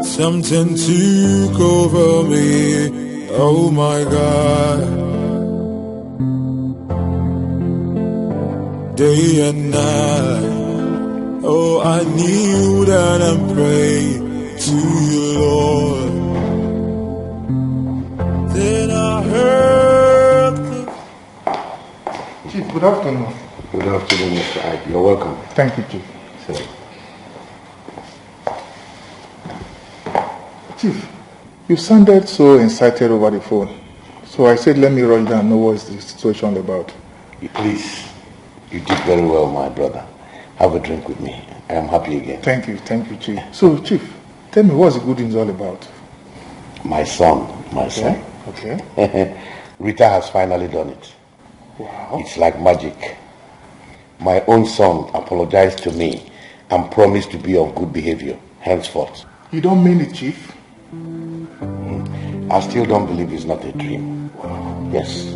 Something took over me, oh my God. Day and night, oh I kneel down and pray to you, Lord. Then I heard Chief, good afternoon. Good afternoon, Mr. Ike. You're welcome. Thank you, Chief. Sit. Chief, you sounded so excited over the phone. So I said, let me run down and know what's the situation about. Please, you did very well, my brother. Have a drink with me. I am happy again. Thank you, Chief. So, Chief, tell me what's the good news all about? My son. Okay. Rita has finally done it. Wow. It's like magic. My own son apologized to me and promised to be of good behavior henceforth. You don't mean it, Chief? I still don't believe it's not a dream. Yes.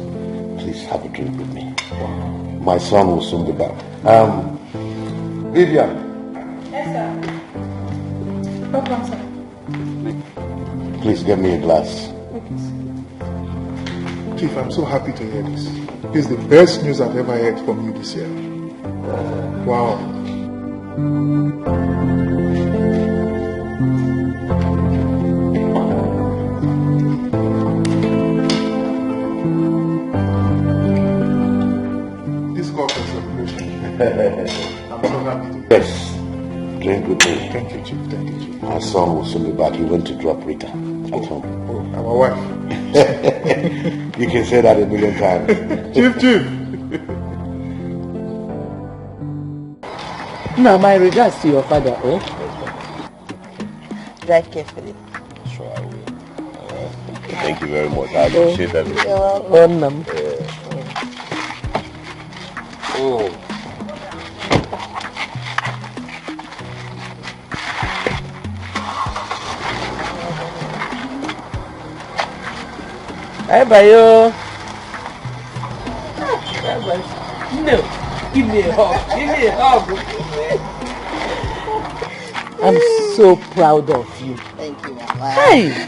Please have a drink with me. My son will soon be back. Vivian. Yes, sir. Welcome, sir. Please get me a glass. Chief, I'm so happy to hear this. This is the best news I've ever heard from you this year. Wow. This call for celebration. I'm so happy to hear. Yes. Drink with me. Thank you, Chief. My son will soon be back. He went to drop Rita at home. Our wife. You can say that a million times. Chief. Now, my regards to your father, oh? Drive carefully. Sure, I will. Thank you very much. I appreciate everything. You're welcome. Oh. Bye bye, yo. No, give me a hug. I'm so proud of you. Thank you, Mama. Hey.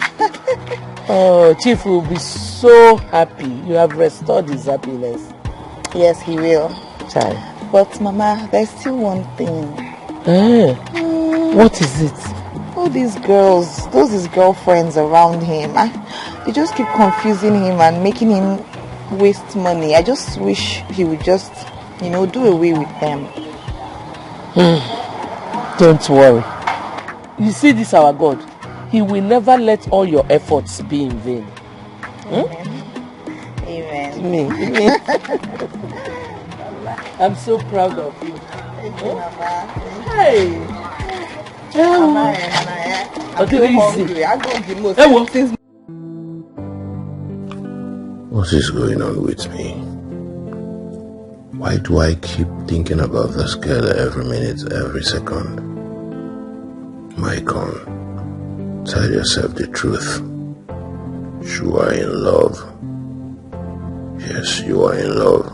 Oh, Chief will be so happy. You have restored his happiness. Yes, he will. Child. But Mama, there's still one thing. What is it? All these girls, his girlfriends around him, they just keep confusing him and making him waste money. I just wish he would just, do away with them. Don't worry. You see this, our God, he will never let all your efforts be in vain. Amen. Me. I'm so proud of you. Thank you, Mama. Hey. Mama, I'm so hungry. I go the most things. What is going on with me? Why do I keep thinking about this girl every minute, every second? Maicon, tell yourself the truth. You are in love. Yes, you are in love.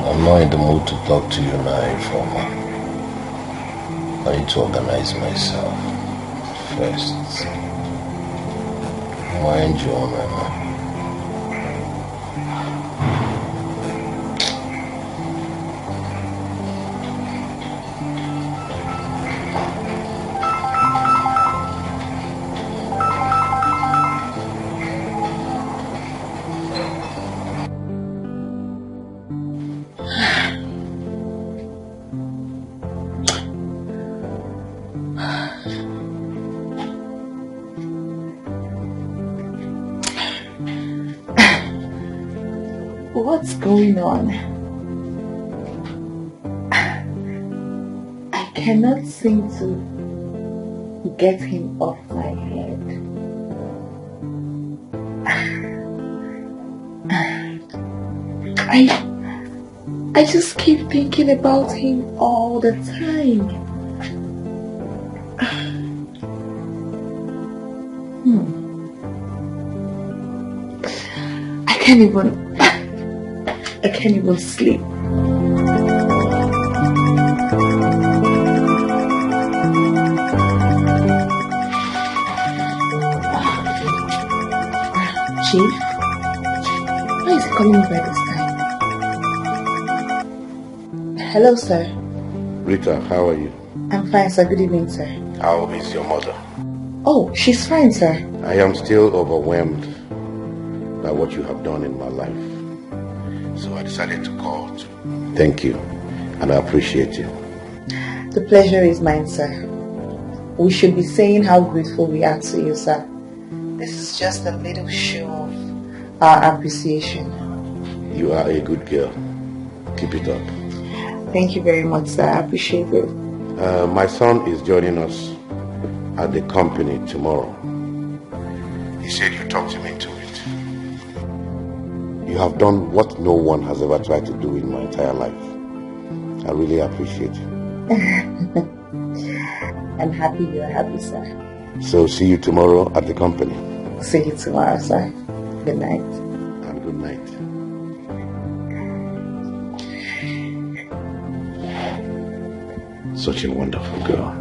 I'm not in the mood to talk to you now, Informer. I need to organize myself first. Mind you, Mama. What's going on? I cannot seem to get him off my head. I just keep thinking about him all the time. I can't even sleep. Chief, why is he calling me by this time? Hello, sir. Rita, how are you? I'm fine, sir. Good evening, sir. How is your mother? Oh, she's fine, sir. I am still overwhelmed by what you have done in my life. So I decided to call to thank you, and I appreciate you. The pleasure is mine, sir. We should be saying how grateful we are to you, sir. This is just a little show of our appreciation. You are a good girl. Keep it up. Thank you very much, sir. I appreciate it. My son is joining us at the company tomorrow. He said you talked him into it. You have done what no one has ever tried to do in my entire life. I really appreciate it. I'm happy you're happy, sir. So see you tomorrow at the company. See you tomorrow, sir. Good night. And good night. Such a wonderful girl.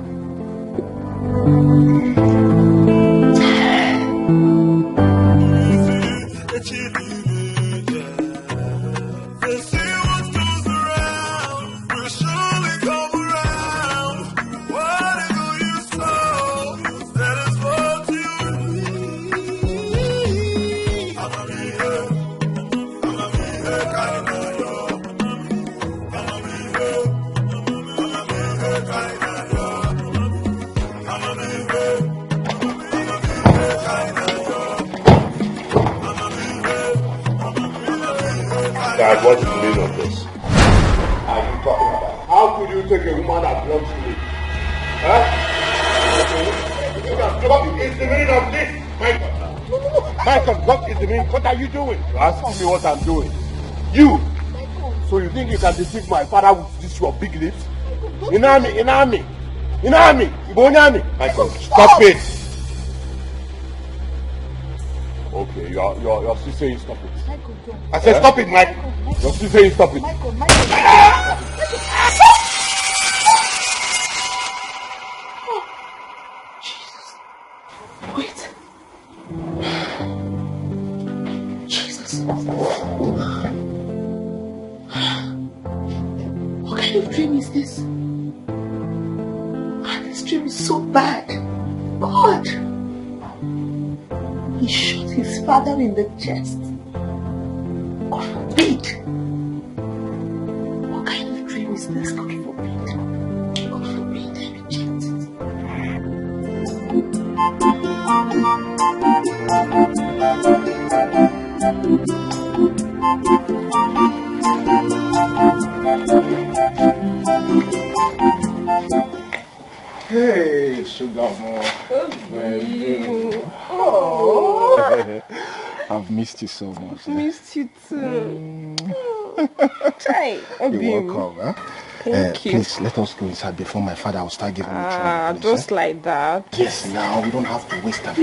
Dad, what's the meaning of this? Are you talking about? How could you take a woman that belongs to me? Huh? What is the meaning of this, Michael? Michael, what is the meaning? What are you doing? You ask me what I'm doing. You! So you think you can deceive my father with this your big lips? Inami! Michael, stop it! Okay, you're still saying stop it. I said stop it, Mike. You're still saying stop it. Wait. Jesus. What kind of dream is this? This dream is so bad. God. He shot his father in the chest. God forbid. What kind of dream is this? God forbid. God forbid. I reject Hey, sugar more. Oh. I've missed you so much. Missed you too. Try. You're welcome. Huh? Thank you. Please let us go inside before my father will start giving me trouble. Please, just like that. Yes, now we don't have to waste time.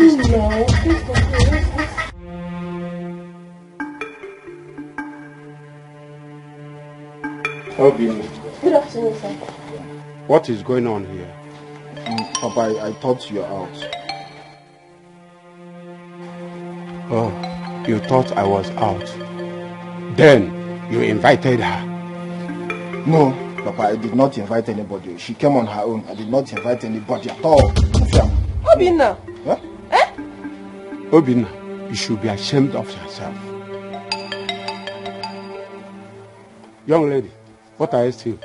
Good afternoon, sir. What is going on here? Papa, I thought you were out. Oh, you thought I was out. Then you invited her. No, Papa, I did not invite anybody. She came on her own. I did not invite anybody at all. Obinna. Huh? Obinna, you should be ashamed of yourself. Young lady, what are you still?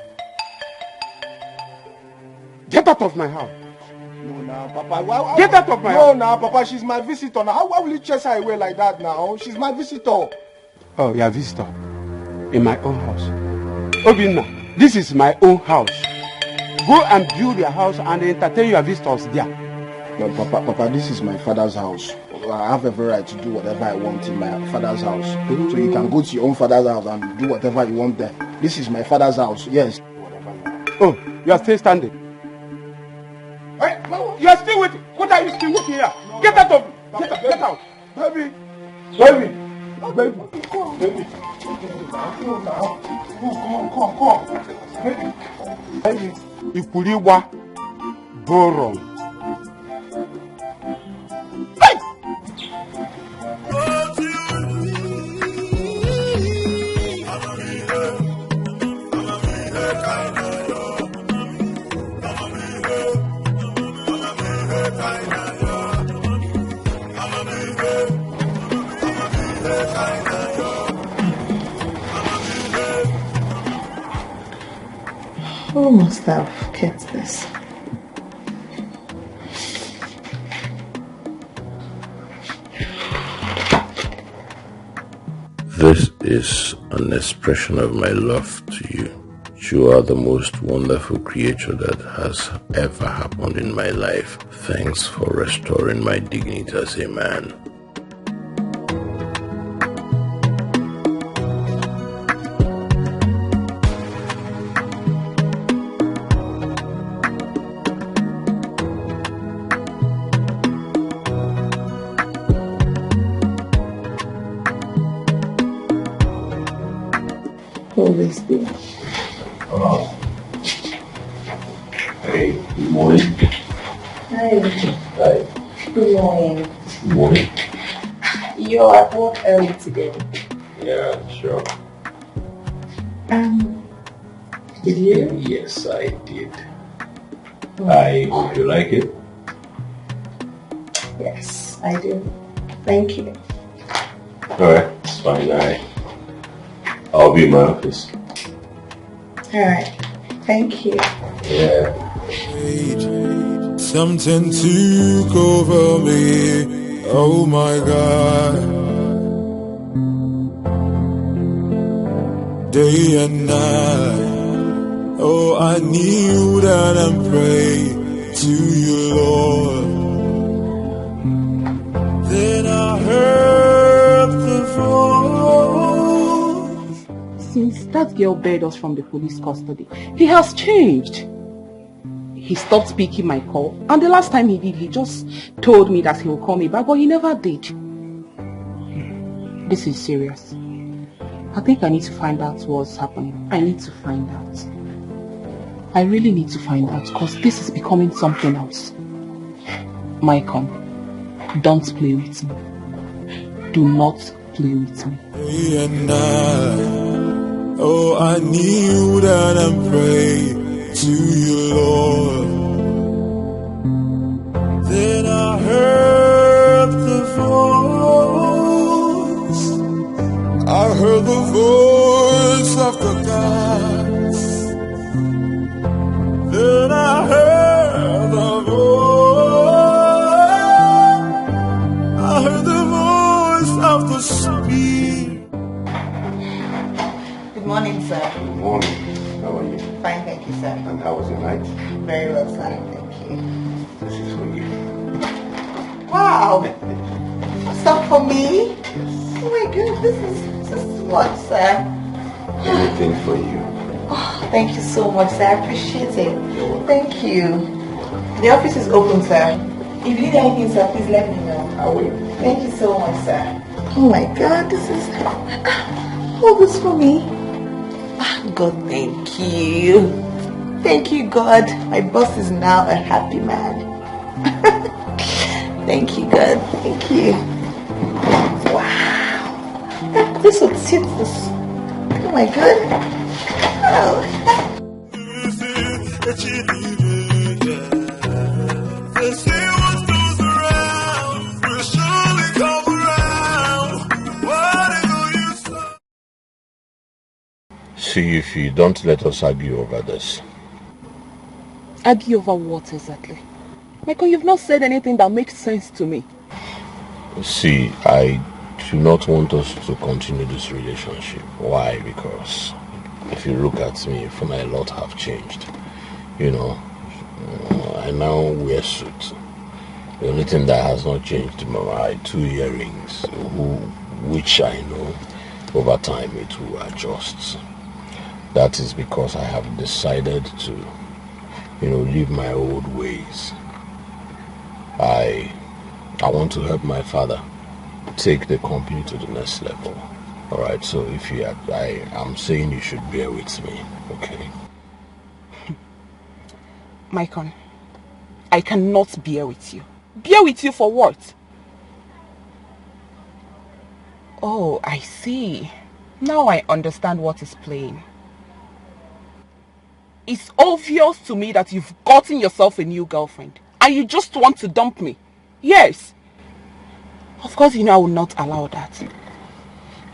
Get out of my house. No, now, Papa. Get out of my house. house. No, now, Papa, she's my visitor. Now, why will you chase her away like that now? She's my visitor. Oh, you're a visitor. in my own house. Obinna, this is my own house. Go and build your house and entertain your visitors there. But Papa, this is my father's house. I have every right to do whatever I want in my father's house. So you can go to your own father's house and do whatever you want there. This is my father's house, yes. Oh, you are still standing. Hey, you are still waiting. What are you still waiting here? Get out of get out. Baby. Baby. Come. Baby. Come. Baby. Ikuliwa Boron. Who must have kept this? This is an expression of my love to you. You are the most wonderful creature that has ever happened in my life. Thanks for restoring my dignity as a man. Always be. Hey, good morning. Hi. Hi. Good morning. Good morning. You're at work early today. Yeah, sure. Did you? Yes, I did. I hope you like it. Yes, I do. Thank you. Alright, it's fine. I'll be in my office. Alright. Thank you. Yeah. Something took over me. Oh my God. Day and night. Oh, I kneel down and pray to you, Lord. Then I heard the voice. Since that girl bailed us from the police custody, he has changed. He stopped picking my call, and the last time he did, he just told me that he will call me back, but he never did. This is serious. I think I need to find out what's happening. I need to find out. I really need to find out, because this is becoming something else. Maicon, don't play with me. Do not play with me. Day and night. Oh, I kneel down and pray to you, Lord. Then I heard the voice. I heard the voice of the gods. Then I heard the voice. I heard the voice of the Spirit. Good morning, sir. Good morning. How are you? Fine, thank you, sir. And how was your night? Very well, sir. Thank you. This is for you. Wow! Stuff for me? Oh my God, this is what, sir? Anything for you. Oh, thank you so much, sir. I appreciate it. Thank you. The office is open, sir. If you need anything, sir, please let me know. I will. Thank you so much, sir. Oh my God, this is all this for me. God, thank you. Thank you, God. My boss is now a happy man. Thank you, God. Thank you. Wow. This would sit this. Oh my God. Oh. They say what goes around will surely come around. Whatever you say. See if you don't let us argue over this. Argue over what exactly? Michael, you've not said anything that makes sense to me. See, I do not want us to continue this relationship. Why? Because if you look at me, I feel like a lot have changed. You know, I now wear suits. The only thing that has not changed are my 2 earrings, which I know over time it will adjust. That is because I have decided to, leave my old ways. I want to help my father take the company to the next level. Alright, so I'm saying you should bear with me, okay? Maicon, I cannot bear with you. Bear with you for what? Oh, I see. Now I understand what is playing. It's obvious to me that you've gotten yourself a new girlfriend and you just want to dump me. Yes. Of course, I will not allow that.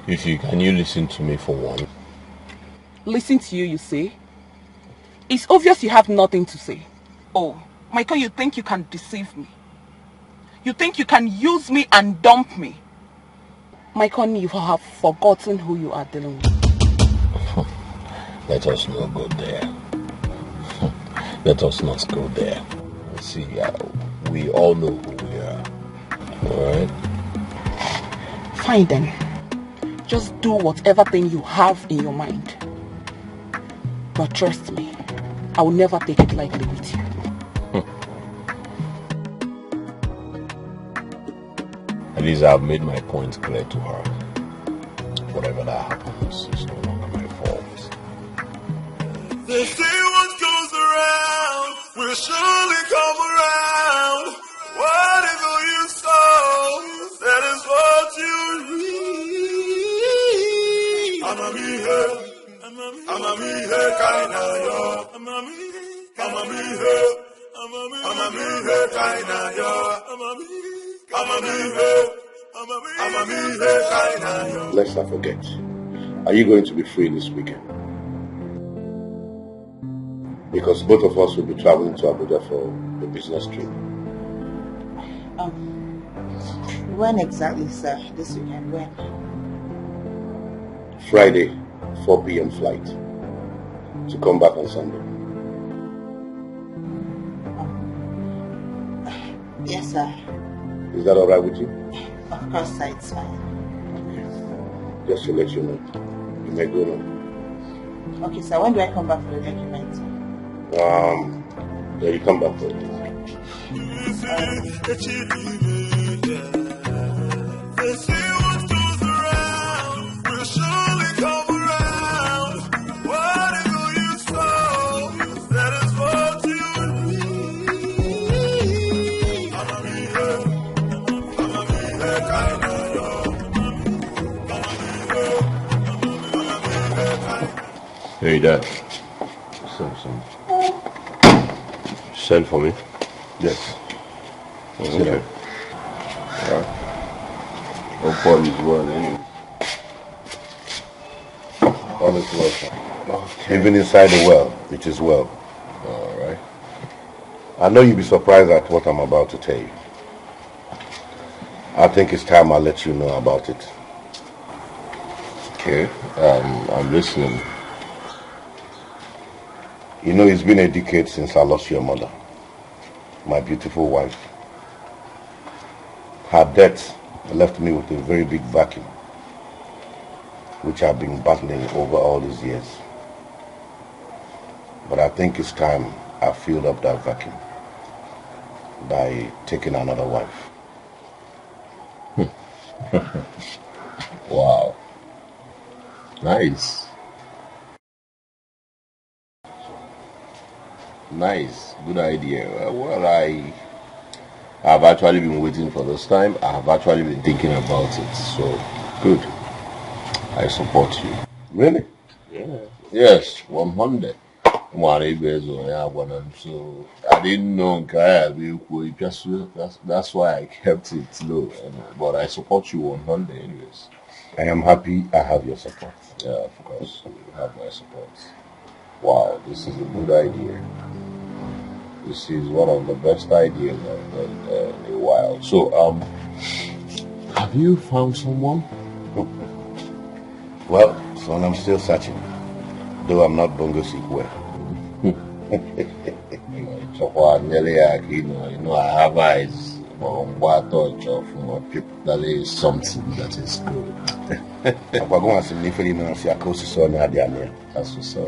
Can you listen to me for one? Listen to you, you say? It's obvious you have nothing to say. Oh, Michael, you think you can deceive me? You think you can use me and dump me? Michael, you have forgotten who you are dealing with. Let us not go there. Let us not go there. See, we all know who we are. Alright? Fine then. Just do whatever thing you have in your mind. But trust me, I will never take it lightly with you. At least I've made my point clear to her. Whatever that happens, it's no longer my fault. They say what goes around will surely come around. Whatever you sow, that is what you reap. I'ma be here kinda yo. I'ma be here kinda yo. Let's not forget. Are you going to be free this weekend? Because both of us will be traveling to Abuja for the business trip. When exactly, sir? This weekend, when? Friday, 4 p.m. flight. To come back on Sunday. Yes, sir. Is that alright with you? Of course, sir, it's fine. Just to let you know. You may go now. Okay, sir, when do I come back for the document? Yeah, you come back for it. They say what goes around will surely come around. Whatever you sow, that is what you reap. I'ma be here kinda yo. Hey, Dad. Send for me? Yes. Okay. Alright. Hope all is well anyway. All is well, sir. Even inside the well, it is well. Alright. I know you'll be surprised at what I'm about to tell you. I think it's time I let you know about it. Okay. I'm listening. You know, it's been a decade since I lost your mother, my beautiful wife. Her death left me with a very big vacuum, which I've been battling over all these years. But I think it's time I filled up that vacuum by taking another wife. Wow. Nice. Nice. Good idea. Well, I've actually been waiting for this time. I've actually been thinking about it. So, good. I support you. Really? Yeah. Yes, 100. So I didn't know that's why I kept it low. But I support you 100 anyways. I am happy I have your support. Yeah, of course. You have my support. Wow, this is a good idea. This is one of the best ideas in a while. So, Have you found someone? Well, son, I'm still searching. Though I'm not bongo sick well. I have eyes for what touch of people. That is something that is good.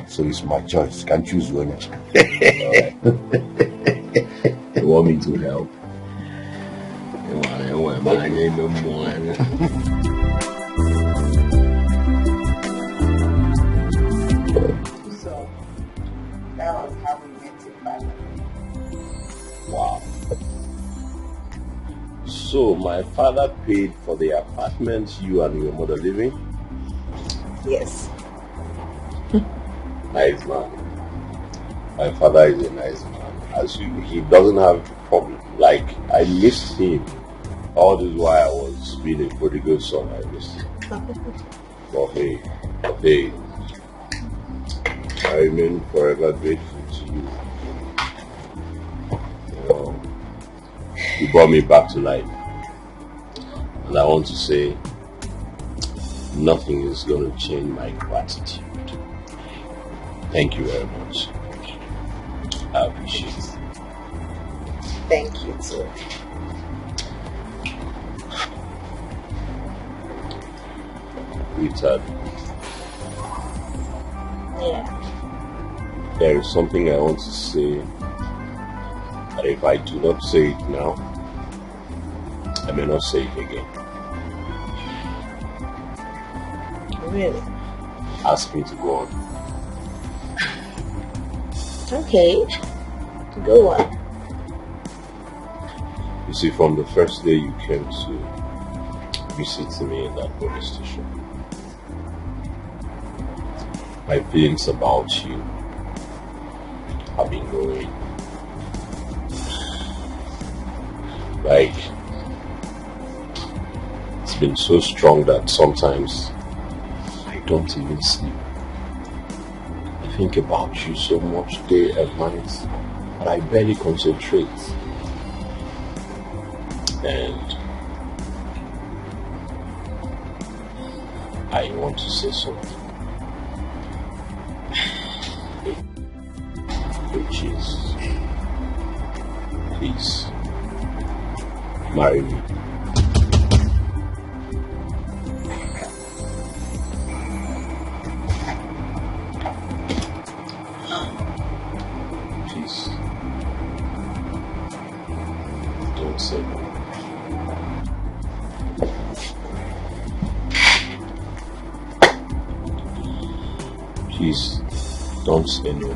So it's my choice. Can't choose one. You want me to help? So that was how we met your father. Wow. So my father paid for the apartment you and your mother live in? Yes. Nice man. My father is a nice man. He doesn't have a problem. Like, I missed him. All this while I was being a prodigal son, I missed him. But hey, I remain forever grateful to you. You brought me back to life. And I want to say, nothing is going to change my gratitude. Thank you very much. I appreciate it. Thank you too. Rita. Yeah. There is something I want to say, but if I do not say it now, I may not say it again. Really? Ask me to go on. Okay. Go on. You see, from the first day you came to visit me in that police station, my feelings about you have been growing. Like, it's been so strong that sometimes I don't even sleep. I think about you so much day and night that I barely concentrate. And I want to say something, which is, please marry me. Please, don't say no. Please, don't say no.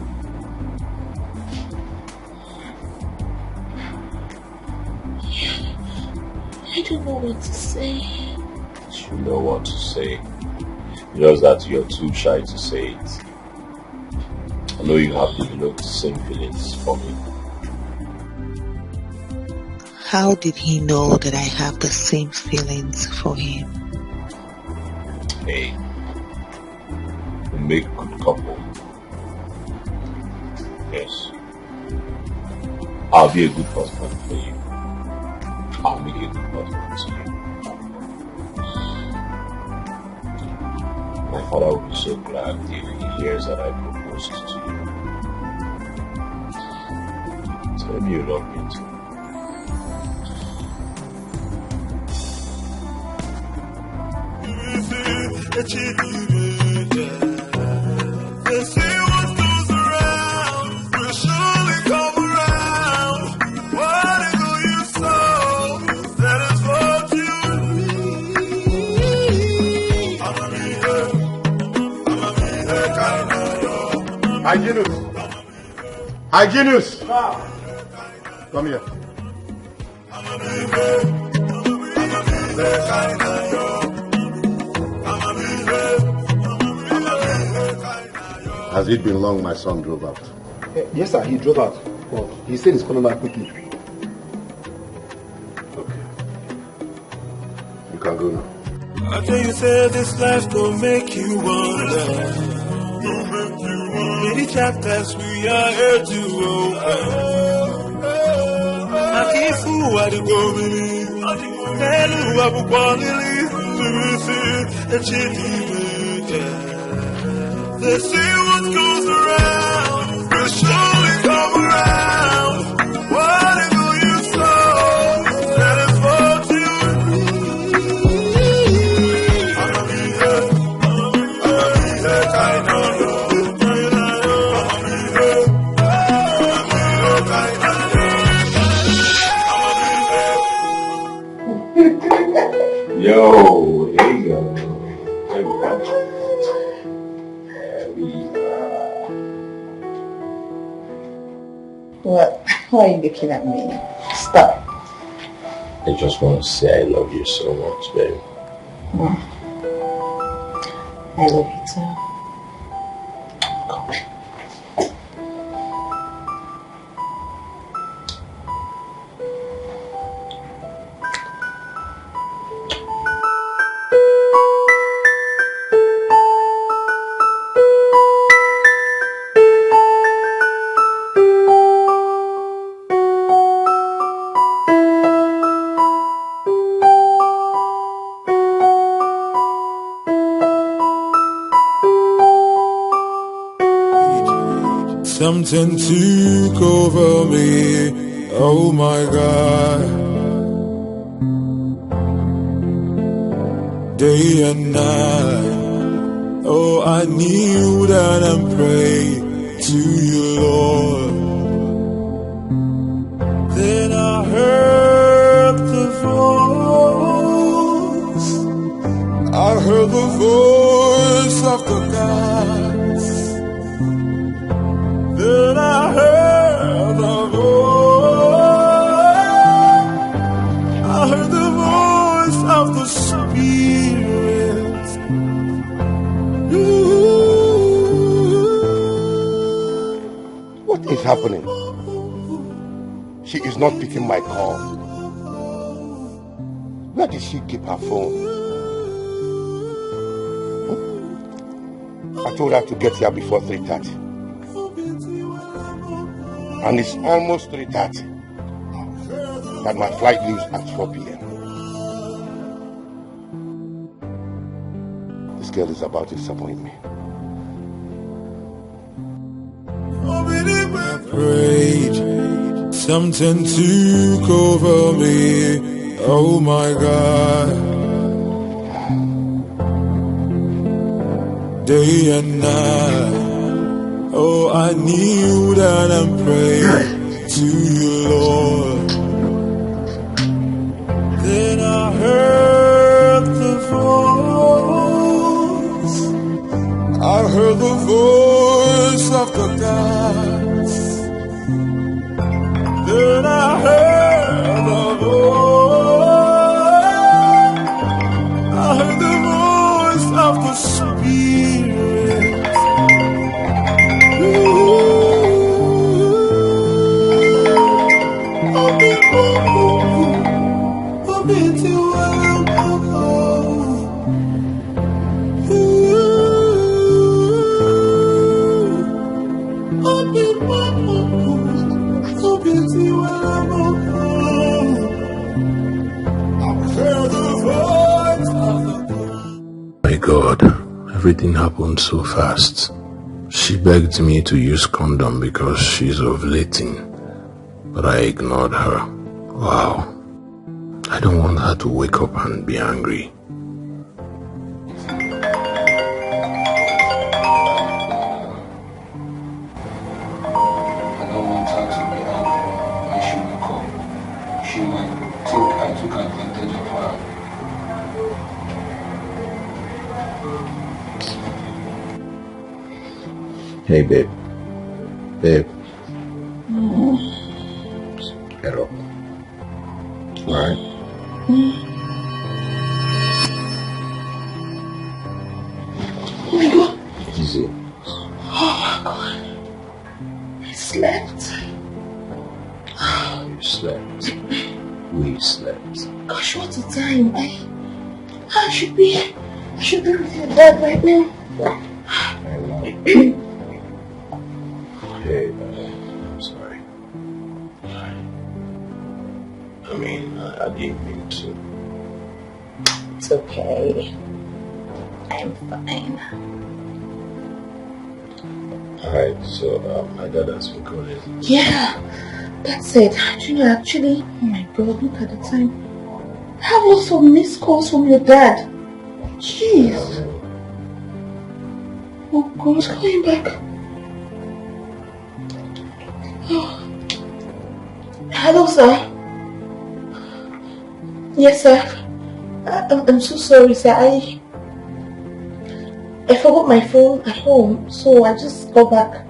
I don't know what to say. You know what to say. Just that you're too shy to say it. I know you have developed the same feelings for me. How did he know that I have the same feelings for him? Hey, we make a good couple. Yes. I'll be a good husband for you. I'll make a good husband to you. My father will be so glad if he hears that I proposed to you. Tell me you love me too. They say what goes around will surely come around. Whatever you sow, that is what you reap. I'ma be here, kind of. Hygienist! Come here. I'ma be here, kind of. Has it been long my son drove out? Yes, sir, he drove out. But he said he's coming back quickly. Okay. You can go now. I tell you, say this life don't make you wonder. Many chapters we are here to open. I keep fool what you go believe. They say what goes around will surely come around. Whatever you sow, that is what you reap. I'ma be there. I know you. Yo, here you go. There we go. What? Why are you looking at me? Stop. I just want to say I love you so much, babe. I love you too. Something took over me, oh my God. Day and night, oh I kneel down and pray to you, Lord. Then I heard the voice, I heard the voice of the God. Then I heard the voice, I heard the voice of the Spirit. What is happening? She is not picking my call. Where did she keep her phone? I told her to get here before 3:30. And it's almost 3:30 that my flight leaves at 4 p.m. This girl is about to disappoint me. I prayed, something took over me, oh my God. Day and night, oh, I kneel down and pray to you, Lord. Then I heard the voice, I heard the voice of the gods. Then I heard the voice, I heard the voice of the Spirit. My God, everything happened so fast. She begged me to use condom because she's ovulating, but I ignored her. Wow. I don't want her to wake up and be angry. I don't want her to be angry when she wake up. She might think I took advantage of her. Hey, babe. Babe. Get up. Alright? Oh my God. Easy. Oh my God. I slept. You slept. We slept. Gosh, what's the time? I should be with your dad right now. Hey, I'm sorry. I mean, I didn't mean to. It's okay. I'm fine. Alright, so my dad has been calling. Yeah, that's it. Actually, oh my God, look at the time. I have lots of missed calls from your dad. Jeez. Oh God, he's coming back. Oh. Hello, sir. Yes, sir. I'm so sorry, sir. I forgot my phone at home, so I just got back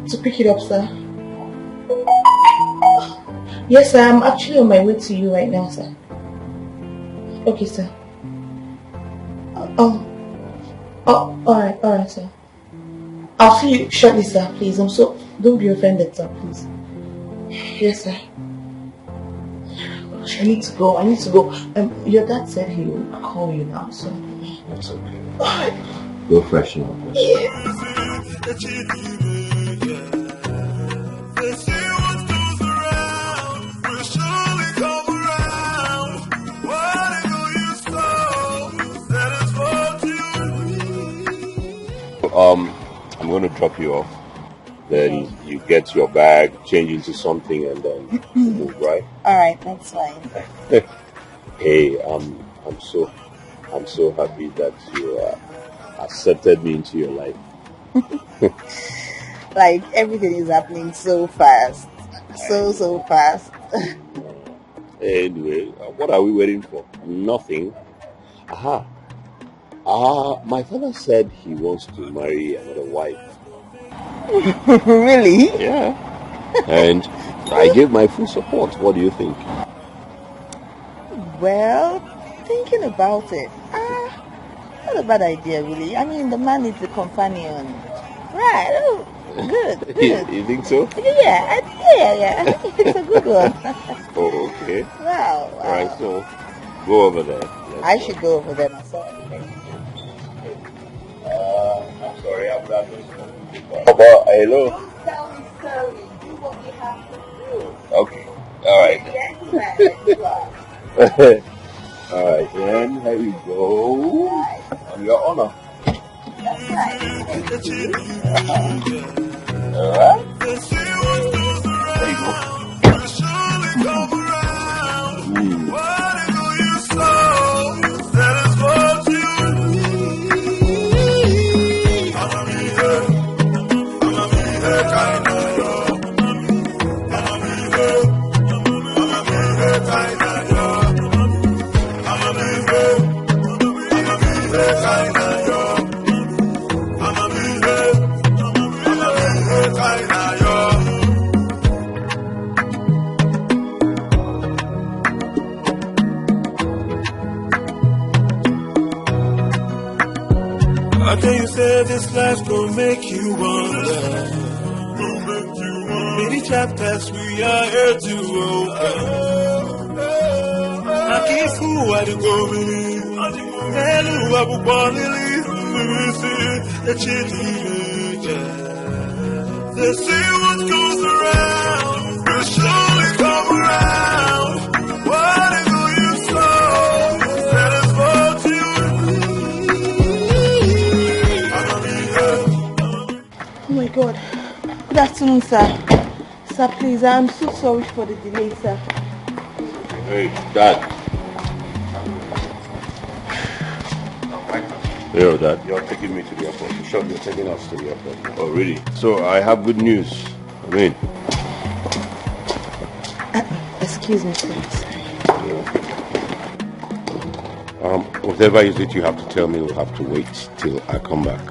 to pick it up, sir. Yes, sir. I'm actually on my way to you right now, sir. Okay, sir. Alright, sir. I'll see you shortly, sir. Please, don't be offended, sir. Please. Yes, sir. Gosh, I need to go. Your dad said he would call you now, so. That's okay. Alright. Go freshen up. Yeah. I'm going to drop you off. Then you get your bag, change into something, and then move, right? Alright, that's fine. Hey, I'm so happy that you accepted me into your life. Like, everything is happening so fast. So fast. Anyway, what are we waiting for? Nothing. Aha. My father said he wants to marry another wife. Really? Yeah. And I gave my full support. What do you think? Well, thinking about it, not a bad idea, really. I mean, the man needs a companion. Right. Oh, good. You think so? Yeah. It's a good one. Oh, okay. Wow. All right, so go over there. I should go over there myself. I'm sorry, I'm not listening. Hello. Don't tell me sorry. Do what you have to do. Okay. All right. Yes, All right, then here we go. On your honor. that's right. All right. There you go. How can you say this life gon' make you wonder? Many chapters we are here to open. I keep who I do go believe. And who I will born to leave. The they say what goes around will surely come around. Whatever you sow, that is what you Oh my God. Good afternoon, sir. Sir, please, I'm so sorry for the delay, sir. Hey, Dad. Yo, Dad. You're taking me to the airport. Sure, you're taking us to the airport. Oh, really? So I have good news. I mean. Excuse me, please. Whatever is it you have to tell me will have to wait till I come back.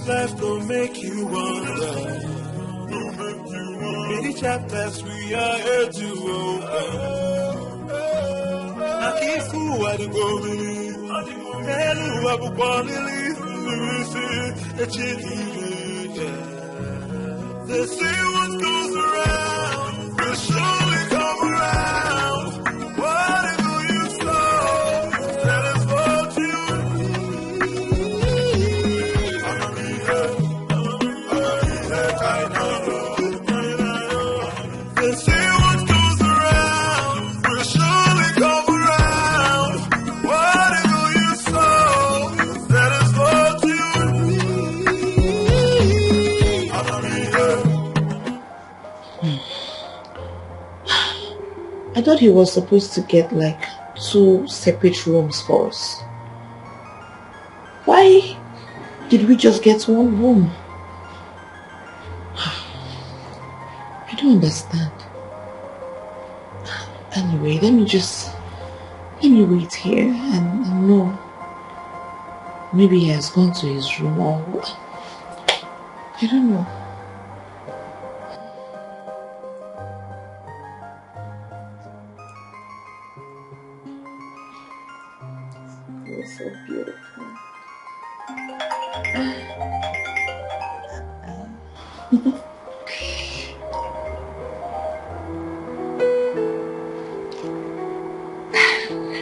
life don't make you wonder. Many chapters we are here to open. I keep fool what you go believe. Hello, I will they say what goes around will surely come around. What do you sow? That is what they say what goes around will surely come around. What do you sow? That is what I thought he was supposed to get like 2 separate rooms for us. Why did we just get 1 room? I don't understand. Anyway, let me wait here and know. Maybe he has gone to his room or I don't know. You're so beautiful.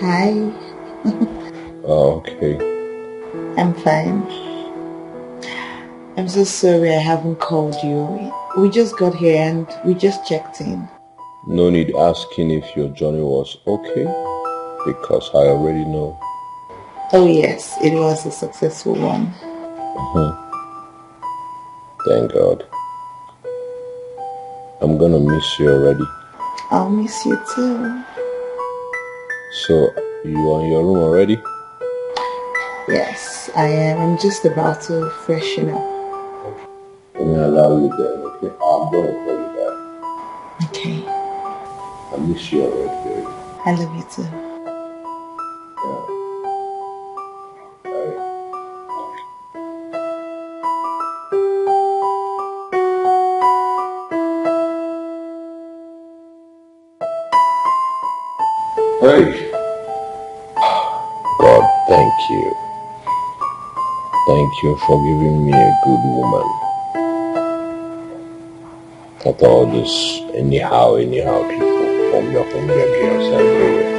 Hi. Oh, okay. I'm fine. I'm so sorry I haven't called you. We just got here and we just checked in. No need asking if your journey was okay, because I already know. Oh yes, it was a successful one. Thank God. I'm gonna miss you already. I'll miss you too. So, you are in your room already? Yes, I am. I'm just about to freshen up. Let me allow you then, okay? I'm gonna call you back. Okay. I miss you already, baby. I love you too. Hey! God, thank you. Thank you for giving me a good woman. Not all this anyhow people from your girls everywhere.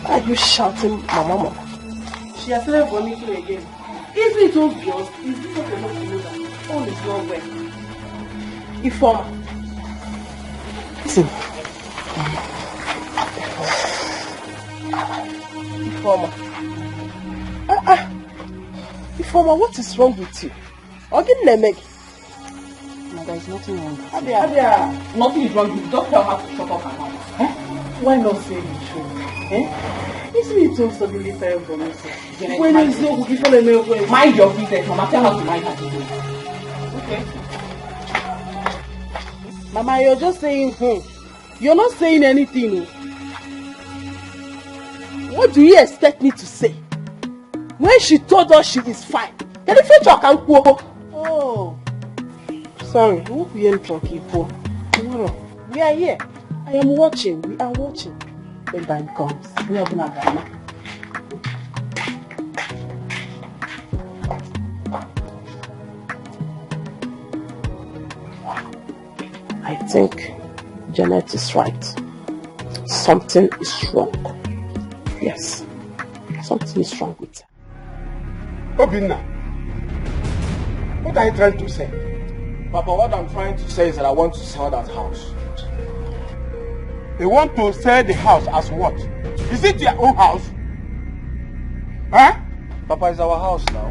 Why are you shouting, Mama? She has started vomiting again. Isn't it obvious? Is this not enough to know that all is not well? Informer. Listen. Informer. Informer, what is wrong with you? Again, Nemek. No, there is nothing wrong. Abia, nothing is wrong with you. Don't tell her to shut up her mouth. Why not say the truth? Isn't it so suddenly fair for me? When is no cookie for the mind your business, Mama. Tell her to mind her business. Okay. Mama, you're just saying, You're not saying anything. What do you expect me to say? When she told us she is fine. Can you fetch her can go? Oh. Sorry, who be in talking for? Tomorrow. We are here. I am watching. We are watching. When time comes, we are gonna go. I think Janet is right. Something is wrong. Yes, something is wrong with her. Obinna, What are you trying to say? Papa, what I'm trying to say is that I want to sell that house. You want to sell the house as what? Is it your own house? Huh? Papa, it's our house now.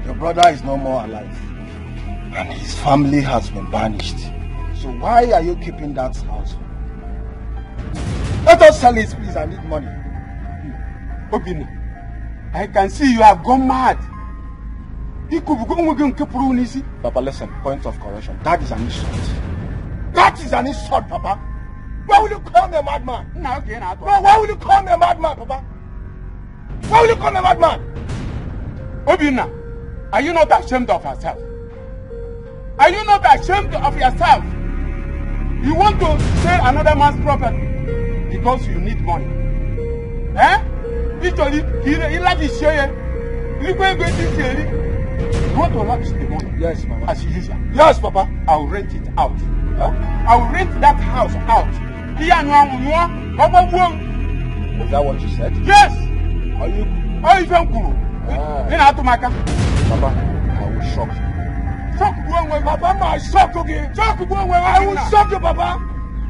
Your brother is no more alive. And his family has been banished. So why are you keeping that house? Let us sell it, please. I need money. Obina, I can see you have gone mad. Papa, listen, point of correction. That is an insult. That is an insult, Papa. Why will you call me a madman? No, why will you call me a madman, Papa? Why will you call me a madman? Obina, are you not ashamed of yourself? Are you not ashamed of yourself? You want to sell another man's property because you need money. Eh? Literally, he like to share. You want to lavish the money? Yes, Papa. As usual. Yes, Papa. I'll rent it out. Huh? I'll rent that house out. Is that what you said? Yes. Are you? Papa, I will shock you. Shock you, Papa. I shock you. Shock you, Papa. I will shock you, Papa.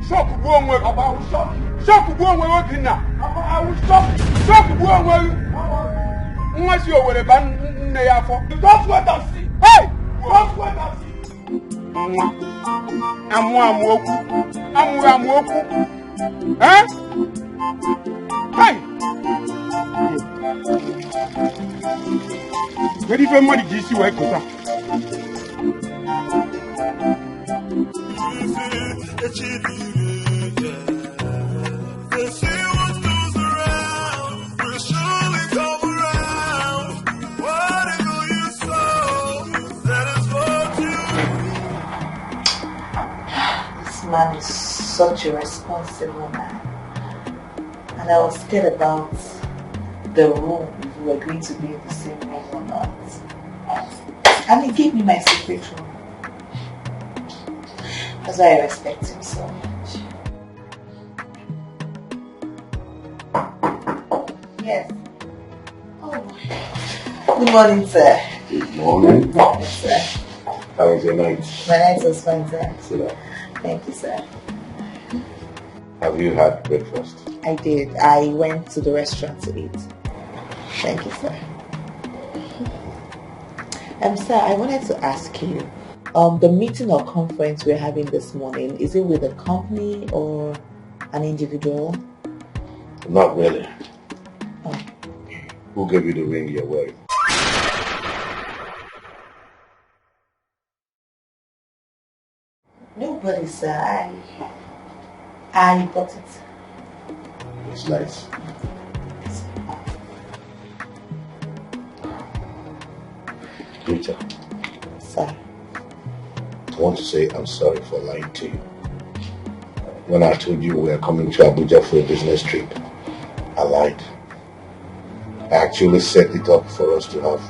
Shock you, Papa. I will shock you. Shock you, Papa. I will shock you. Shock you, Papa. Unless you are a band, don't wait and see. Hey, don't wait and see. I'm woke. Huh? Hey. Where did money give you work? This man is such a responsible man. And I was scared about the room, if we were going to be in the same room or not. And he gave me my secret room. That's why I respect him so much. Yes. Oh boy. Good morning, sir. Good morning. Yes, sir. How was your night? My night was fine, sir. Sit down. Thank you, sir. Have you had breakfast? I did. I went to the restaurant to eat. Thank you, sir. Sir, I wanted to ask you, the meeting or conference we're having this morning, is it with a company or an individual? Not really. Oh. Who gave you the ring you're wearing? Nobody, sir. I got it. It's nice. Rita. Sir. I want to say I'm sorry for lying to you. When I told you we are coming to Abuja for a business trip, I lied. I actually set it up for us to have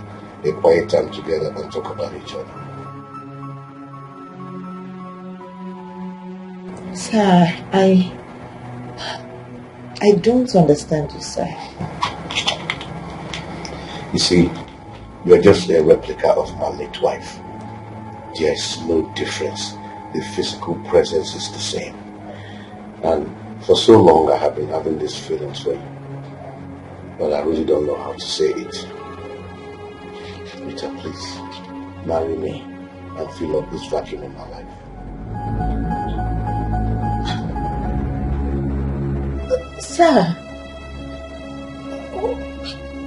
a quiet time together and talk about each other. Sir, I don't understand you, sir. You see, you're just a replica of my late wife. There's no difference. The physical presence is the same. And for so long I have been having these feelings for you. But I really don't know how to say it. Rita, please, marry me and fill up this vacuum in my life. Sir,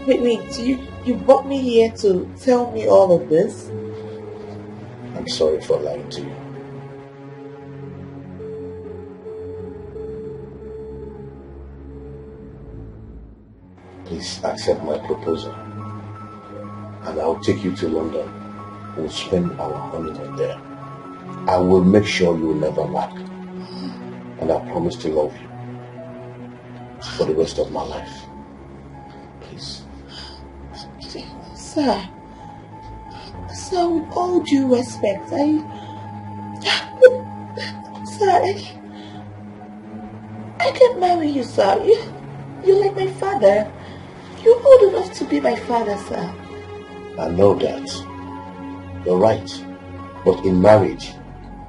wait, you brought me here to tell me all of this? I'm sorry for lying to you. Please accept my proposal and I'll take you to London. We'll spend our honeymoon there. I will make sure you will never lack. And I promise to love you for the rest of my life. Please. Sir, with all due respect, I can't marry you, sir. You're like my father. You're old enough to be my father, sir. I know that. You're right. But in marriage,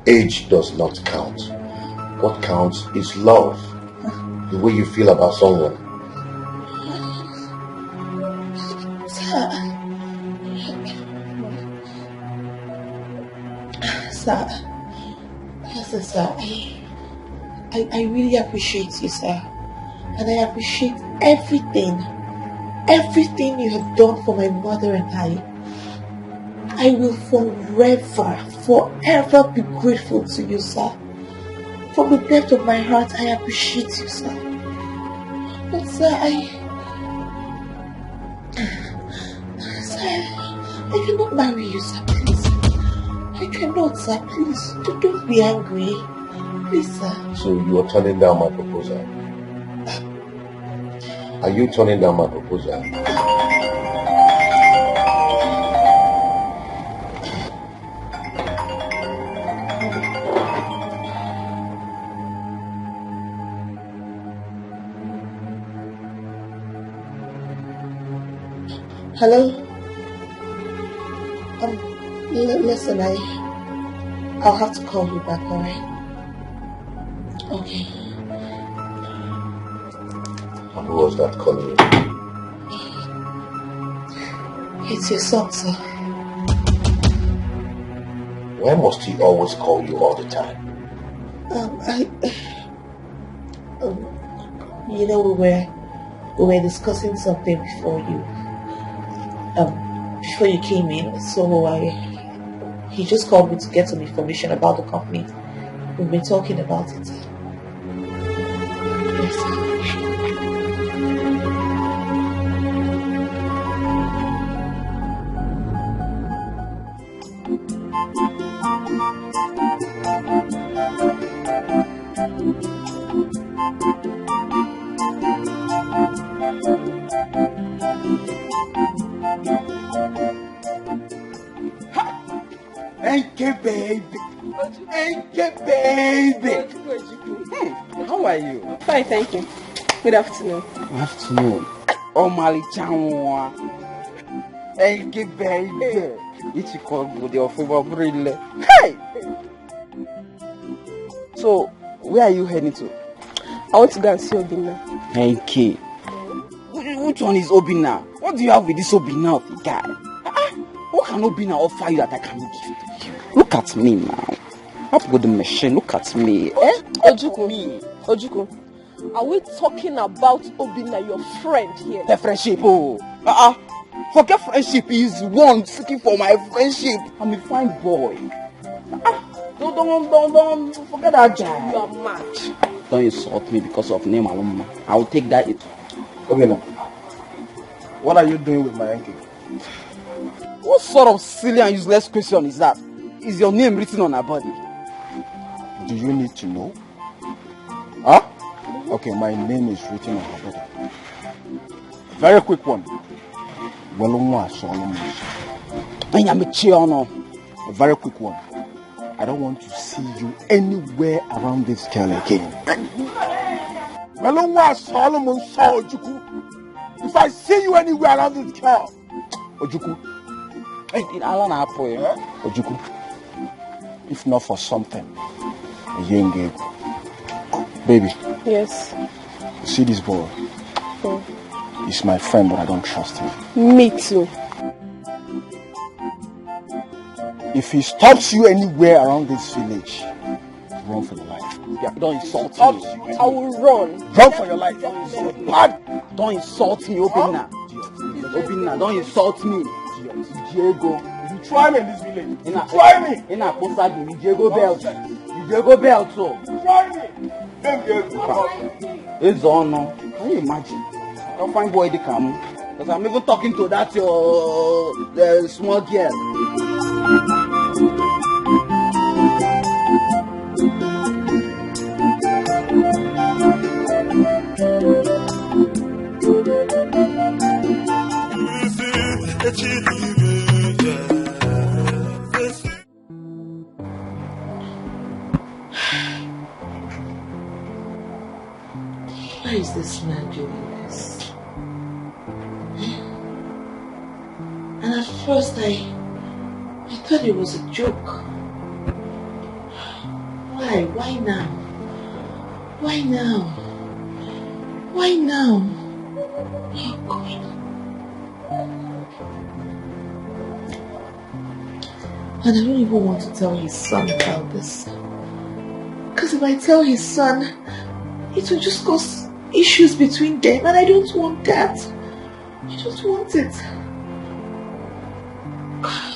age does not count. What counts is love. The way you feel about someone. Sir, I really appreciate you, sir. And I appreciate everything you have done for my mother and I will forever be grateful to you, sir. From the depth of my heart, I appreciate you, sir. But sir, I cannot marry you, sir, please. I cannot, sir, please. Don't be angry. Please, sir. So you are turning down my proposal? Are you turning down my proposal? Hello? Listen, I'll have to call you back, alright? Okay. And who was that calling you? It's your son, sir. Why must he always call you all the time? You know, we were discussing something before you came in, so he just called me to get some information about the company. We've been talking about it. Yes, sir. How are you? Fine, thank you. Good afternoon. Good afternoon. Oh, Mali Chanwa. Thank you, baby. Etiko, with your favorite. Hey! So, where are you heading to? I want to go and see Obina. Thank you. Which one is Obina? What do you have with this Obina of the guy? What can Obina offer you that I cannot give to you? Look at me now. Up with the machine, look at me. Ojuku, are we talking about Obina, your friend here? The friendship, forget friendship, he's one seeking for my friendship. I'm a fine boy. Don't forget that guy. You are mad. Don't insult me because of name alone. I'll take that. Obina, what are you doing with my ankle? What sort of silly and useless question is that? Is your name written on her body? Do you need to know? Huh? Okay, my name is written on her body. Very quick one. A very quick one. I don't want to see you anywhere around this girl again. If I see you anywhere around this girl, Ojuku. Ojuku. If not for something, baby. Yes. See this boy? He's my friend, but I don't trust him. Me too. If he stops you anywhere around this village, run for your life. Yeah, don't insult me. I will run. Run for your life. Don't insult me, Obina. Obina, don't insult me. Diego. If you try me in this village, try me. In a Posagi, Diego Belt. Diego Belt. Try me. It's on now. Can you imagine? Don't find boy to come. Because I'm even talking to that the small girl. Why is this man doing this? And at first I thought it was a joke. Why? Why now? Why now? Why now? Oh God. And I don't even want to tell his son about this. Because if I tell his son, it will just cause issues between them, and I don't want that. I don't want it. I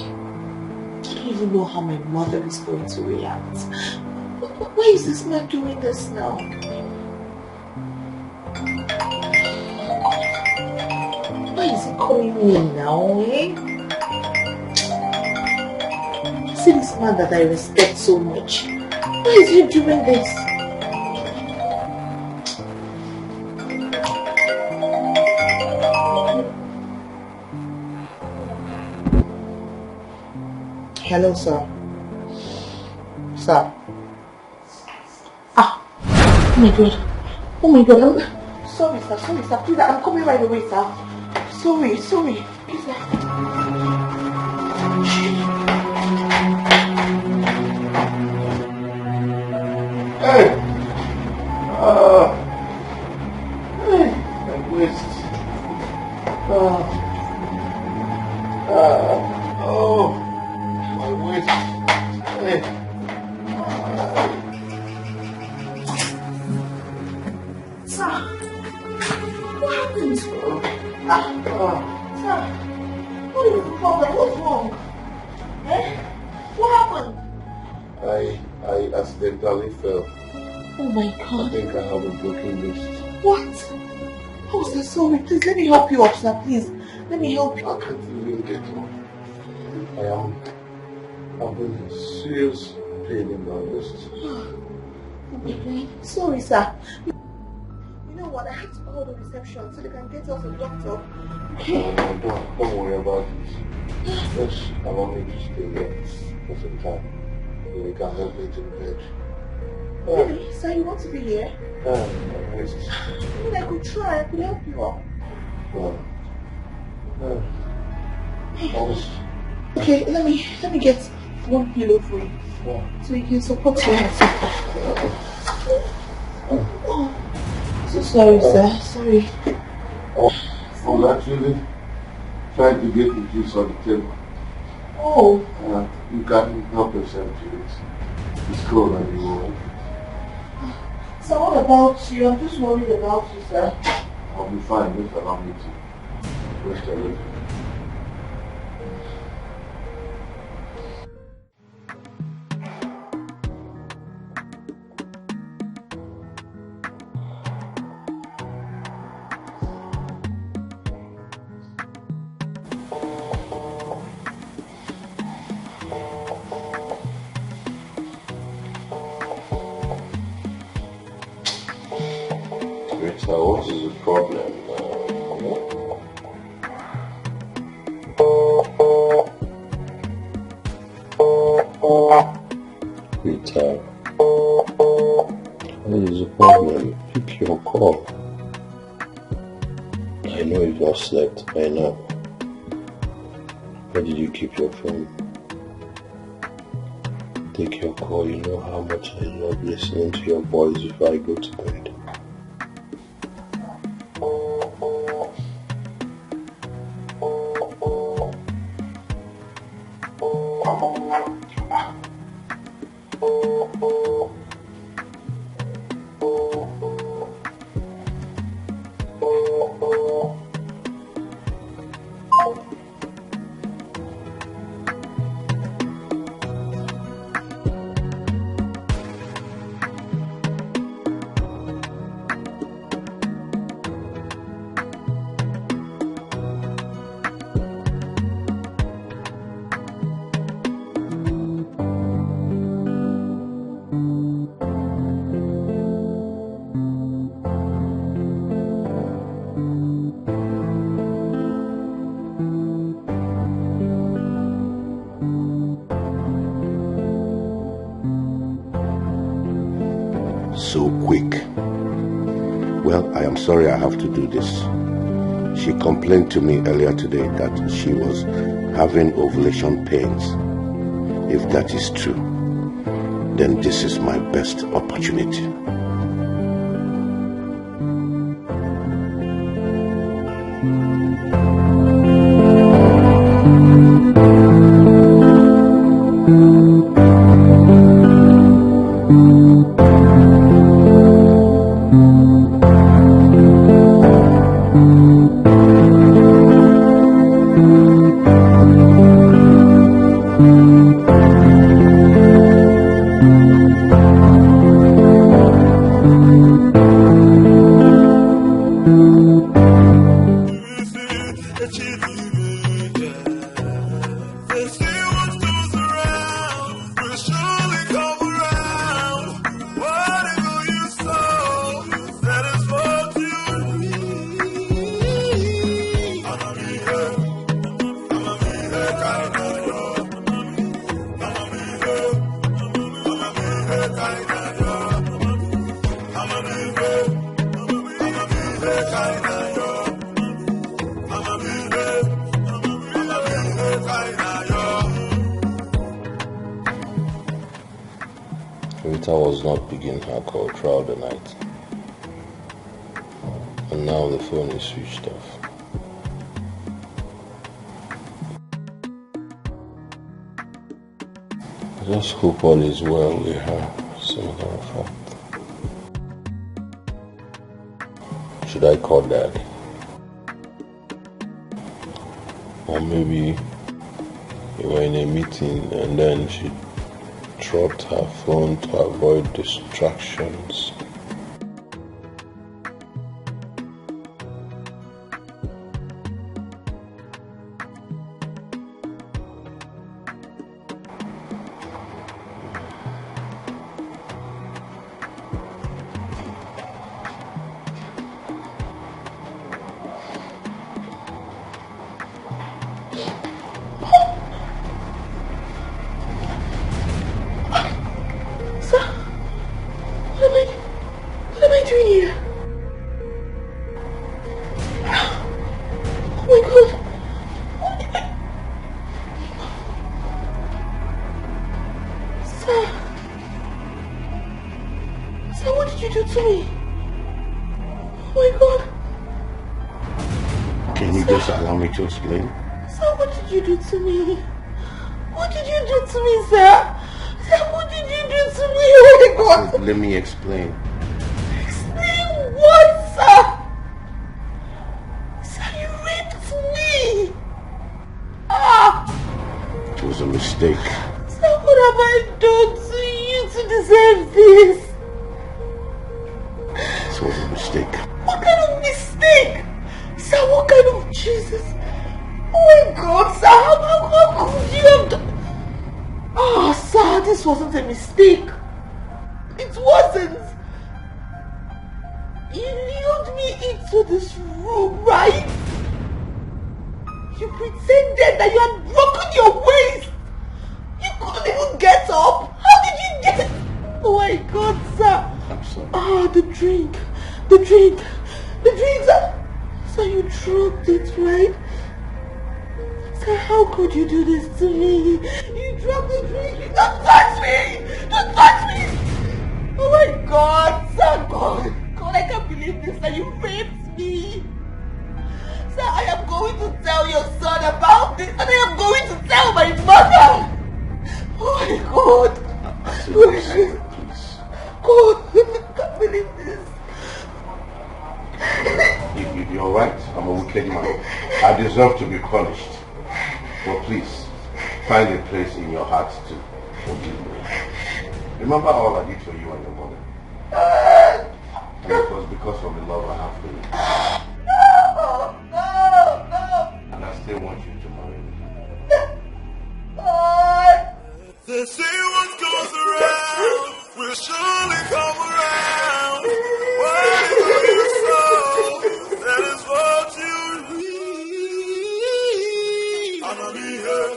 don't even know how my mother is going to react. Why is this man doing this now? Why is he calling me now, eh? See this man that I respect so much. Why is he doing this? Hello, sir. Sir. Ah. Oh my God. Oh my God. Sorry, sir. Sorry, sir. Please, I'm coming right away, sir. Sorry. Please, sir. Hey! Hey! My waist. Oh, my waist. Hey! Sir, what happened? Sir, what is the problem? What's wrong? Eh? What happened? I accidentally fell. Oh my I God. think I have a broken wrist. What? Oh, sir, sorry. Please, let me help you up, sir. Please, let me help you. I can't even get up. I'm in serious pain in my wrist. Okay. Sorry, sir. You know what? I have to call the reception so they can get us a doctor. Okay. No, don't worry about it. Just allow me to stay here for some time. You can help me to bed. Really? Sir, you want to be here? My wrist. I mean, I could try. I could help you up. Okay, let me get one pillow for you. So you can support your head. Oh, so sorry, sir. Sorry. I was actually trying to get the juice on the table. Oh. You can't help yourself to it. It's cold and you won't. So what about you? I'm just worried about you, sir. I'll be fine. Just allow me to rest a little. Rita, what is the problem? Rita, what is the problem? Pick your call. I know you've not slept by now. Where did you keep your phone? Take your call. You know how much I love listening to your voice before I go to bed. So quick. Well, I am sorry I have to do this. She complained to me earlier today that she was having ovulation pains. If that is true, then this is my best opportunity. Rita was not picking her call throughout the night. And now the phone is switched off. I just hope all is well with her, as a matter of fact. Should I call Dad? Or maybe we were in a meeting and then she dropped her phone to avoid distractions. To explain. Sir, what did you do to me? What did you do to me, sir? Sir, what did you do to me? Oh my God! Let me explain. Explain what, sir? Sir, you raped me! Ah! It was a mistake. Sir, what have I done to you to deserve this? It was a mistake. What kind of mistake? Sir, what kind of Jesus? Oh my God, sir, how could you have done? Oh, sir, this wasn't a mistake. It wasn't. You lured me into this room, right? You pretended that you had broken your waist. You couldn't even get up. How did you get it? Oh my God, sir. I'm sorry. Ah, the drink, sir. So you drugged it, right? Sir, how could you do this to me? You drugged the drink. Don't touch me! Don't touch me! Oh my God, sir, God, I can't believe this, that you raped me. Sir, I am going to tell your son about this, and I am going to tell my mother. Oh my God. Please. God, I can't believe this. You're right. I'm a wicked man. I deserve to be punished. But please, find a place in your heart to forgive me. Remember all I did for you and your mother. And it was because of the love I have for you. No. And I still want you to marry me. They say what goes around will surely come around. Whatever you sow, that is what you reap. I'ma be here,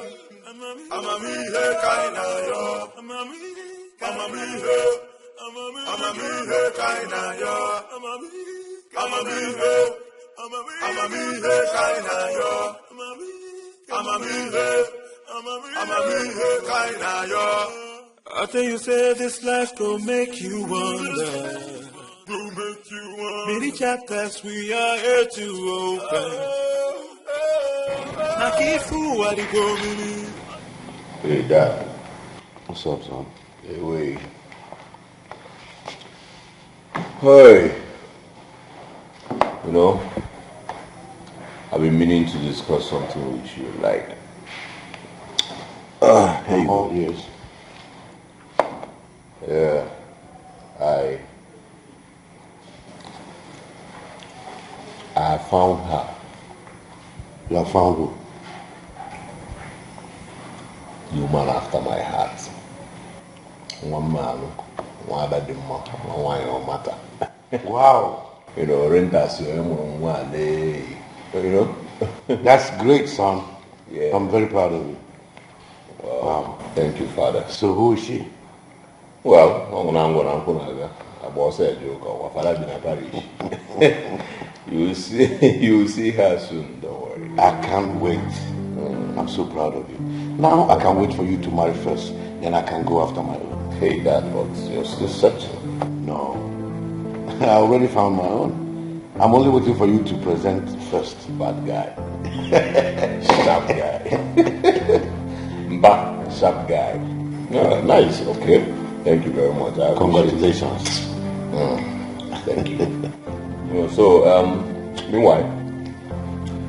kinda yo. I'ma be here, kinda yo. I'ma be here, kinda yo. I'ma be here, I think you said this life will make you wonder. Many chapters we are here to open. Hey, Dad. What's up, son? Hey, wait. Hey. You know, I've been meaning to discuss something with you, like... Here you go. Yes. Yeah. I found her. You have found who? The woman after my heart. One man, one bad one matter. Wow. You know, rentas, you know. That's great, son. Yeah. I'm very proud of you. Wow. Thank you, Father. So who is she? Well, I boss a joke or Father been a parish. You will see her soon, don't worry. I can't wait. I'm so proud of you. Now I can't wait for you to marry first, then I can go after my own. Hey, Dad, but you're still searching. No. I already found my own. I'm only waiting for you to present first. Bad guy. Sharp guy. Sharp guy. Yeah, nice, okay. Thank you very much. Congratulations. Thank you. So, meanwhile,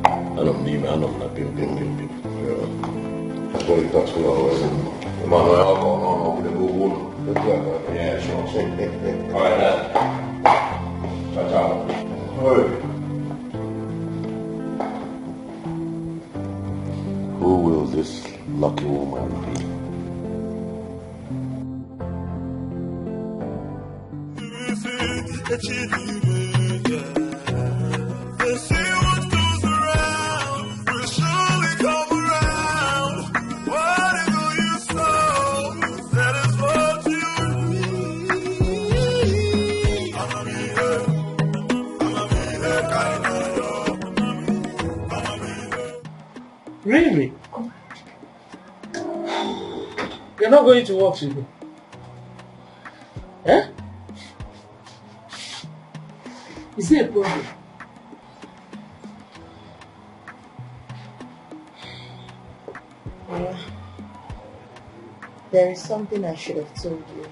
I don't need me, I don't know, pim. That's what you talk to always. Yeah, sure. All right, Dad. Ciao. Who will this lucky woman be? They say what goes around will surely come around. Whatever you sow, that is what you reap. I'ma be there, kind of. Really? You're not going to work today? Eh? Is there a problem? Yeah. There is something I should have told you,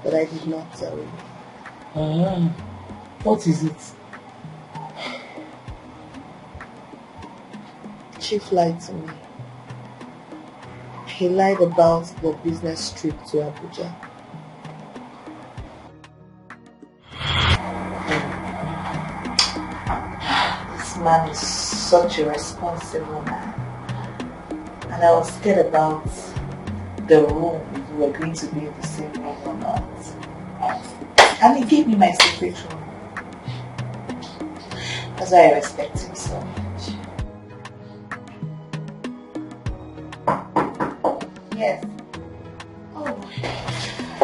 but I did not tell you. What is it? Chief lied to me. He lied about the business trip to Abuja. This man is such a responsible man. And I was scared about the room, if we were going to be in the same room or not. And he gave me my secret room. That's why I respect him so much. Yes. Oh.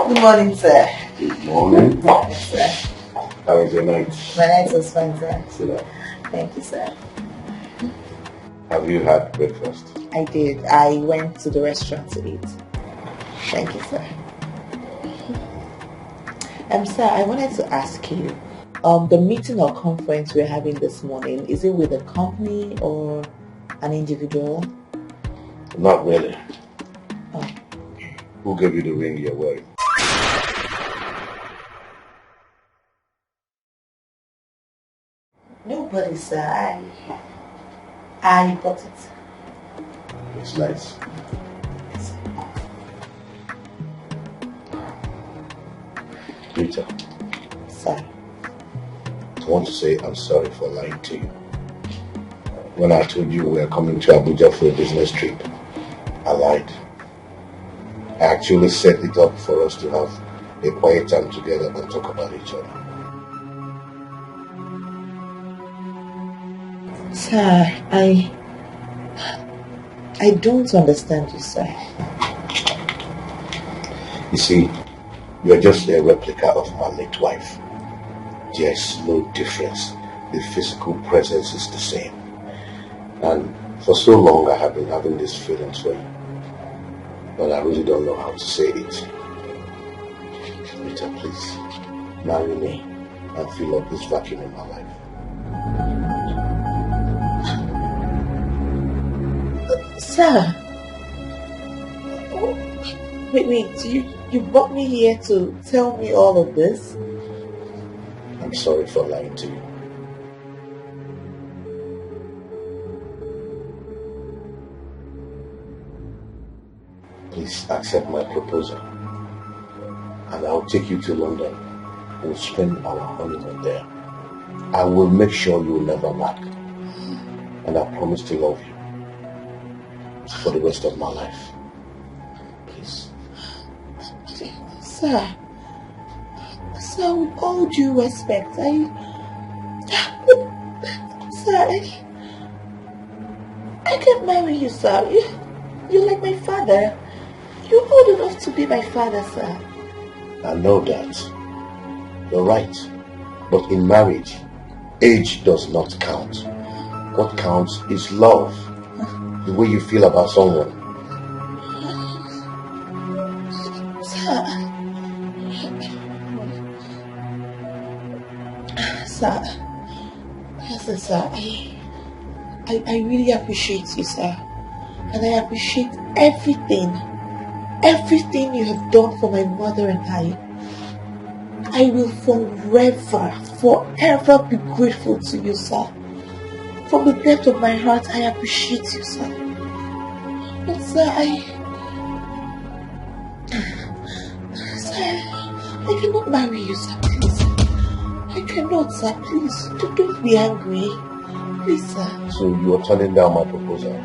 Good morning, sir. Good morning. Yes, sir. How was your night? My night was fine, sir. Sit down. Thank you, sir. Have you had breakfast? I did. I went to the restaurant to eat. Thank you, sir. Sir, I wanted to ask you, the meeting or conference we're having this morning, is it with a company or an individual? Not really. Oh. Who gave you the ring you're wearing? Nobody, sir. I bought it. It's nice. Rita. Sir. I want to say I'm sorry for lying to you. When I told you we were coming to Abuja for a business trip, I lied. I actually set it up for us to have a quiet time together and talk about each other. Sir, I don't understand you, sir. You see, you're just a replica of my late wife. There's no difference. The physical presence is the same. And for so long I have been having these feelings for you. But I really don't know how to say it. Rita, please, marry me and fill up this vacuum in my life. Sir. Wait, you brought me here to tell me all of this? I'm sorry for lying to you. Please accept my proposal, and I'll take you to London. We'll spend our honeymoon there. I will make sure you'll never lack, and I promise to love you for the rest of my life. Please. Sir, with all due respect, I can't marry you, sir. You're like my father. You're old enough to be my father, sir. I know that. You're right. But in marriage, age does not count. What counts is love. The way you feel about someone. Sir, I really appreciate you, sir. And I appreciate everything you have done for my mother and I will forever be grateful to you, sir. From the depth of my heart, I appreciate you, sir. But sir, I cannot marry you, sir, please. I cannot, sir, please. Don't be angry. Please, sir. So you are turning down my proposal?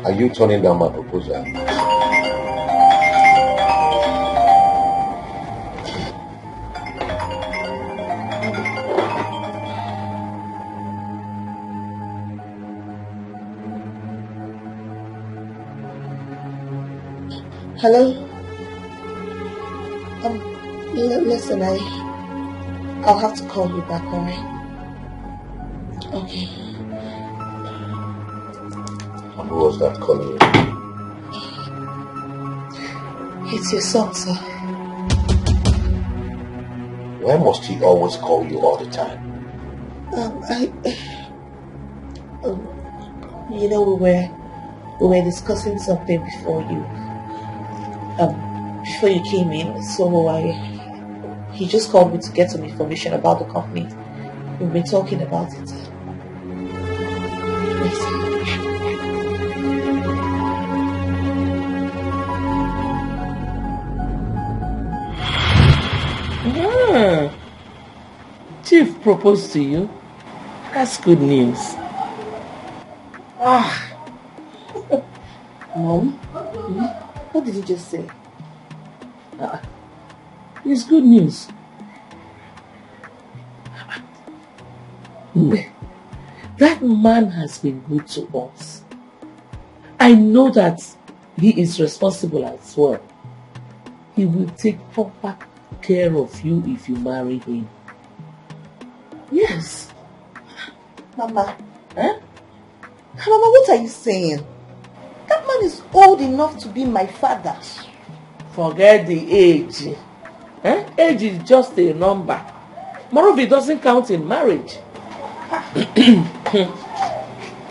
Are you turning down my proposal? Hello? Listen, I'll have to call you back, alright? Okay. And who was that calling you? It's your son, sir. Why must he always call you all the time? You know, we were discussing something before you came in, so he just called me to get some information about the company. We've been talking about it. Chief proposed to you. That's good news. Mom, what did you just say? It's good news. That man has been good to us. I know that he is responsible as well. He will take proper care of you if you marry him. Yes. Mama. Mama, what are you saying? That man is old enough to be my father. Forget the age. Age is just a number. Moreover, it doesn't count in marriage.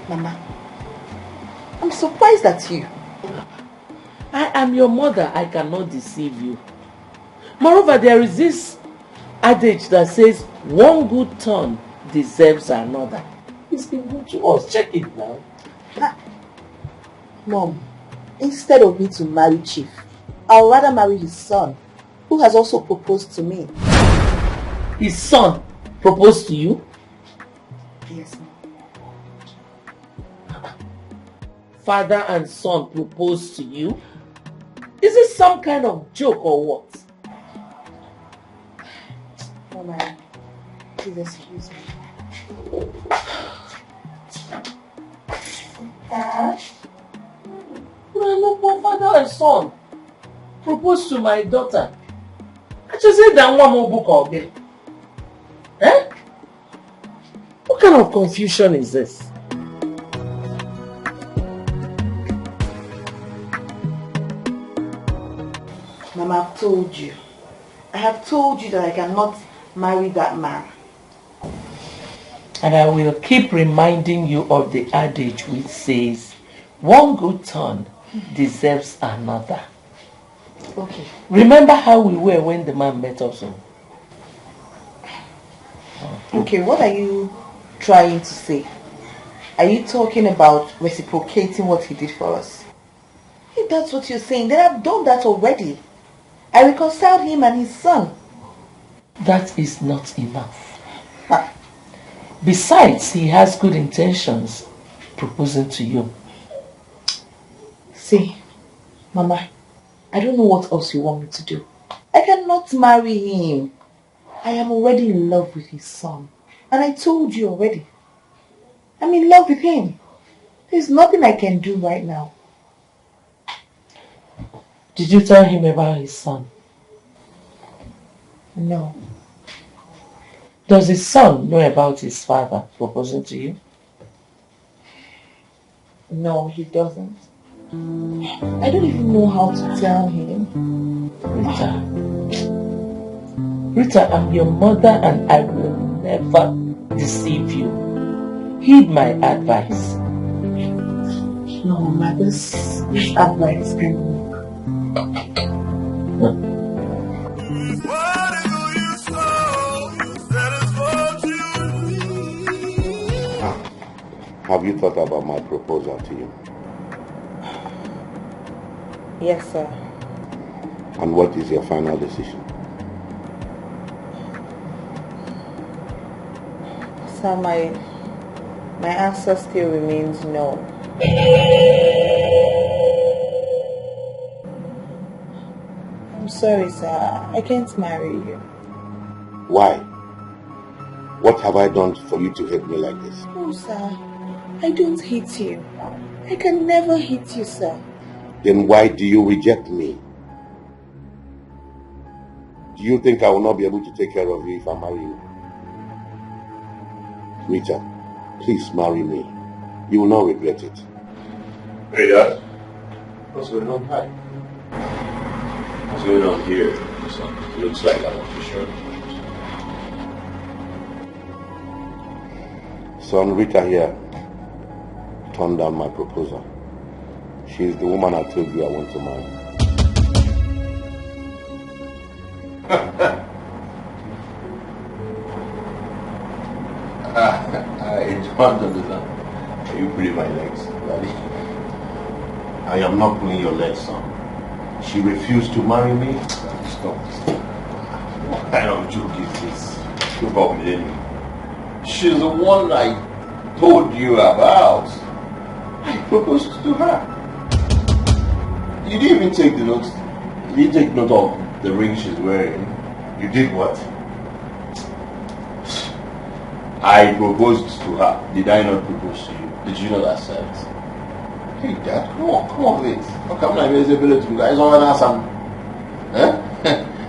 Mama, I'm surprised at you. I am your mother. I cannot deceive you. Moreover, there is this adage that says one good turn deserves another. It's been good to us. Check it now. Mom, instead of me to marry Chief, I would rather marry his son, who has also proposed to me. His son proposed to you? Yes, Mom. Father and son proposed to you? Is this some kind of joke or what? Mama, please excuse me. Dad? No, father and son proposed to my daughter. I just said that one more book of it. What kind kind of confusion is this? Mama, I've told you. I have told you that I cannot marry that man. And I will keep reminding you of the adage which says, one good turn deserves another. Okay. Remember how we were when the man met us? Okay, what are you trying to say? Are you talking about reciprocating what he did for us? If that's what you're saying, then I've done that already. I reconciled him and his son. That is not enough. Besides, he has good intentions proposing to you. See, Mama, I don't know what else you want me to do. I cannot marry him. I am already in love with his son. And I told you already. I'm in love with him. There's nothing I can do right now. Did you tell him about his son? No. Does his son know about his father proposing to you? No, he doesn't. I don't even know how to tell him. Rita, I'm your mother and I will never deceive you. Heed my advice. No, Mama, this advice can Have you thought about my proposal to you? Yes, sir. And what is your final decision? Sir, my answer still remains no. I'm sorry, sir. I can't marry you. Why? What have I done for you to hate me like this? Oh, sir. I don't hate you. I can never hate you, sir. Then why do you reject me? Do you think I will not be able to take care of you if I marry you? Rita, please marry me. You will not regret it. Hey, Dad. What's going on? Hi. What's going on here? It looks like I'm official. Son, Rita here turned down my proposal. She is the woman I told you I want to marry. I don't understand. Are you pulling my legs, Daddy? I am not pulling your legs, son. She refused to marry me. Stop. What kind of joke is this? About Millennium. She's the one I told you about. I proposed to her. You didn't even take the note. You didn't take note of the ring she's wearing. You did what? I proposed to her. Did I not propose to you? Did you not accept? Hey, Dad, come on, wait. Okay, I'm not even able to guys on an some. Eh?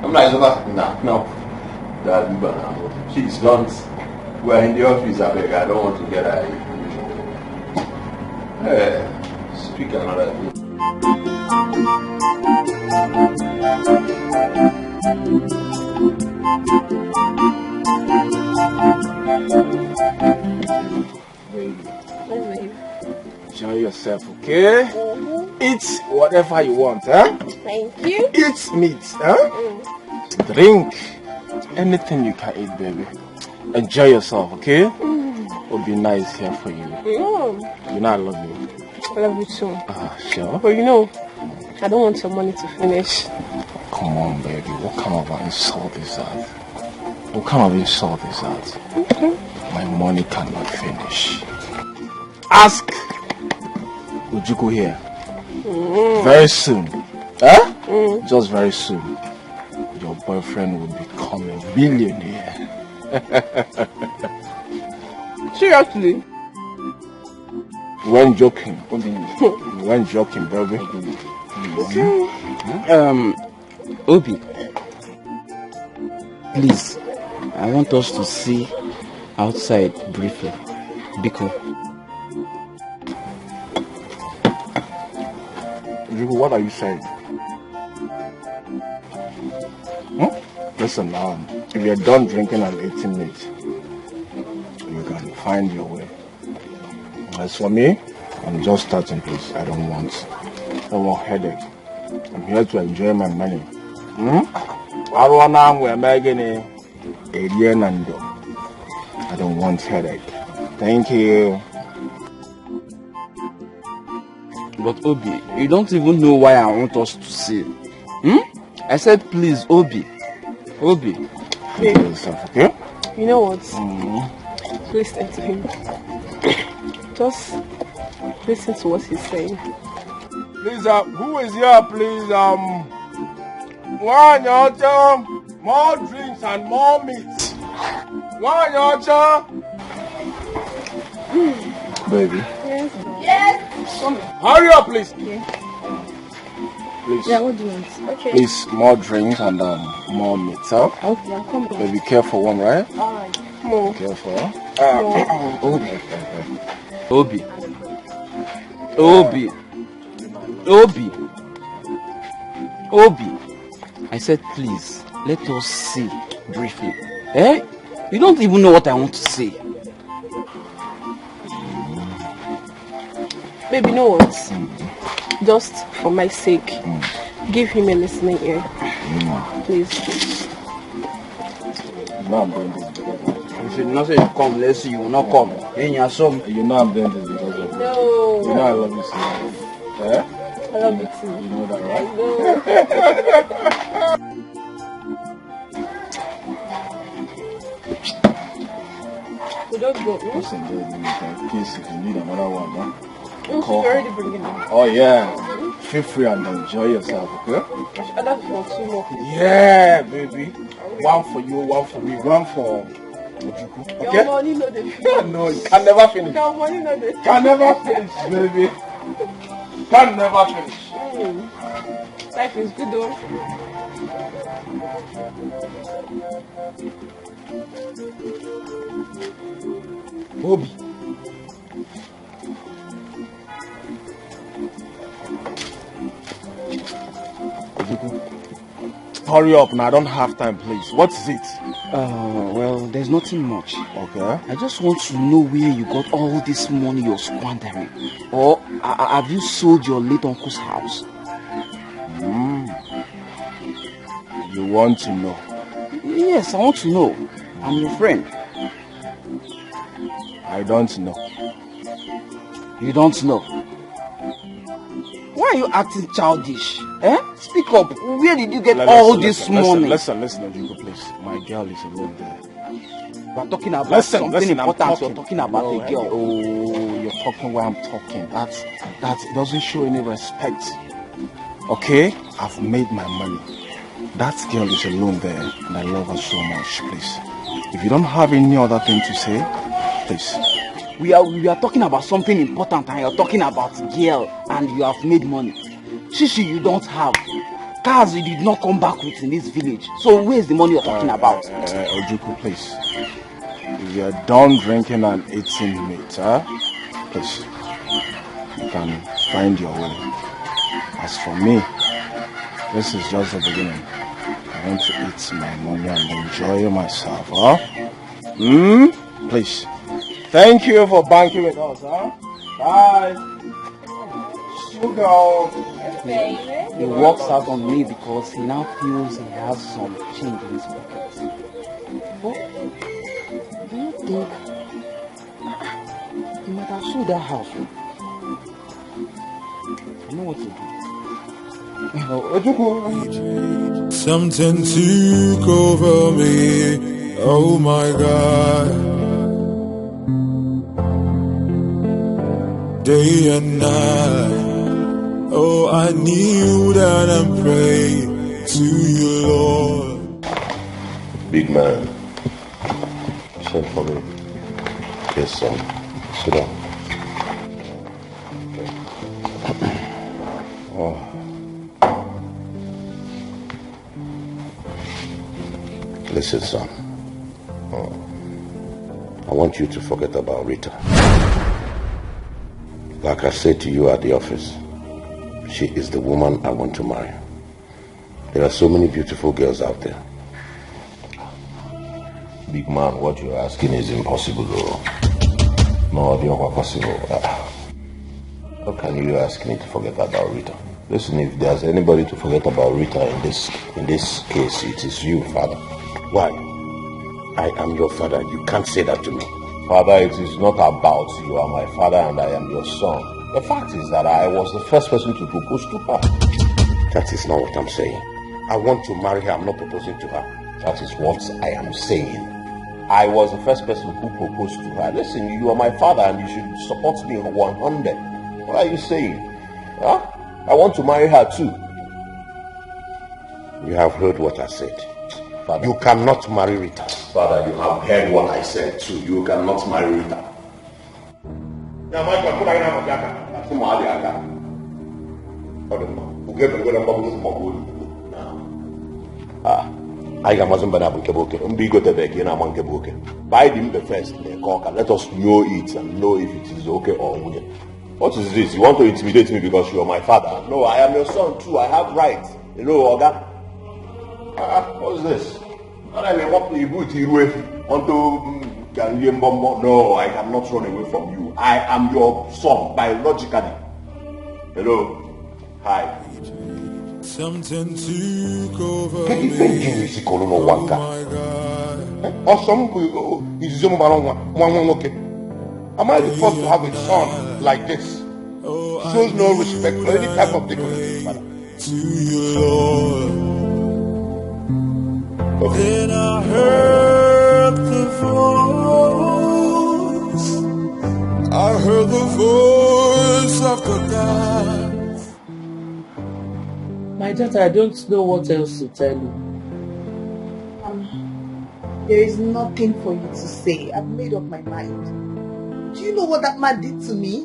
I'm not even. No. Dad, please don't. We're in the office, I beg. I don't want to get out of here. Speak another thing. Baby, enjoy yourself, okay? Eat whatever you want, huh? Thank you. Eat meat, huh? Drink anything you can eat, baby. Enjoy yourself, okay? It'll be nice here for you. You know I love you. I love you too. Sure. But you know, I don't want your money to finish. Come on, baby. What kind of insult is that? What kind of insult is that? My money cannot finish. Ask Ujuku here. Very soon. Huh? Just very soon. Your boyfriend will become a billionaire. Seriously? When joking. When joking, baby. Obi, please, I want us to see outside briefly. Biko. Rico, what are you saying? Listen, if you're done drinking and eating meat, you can find your way. As for me, I'm just starting, please. I don't want headache. I'm here to enjoy my money. I don't want headache. Thank you. But Obi, you don't even know why I want us to see. I said please, Obi. Obi. Please. Okay? You know what? Listen to him. Just listen to what he's saying. Please, who is here, please? One yacha, more drinks and more meat. One yacha. Baby. Yes. Yes. Hurry up, please. Yeah. Please. Yeah, what do you want? Okay. Please, more drinks and more meat, huh? Okay, I'll come back. Baby, careful one, right? Alright. More. Careful. Obi. Obi. Obi. Obi. I said please, let us see briefly. Eh? You don't even know what I want to say. Baby, you know what? Just for my sake, give him a listening ear. Please. No, I'm doing this because of you. If you not say you come, let's see, you will not come. You know I'm doing this because of you. No. You know I love you so much. Eh? I love you too. You know that, right? We don't go. Listen, baby, in case if you need another one, huh? She's already bringing them. Oh, yeah. Feel free and enjoy yourself, okay? I don't want two more. Yeah, baby. One for you, one for me, one for Ojuku. Okay? Your money no dey finish. No, you can never finish. Your money no dey finish. Can never finish, baby. Can never finish. Life is good though. Obi. Hurry up now, I don't have time, please. What is it? Well, there's nothing much. Okay. I just want to know where you got all this money you're squandering. Or have you sold your late uncle's house? You want to know? Yes, I want to know. I'm your friend. I don't know. You don't know? Why are you acting childish? Eh? Speak up. Where did you get all this money? Listen, Ojuku, please. My girl is alone there. We're talking about something important. You're talking about a girl. Oh, you're talking while I'm talking. That doesn't show any respect. Okay? I've made my money. That girl is alone there, and I love her so much, please. If you don't have any other thing to say, please. We are talking about something important, and you're talking about girl, and you have made money. Shishi, you don't have. Cars you did not come back with in this village. So where's the money you're talking about? Ojuku, please. If you're done drinking and eating meat, please, you can find your way. As for me, this is just the beginning. I want to eat my money and enjoy myself, Please. Thank you for banking with us, Bye. Sugar. He walks out on me because he now feels he has some change in his pocket. But do you think he might have sold that house? I know what to do. Something took over me. Oh my God. Day and night. Oh, I kneel down and pray to you, Lord. Big man, send for me. Yes, son. Sit down. Oh. Listen, son. I want you to forget about Rita. Like I said to you at the office, she is the woman I want to marry. There are so many beautiful girls out there. Big man, what you're asking is impossible, though. No, it's not possible. How can you ask me to forget about Rita? Listen, if there's anybody to forget about Rita in this case, it is you, Father. Why? I am your father. You can't say that to me. Father, it is not about you are my father and I am your son. The fact is that I was the first person to propose to her. That is not what I'm saying. I want to marry her. I'm not proposing to her. That is what I am saying. I was the first person who proposed to her. Listen, you are my father and you should support me 100. What are you saying? Huh? I want to marry her too. You have heard what I said. Father, you cannot marry Rita. Father, you have heard what I said too. You cannot marry Rita. I am Mazumba Buke. Umbigo Tebeki and Amanke Buke. Buy them the first, let us know it and know if it is okay or not. What is this? You want to intimidate me because you are my father? No, I am your son too. I have rights. You know, Oga? What is this? No, I cannot run away from you. I am your son biologically. Hello? Hi. Something took over me. Oh my God. Am I the first to have a son like this? Shows no respect for any type of dignity, Father. To you, Lord. Then I heard the voice. I heard the voice of the God. My daughter, I don't know what else to tell you. There is nothing for you to say. I've made up my mind. Do you know what that man did to me?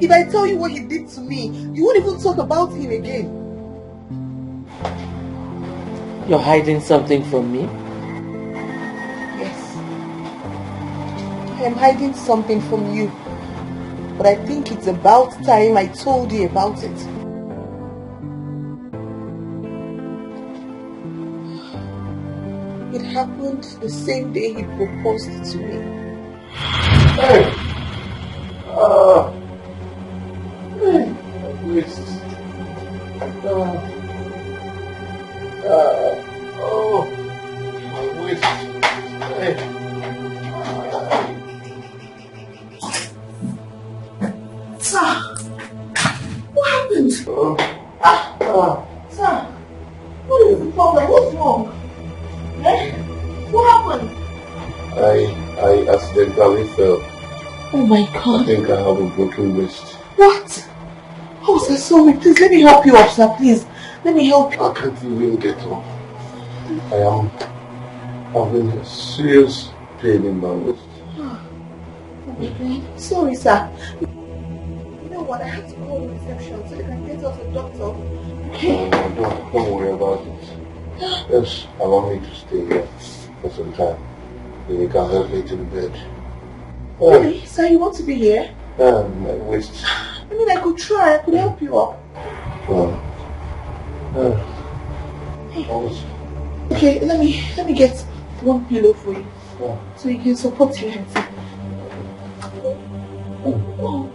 If I tell you what he did to me, you won't even talk about him again. You're hiding something from me? Yes. I am hiding something from you. But I think it's about time I told you about it. It happened the same day he proposed to me. Hey! Sir! What happened? Sir! What is the problem? What's wrong? Eh? What happened? I accidentally fell. Oh my God. I think I have a broken wrist. What? Oh, sir, sorry. Please, let me help you up, sir. Please. Let me help you. I can't even get up. I am having a serious pain in my wrist. Oh my God. Sorry, sir. You know what? I have to call the reception so they can get us a doctor. Okay? No, don't worry about it. Just allow me to stay here for some time. Then you can help me to the bed. Really? Sir, you want to be here? My waist. I mean, I could try. I could help you up. Okay, let me get one pillow for you. So you can support your head. Oh,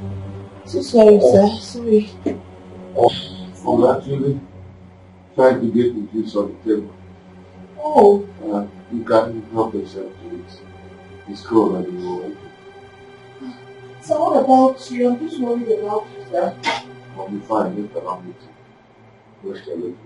so sorry, sir. Sorry. I'm actually trying to get the juice on the table. Oh. You can't help yourself to it. It's cold and you will. So what about you? I'm just worried about you, sir. I'll be fine. Just allow me to rest a little.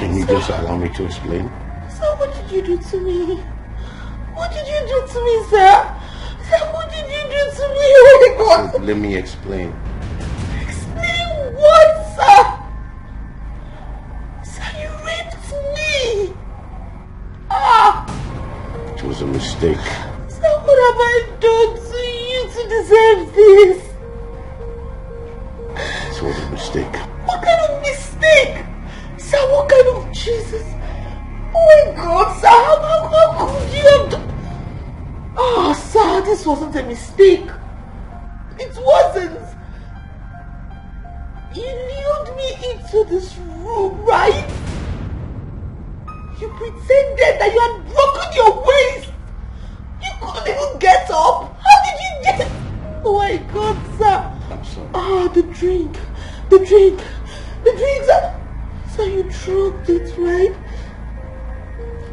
Can you just allow me to explain? Sir, what did you do to me? What did you do to me, sir? Sir, what did you do to me? Oh my God! So let me explain. Explain what, sir? Sir, you raped me! Ah! It was a mistake. Sir, what have I done to you to deserve this? It was a mistake. What kind of mistake? Sir, what kind of Jesus? Oh my God, sir, how could you have done? Oh, sir, this wasn't a mistake. It wasn't. You lured me into this room, right? You pretended that you had broken your waist. You couldn't even get up. How did you get? Oh my God, sir. I'm sorry. Ah, the drink, sir. Sir, you dropped it, right?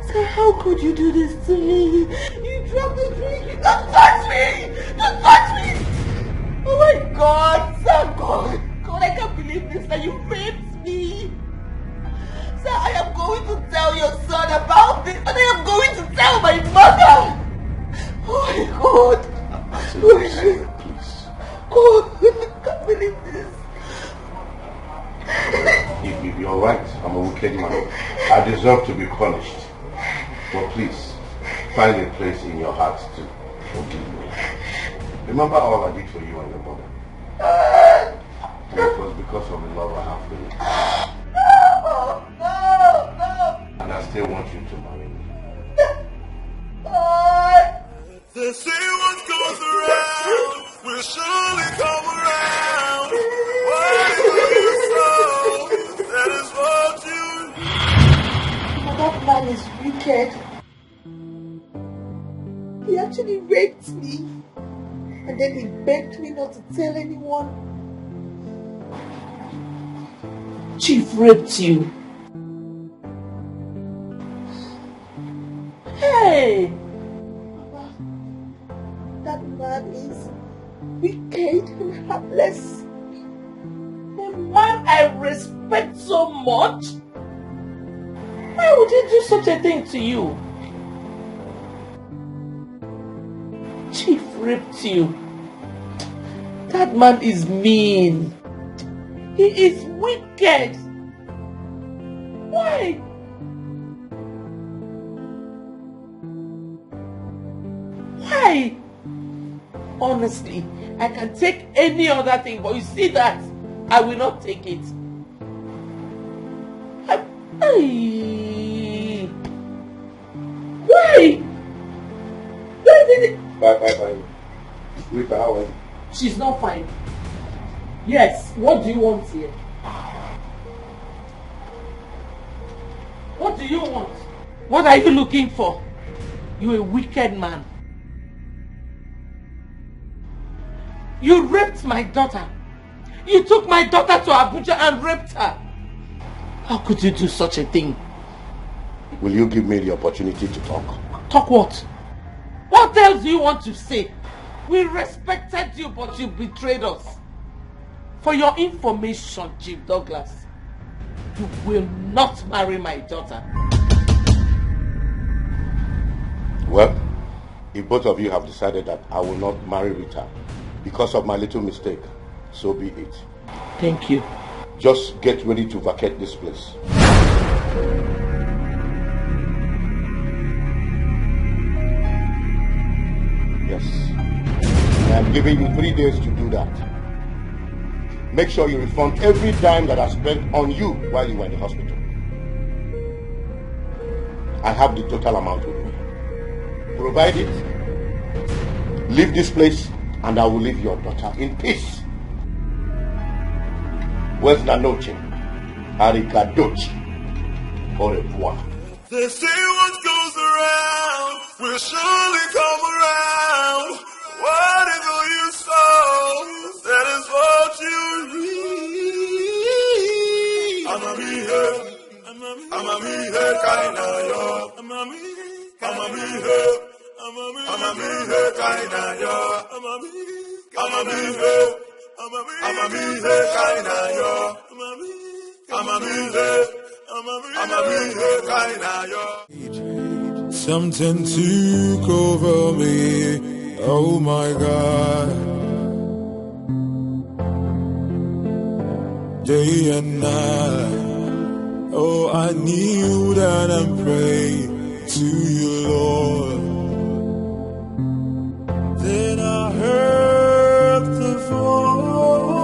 Sir, how could you do this to me? You dropped the drink. You don't touch me. Don't touch me. Oh my God, sir, God, I can't believe this. That you raped me. Sir, I am going to tell your son about this, and I am going to tell my mother. Oh my God. Absolutely, Sarah, please. God, I can't believe this. You're right. I'm a wicked man. I deserve to be punished. But please, find a place in your heart to forgive me. Remember all I did for you and your mother. And it was because of the love I have for you. No. And I still want you to marry me. They say what goes around will surely come around. Whatever you sow, that is what you reap. That man is wicked. He actually raped me. And then he begged me not to tell anyone. Chief raped you. Hey! Mama, that man is wicked and heartless. A man I respect so much? Why would he do such a thing to you? Chief raped you. That man is mean. He is wicked. Why? Why? Honestly, I can take any other thing, but you see that, I will not take it. Why? Why did it? Bye. Rita, how are you? She's not fine. Yes, what do you want here? What do you want? What are you looking for? You're a wicked man. You raped my daughter. You took my daughter to Abuja and raped her. How could you do such a thing? Will you give me the opportunity to talk? Talk what? What else do you want to say? We respected you, but you betrayed us. For your information, Chief Douglas, you will not marry my daughter. Well, if both of you have decided that I will not marry Rita because of my little mistake, so be it. Thank you. Just get ready to vacate this place. Yes. I am giving you 3 days to do that. Make sure you refund every dime that I spent on you while you were in the hospital. I have the total amount with me. Provide it, leave this place, and I will leave your daughter in peace. Buenas noches. Arrivederci. Au revoir. They say what goes around will surely come around. Whatever you sow, that is what you reap. I'm a me kind of yo. I'm a me kind of yo. I'm a me kind of yo. I'm a me kind of yo. Something took over me. Oh my God. Day and night. Oh, I kneel down and pray to you, Lord. Then I heard the voice.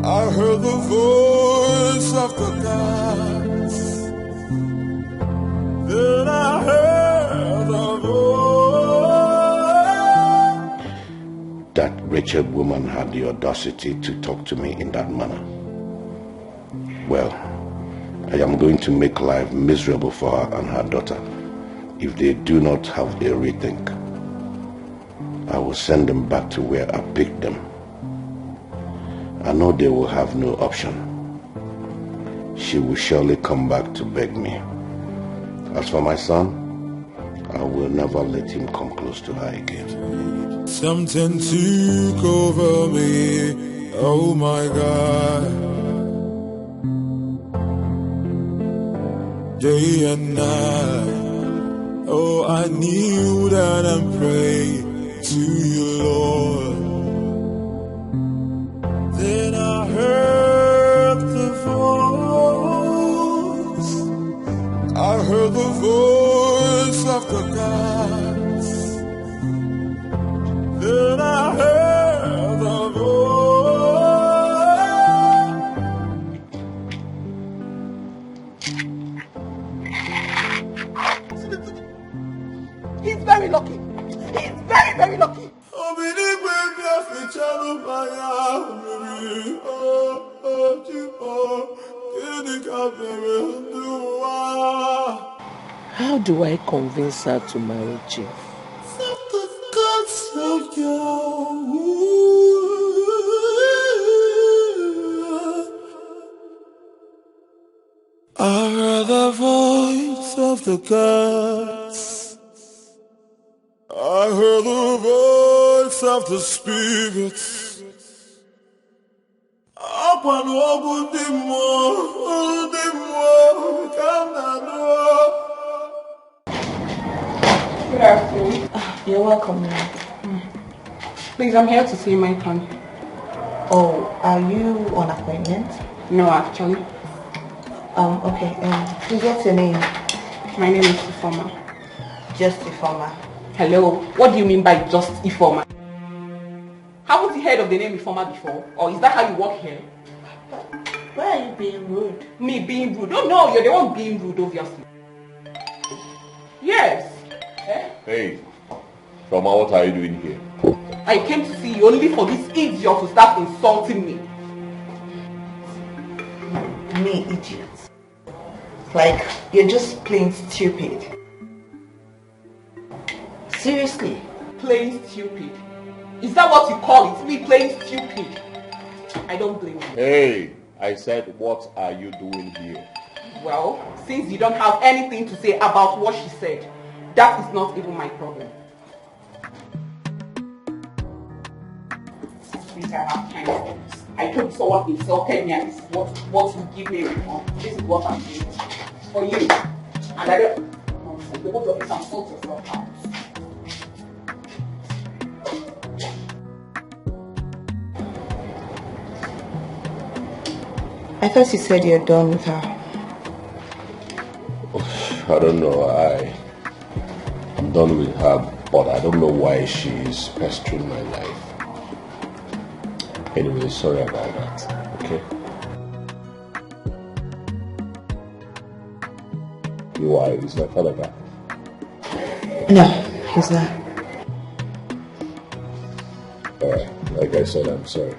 I heard the voice of the gods. Then I heard the voice. That wretched woman had the audacity to talk to me in that manner. Well, I am going to make life miserable for her and her daughter if they do not have a rethink. I will send them back to where I picked them. I know they will have no option. She will surely come back to beg me. As for my son, I will never let him come close to her again. Something took over me. Oh my God. Day and night. Oh, I kneel down and pray to you, Lord. Then I heard the voice. I heard the voice of the gods. Then I heard the voice. He's very lucky. He's very, very lucky. How do I convince her to marry Chief? I heard the voice of the gods. I heard the voice of the spirits. Good afternoon. You're welcome, ma'am. Please, I'm here to see my son. Oh, are you on appointment? No, actually. Okay. Please, what's your name? My name is Ifoma. Just Ifoma. Hello. What do you mean by just Ifoma? Haven't you heard of the name Ifoma before? Or is that how you work here? Why are you being rude? Me being rude? Oh no, you're the one being rude, obviously. Yes. Hey, Roma, what are you doing here? I came to see you only for this idiot to start insulting me. Me, idiot. Like, you're just plain stupid. Seriously. Plain stupid? Is that what you call it? Me plain stupid? I don't blame you. Hey, I said, what are you doing here? Well, since you don't have anything to say about what she said, that is not even my problem. Since I have time for this. I told you someone insulted me and this is what you give me. This is what I'm doing for you. And I don't... The both of you can sort yourself out. I thought you said you're done with her. I don't know. I'm done with her, but I don't know why she's pestering my life. Anyway, sorry about that. Okay? Why? Is my father back? No, he's not. Alright, like I said, I'm sorry.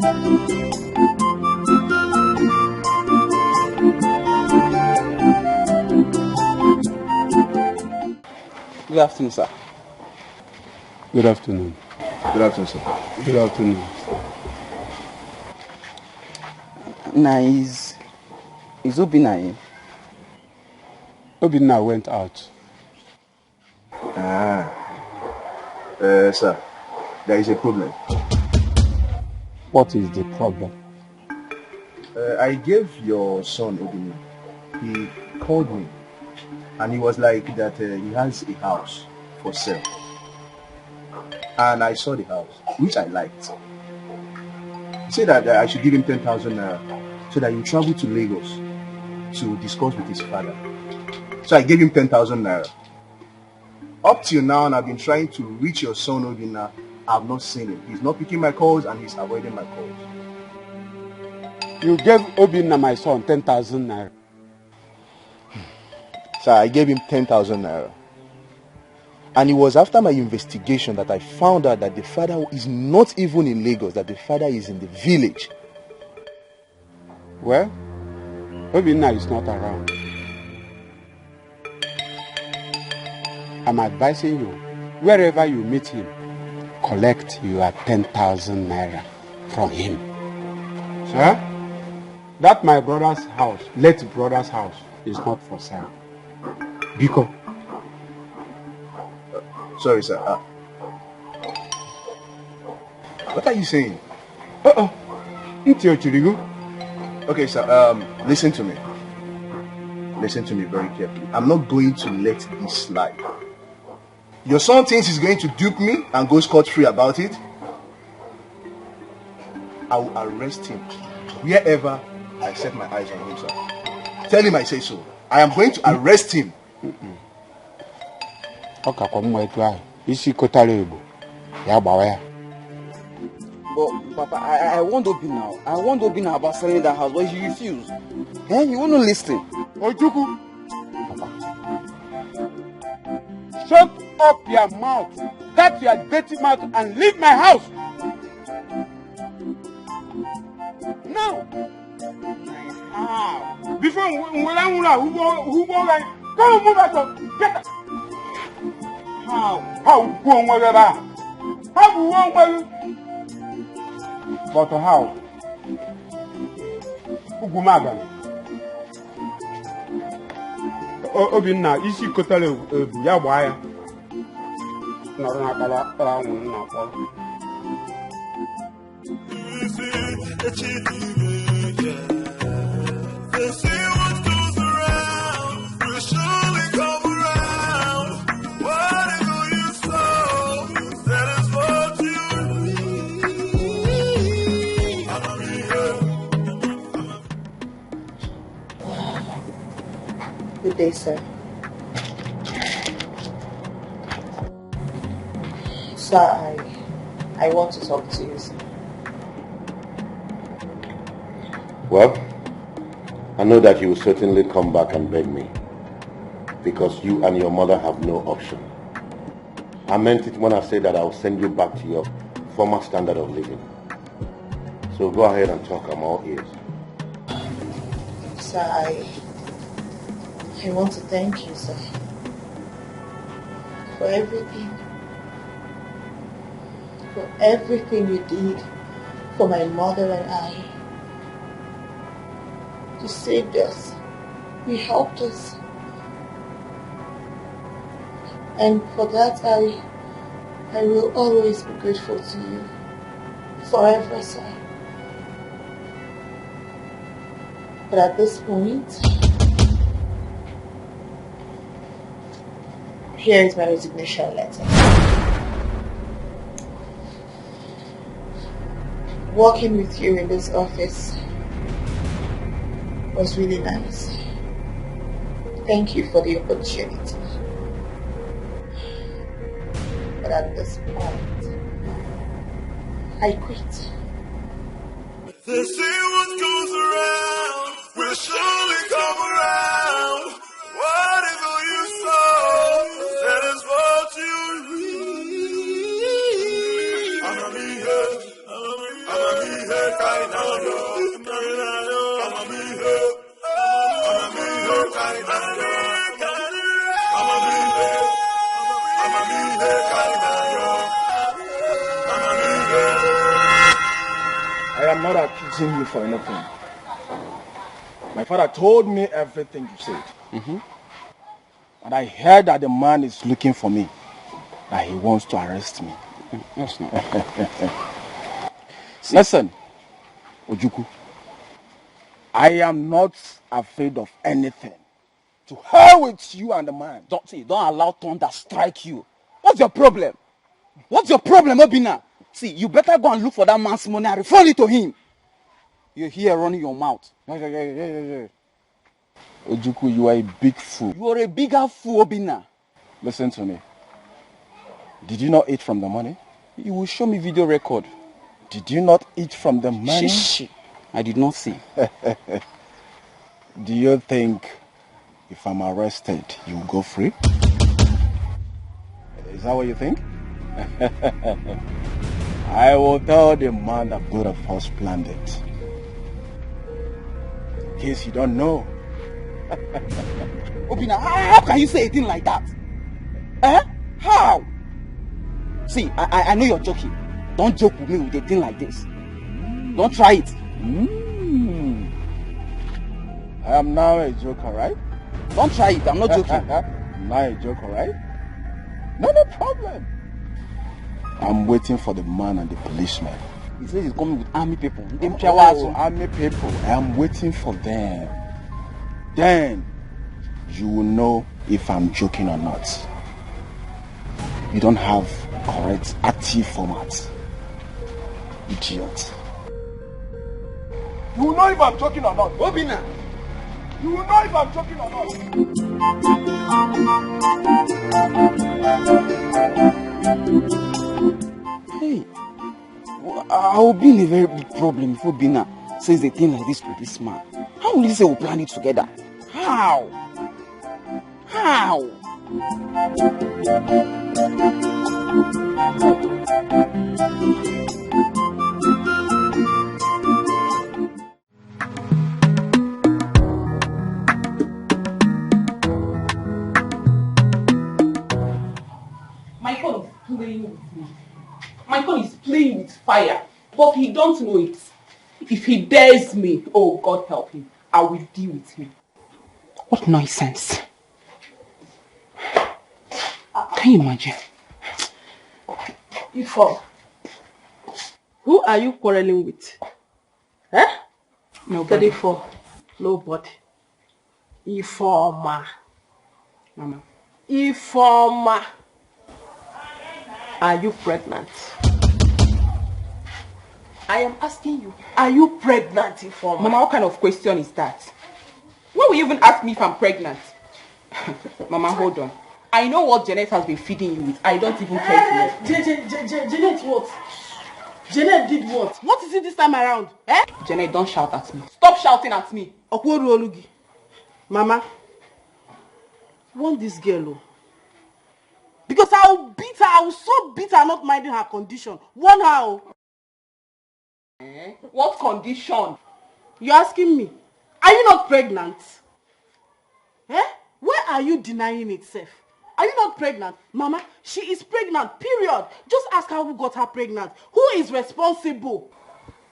Good afternoon, sir. Good afternoon. Good afternoon, sir. Good afternoon. Is Obina in? Obina went out. Sir, there is a problem. What is the problem? I gave your son Obina. He called me and he was like that he has a house for sale. And I saw the house, which I liked. He said that I should give him 10,000 naira so that he travel to Lagos to discuss with his father. So I gave him 10,000 naira. Up till now, and I've been trying to reach your son Obina. I've not seen him. He's not picking my calls and he's avoiding my calls. You gave Obina, my son, 10,000 naira. Sir, I gave him 10,000 naira. And it was after my investigation that I found out that the father is not even in Lagos, that the father is in the village. Well, Obina is not around. I'm advising you, wherever you meet him, collect your 10,000 naira from him. Sir, that my brother's house, late brother's house, is not for sale. Biko. Sorry, sir. What are you saying? Okay, sir. Listen to me. Listen to me very carefully. I'm not going to let this slide. Your son thinks he's going to dupe me and go scot-free about it. I will arrest him wherever I set my eyes on him, sir. Tell him I say so. I am going to arrest him. But Papa, I want Obina. I want Obina about selling that house, but he refused. He won't listen. Ojuku, shut up your mouth. Shut your dirty mouth and leave my house. Now. Before who go like, come move out. Get out. How go on whatever? How go on whatever? But how? Ugumaga. Obina, isi kotale ya waya. Nọrọ na kala anwụ na akpọ. They say what goes around will surely come around. Whatever you sow, that is what you reap. Good day, sir. Sir, I want to talk to you, sir. Well, I know that you will certainly come back and beg me, because you and your mother have no option. I meant it when I said that I will send you back to your former standard of living. So go ahead and talk, I'm all ears. Sir, I want to thank you, sir, for everything. For everything you did for my mother and I. You saved us. You helped us. And for that, I will always be grateful to you. Forever, sir. But at this point, here is my resignation letter. Working with you in this office was really nice. Thank you for the opportunity. But at this point, I quit. They say what goes around will surely come around. Whatever you sow, that is what you reap. I'm a me here. I am not accusing you for anything. My father told me everything you said. And I heard that the man is looking for me. That he wants to arrest me. That's not. Listen, Ojuku. I am not afraid of anything. To hell with you and the man. Don't allow thunder strike you. What's your problem? What's your problem, Obina? See, you better go and look for that man's money and refer it to him. You're here running your mouth. Ojuku, you are a big fool. You are a bigger fool, Obina. Listen to me. Did you not eat from the money? You will show me video record. Did you not eat from the money? Shh. I did not see. Do you think if I'm arrested, you will go free? Is that what you think? I will tell the man that both of us planned it. In case you don't know. Obina, how can you say a thing like that? How? See, I know you're joking. Don't joke with me with a thing like this. Don't try it. I am now a joker, right? Don't try it. I'm not joking. I'm not a joker, right? No problem. I'm waiting for the man and the policeman. He says he's coming with army people. Army people. I am waiting for them. Then you will know if I'm joking or not. You don't have correct active format. Idiot. You will know if I'm joking or not. Obina! You will know if I'm joking or not. Hey, I will be in a very big problem if Obina says a thing like this to this man. How will he say we'll plan it together? How? My phone is playing with me. My phone is playing with fire, but he don't know it. If he dares me, oh God help him, I will deal with him. What nonsense. Can you imagine? Ifo, who are you quarreling with? Nobody. Ifo, nobody. Ifoma. Mama. Ifoma. Are you pregnant? I am asking you, are you pregnant, Ifoma? Mama, what kind of question is that? Why will you even ask me if I'm pregnant? Mama, hold on. I know what Janet has been feeding you with. I don't even care to know. Janet what? Janet did what? What is it this time around? Janet, don't shout at me. Stop shouting at me. Okworu Olugi. Mama, want this girl, because I will beat her. I will so beat her, not minding her condition. Want her. What condition? You're asking me. Are you not pregnant? Where are you denying it, Seth? Are you not pregnant? Mama, she is pregnant, period. Just ask her who got her pregnant. Who is responsible?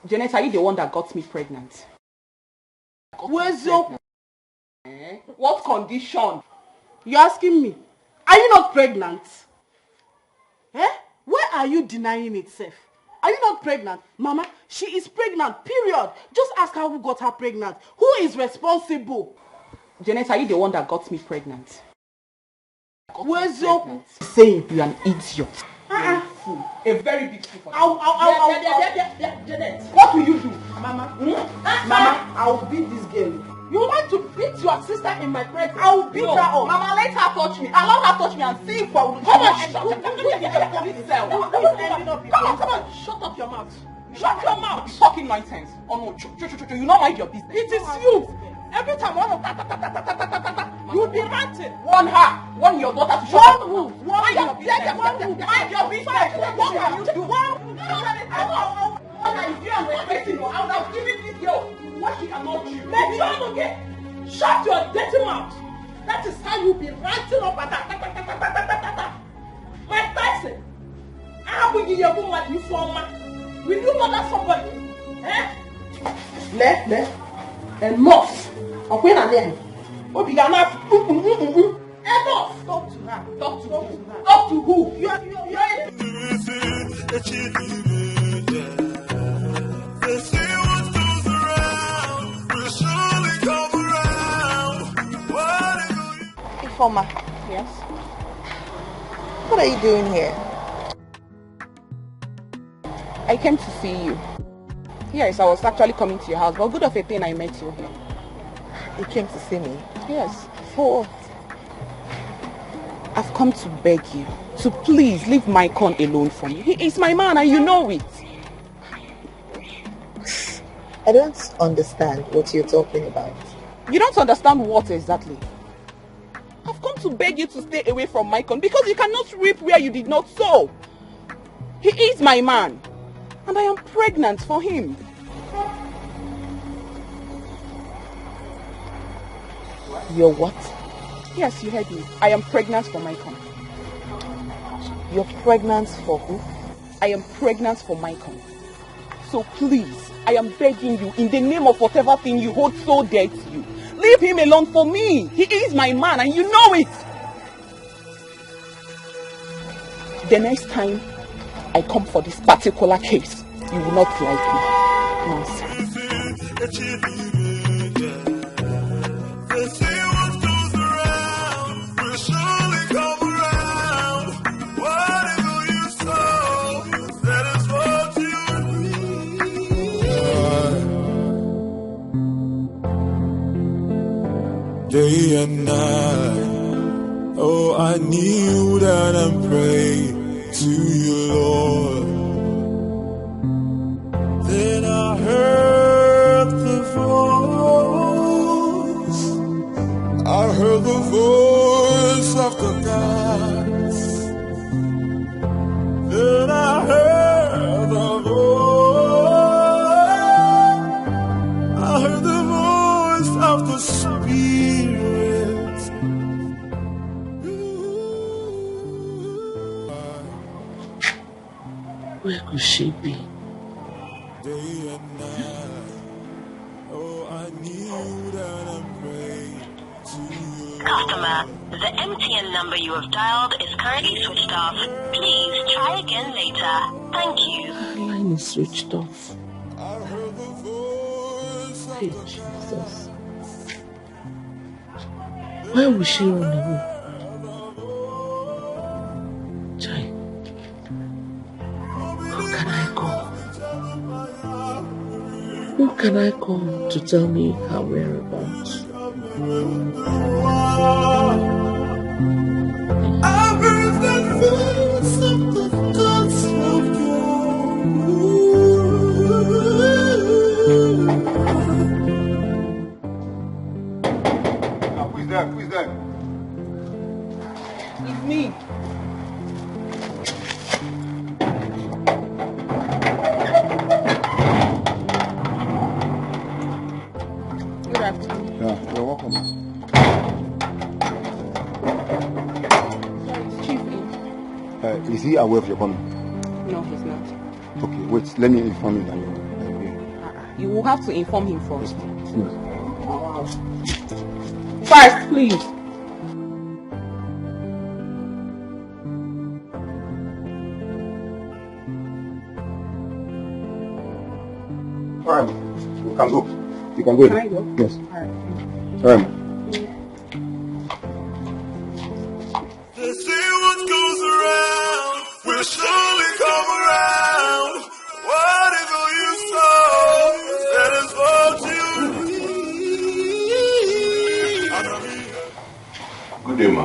Janet, are you the one that got me pregnant? Where's your... What condition? You're asking me. Are you not pregnant? Where are you denying it, Seth? Are you not pregnant? Mama, she is pregnant, period. Just ask her who got her pregnant. Who is responsible? Janet, are you the one that got me pregnant? Where's your... Saying you're an idiot. A fool. A very big fool. Janet. What will you do? Mama, Mama, I will beat this girl. You want to beat your sister in my presence? I will beat her up. Mama, let her touch me. Allow her touch me and see if I will... Come on, shut up your mouth. Shut your mouth. You're talking nonsense. Oh no, you not mind your business. It is you. Every time one you'll be ranting. Warn her. Warn your daughter to shut up. Mind your business. Mind your business. What will you do? And if you are respecting her, I would have given this girl what she cannot do. Mention, okay? Shut your dirty mouth. That is how you be ranting up at that. My person, how will you give your woman this woman? Will you murder somebody? Eh? Left. Enough. Okay, now then. What began enough? Enough. Talk to her. Talk to who? You are. They say what goes around will surely come around. Informer. Yes? What are you doing here? I came to see you. Yes, I was actually coming to your house, but good of a thing I met you here. You came to see me? Yes. For what? I've come to beg you to please leave my con alone for me. He is my man and you know it. I don't understand what you're talking about. You don't understand what exactly? I've come to beg you to stay away from Maicon because you cannot reap where you did not sow. He is my man and I am pregnant for him. You're what? Yes, you heard me. I am pregnant for Maicon. You're pregnant for who? I am pregnant for Maicon. So please, I am begging you in the name of whatever thing you hold so dear to you. Leave him alone for me. He is my man and you know it. The next time I come for this particular case, you will not like me. Nonsense. They say what goes around will surely come around. Whatever you sow, that is what you reap. Day and night, oh, I kneel down and pray to you, Lord. Then I heard the voice. I heard the voice of the gods. Then I heard the voice. I heard the voice of the Spirit. Where could she be? Day and night, oh, I kneel down and pray to you. Customer, the MTN number you have dialed is currently switched off. Please try again later. Thank you. Her line is switched off. Hey, Jesus. Why would she run away? Chai. Who can I call? Who can I call to tell me her whereabouts? I heard the voice of the gods of Who is there? Who is there? It's me. Good afternoon. Yeah, you're welcome. Sorry, it's Chief Eve. Is he aware of your coming? No, he's not. Okay, wait, let me inform him that you're here. You will have to inform him first. First, please. Alright, you can go. You can go. Can I go? Yes. Alright. Alright. They say what goes around will surely come around. Whatever you sow, that is what you reap. Good day, ma.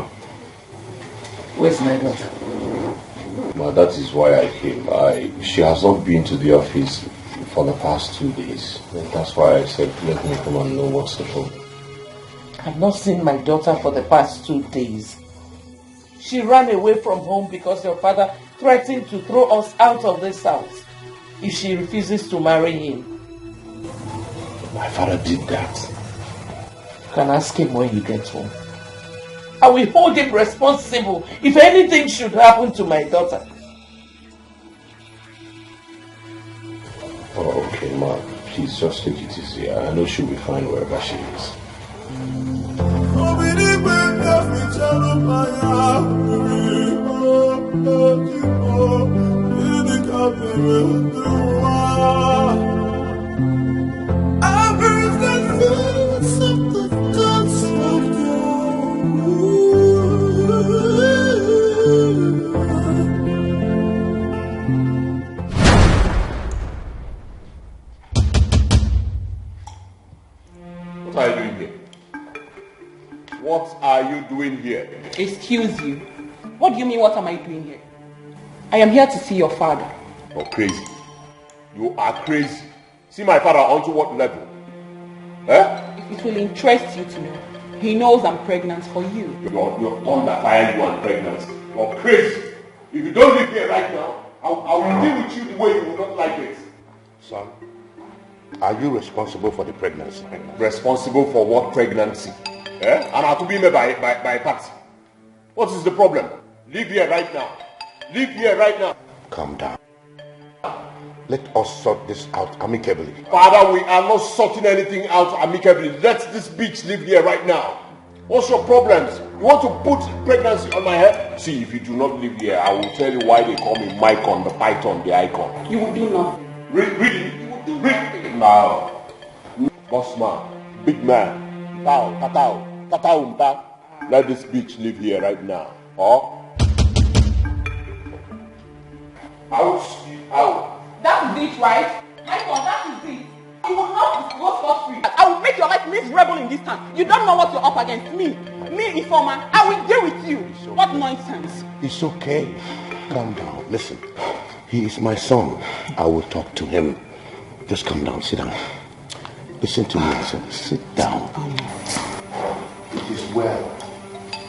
Where's my daughter? Ma, that is why I came. She has not been to the office for the past 2 days. And that's why I said, let me come and know what's the problem. I've not seen my daughter for the past 2 days. She ran away from home because your father threatened to throw us out of this house. if she refuses to marry him? My father did that. You can ask him when you get home. I will hold him responsible if anything should happen to my daughter. Oh, okay, Ma. Please just take it easy. I know she'll be fine wherever she is. What are you doing here? Excuse you. What do you mean, what am I doing here? I am here to see your father. You're crazy. You are crazy. See my father onto what level? Eh? It will interest you to know. He knows I'm pregnant for you. You're under fire, you are pregnant. You're crazy. If you don't live here right now, I will deal with you the way you will not like it. Son, are you responsible for the pregnancy? Responsible for what pregnancy? Eh? And I have to be made by taxi. What is the problem? Live here right now. Live here right now. Calm down. Let us sort this out amicably. Father, we are not sorting anything out amicably. Let this bitch live here right now. What's your problems? You want to put pregnancy on my head? See, if you do not live here, I will tell you why they call me Mycon, the python, the icon. You will do nothing. Really? You will do nothing. Now, boss man, big man, let this bitch live here right now. Or out. That is it, right? Mycon, that is it. You will not go scot-free. I will make your life miserable in this town. You don't know what you're up against. Me, informer. I will deal with you. Okay. What nonsense. It's okay. Calm down. Listen, he is my son. I will talk to him. Just calm down. Sit down. Listen to me. Sit down. It is well,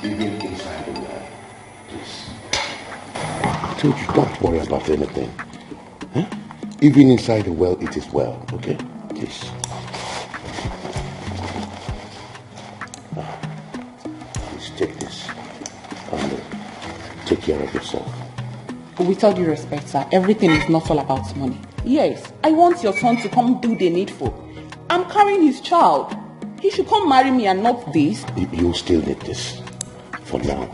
even inside the well. Please. I told you, don't worry about anything. Huh? Even inside the well, it is well. Okay? Please. Please take this and take care of yourself. With all due respect, sir, everything is not all about money. Yes, I want your son to come do the needful. I'm carrying his child. He should come marry me and not this. You still need this. For now.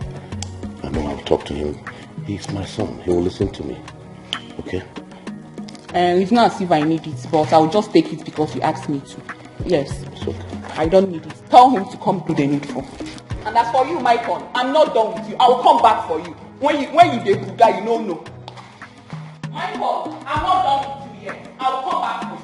I know I'll talk to him. He's my son. He will listen to me. Okay? It's not as if I need it, but I'll just take it because you asked me to. Yes. It's okay. I don't need it. Tell him to come do the needful. And as for you, Mycon, I'm not done with you. I will come back for you. When you dey Buga, you don't know. Mycon, I'm not done with you yet. I will come back for you.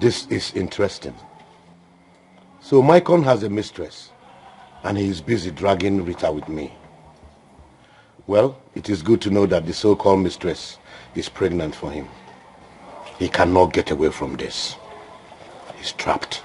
This is interesting. So Mycon has a mistress and he is busy dragging Rita with me. Well, it is good to know that the so-called mistress is pregnant for him. He cannot get away from this. He's trapped.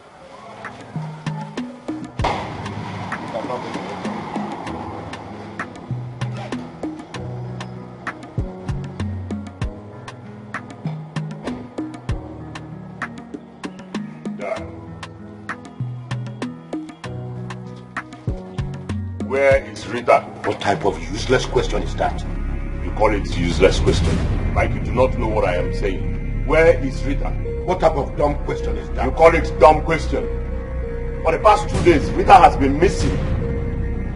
Where is Rita? What type of useless question is that? You call it useless question. Like you do not know what I am saying. Where is Rita? What type of dumb question is that? You call it dumb question. For the past 2 days, Rita has been missing.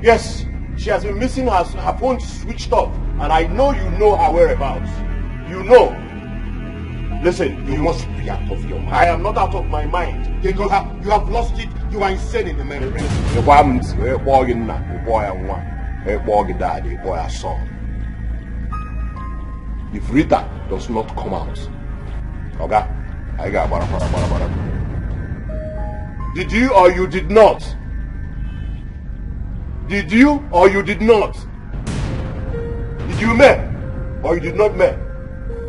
Yes, she has been missing. Her phone switched off. And I know you know her whereabouts. You know. Listen, you must be out of your mind. I am not out of my mind. You have lost it. You are insane in the memory. if Rita does not come out. Okay? I got bara. Did you or you did not? Did you or you did not? Did you make or you did not make?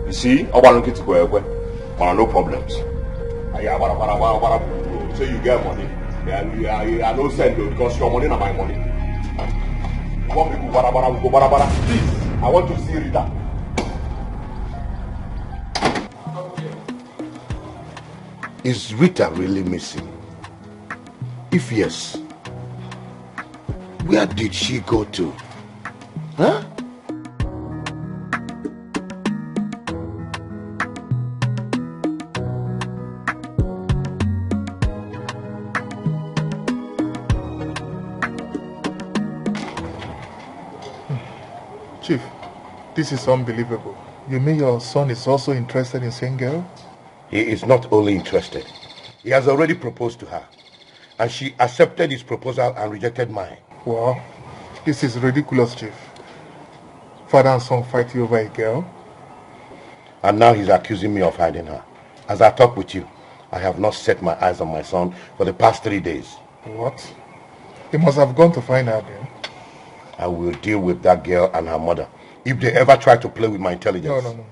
You see, I want to get to go away. No problems. I got bara. So you get money. I no send you because your money not my money. You want me to go bara. Please, I want to see Rita. Is Rita really missing? If yes, where did she go to? Huh? Chief, this is unbelievable. You mean your son is also interested in seeing girl? He is not only interested. He has already proposed to her. And she accepted his proposal and rejected mine. Wow, this is ridiculous, Chief. Father and son fighting over a girl? And now he's accusing me of hiding her. As I talk with you, I have not set my eyes on my son for the past 3 days. What? He must have gone to find her then. I will deal with that girl and her mother if they ever try to play with my intelligence. No.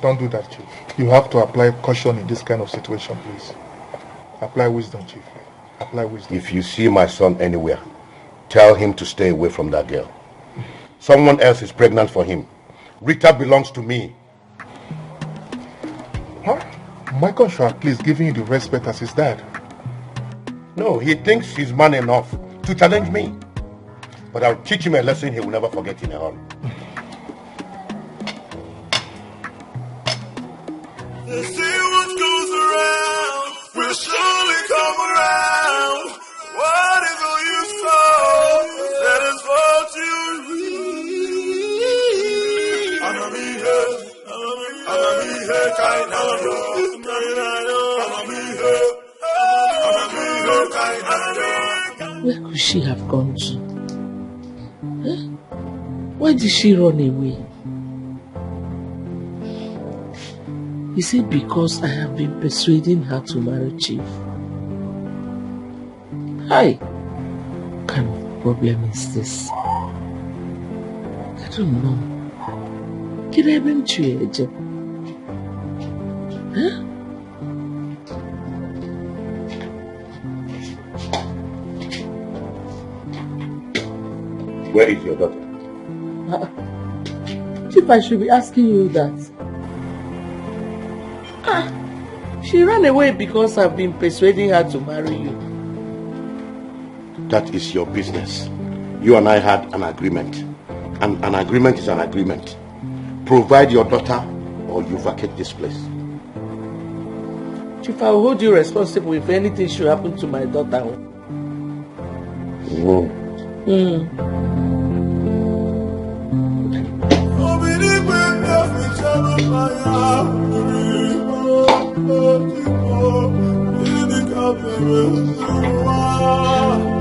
Don't do that, Chief. You have to apply caution in this kind of situation, please. Apply wisdom, Chief. Apply wisdom. If you see my son anywhere, tell him to stay away from that girl. Someone else is pregnant for him. Rita belongs to me. Huh? Michael should at least give you the respect as his dad. No, he thinks he's man enough to challenge me. But I'll teach him a lesson he will never forget in a hurry. They say what goes around will surely come around. Whatever you sow, that is what you reap. Where could she have gone to? Huh? Why did she run away? Is it because I have been persuading her to marry Chief? Hi. What kind of problem is this? I don't know. Can I even change? Huh? Where is your daughter? Chief, I should be asking you that. She ran away because I've been persuading her to marry you. That is your business. You and I had an agreement. And an agreement is an agreement. Provide your daughter or you vacate this place. Chief, I will hold you responsible if anything should happen to my daughter.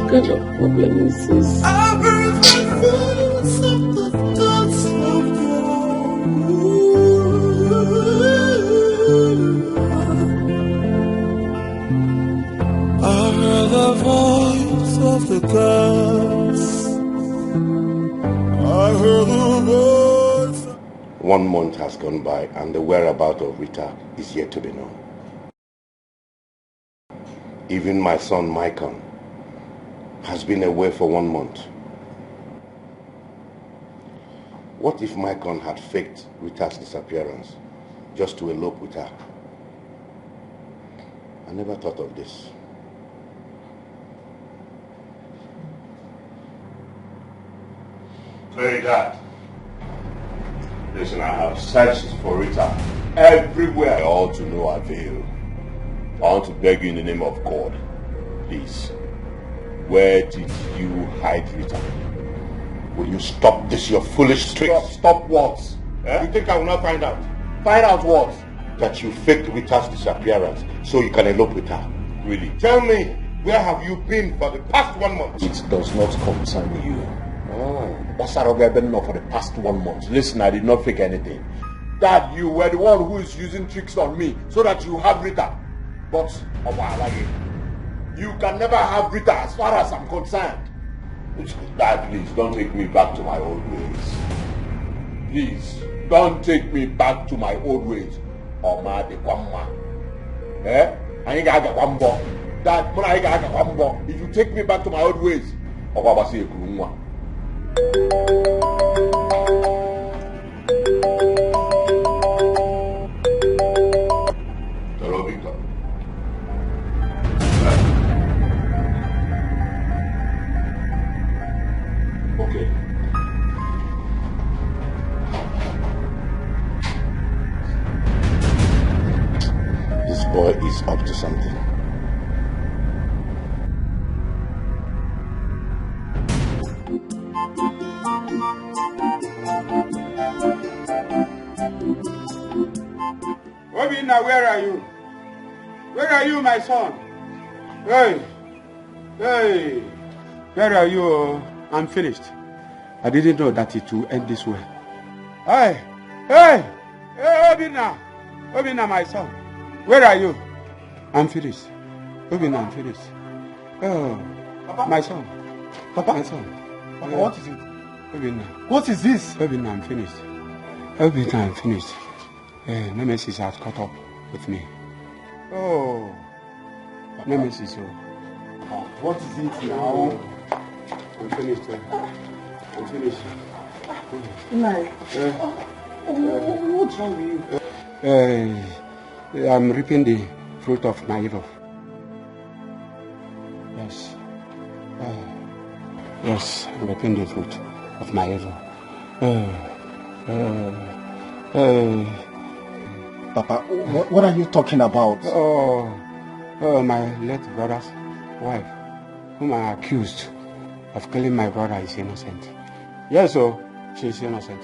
What kind of problem is this? I heard the voice of the gods. I heard the voice. 1 month has gone by and the whereabouts of Rita is yet to be known. Even my son Michael has been away for 1 month. What if Michael had faked Rita's disappearance just to elope with her? I never thought of this. Hey, Dad. Listen, I have searched for Rita everywhere. All to no avail. I want to beg you in the name of God, please. Where did you hide Rita? Will you stop this, your foolish tricks? Stop what? Eh? You think I will not find out? Find out what? That you faked Rita's disappearance so you can elope with her. Really? Tell me, where have you been for the past 1 month? It does not concern you. That's how I've been now for the past 1 month. Listen, I did not fake anything. that you were the one who is using tricks on me so that you have Rita. But, you can never have Rita as far as I'm concerned. Dad, please, don't take me back to my old ways. Please, don't take me back to my old ways. Oma de Kwamma. Eh? I ain't got a Kwambo. Dad, but I got a Kwambo. If you take me back to my old ways, Oba say Kurumwa. Hello, Victor. Okay. This boy is up to something. Obina, where are you? Where are you, my son? Hey! Hey! Where are you? I'm finished. I didn't know that it would end this way. Hey! Hey! Hey, Obina! Obina, my son. Where are you? I'm finished. Obina, I'm finished. Oh, Papa? My son. Papa? My son. Papa, what is it? Obina. What is this? Obina, I'm finished. Obina, I'm finished. Nemesis has caught up with me. Oh. Papa. Nemesis, what is it now? I'm finished. I'm finished. What's wrong with you? I'm reaping the fruit of my evil. Yes. Yes, I'm reaping the fruit of my evil. Papa, what are you talking about? My late brother's wife, whom I accused of killing my brother, is innocent. Yes, she's innocent.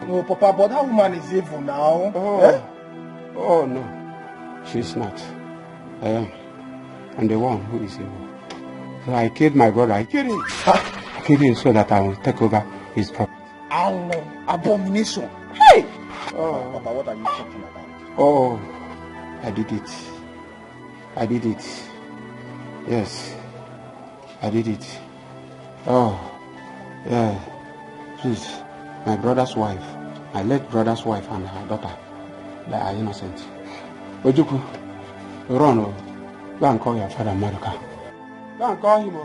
Oh, Papa, but that woman is evil now. Oh, no. She's not. I am. I'm the one who is evil. So I killed my brother. I killed him. I killed him so that I will take over his property. Abomination. Hey! Papa, what are you talking about? Oh, I did it. I did it. Yes. I did it. Oh, yeah. Please. My brother's wife, my late brother's wife and her daughter, they are innocent. Ojuku, run, go and call your father, Maruka. Go and call him.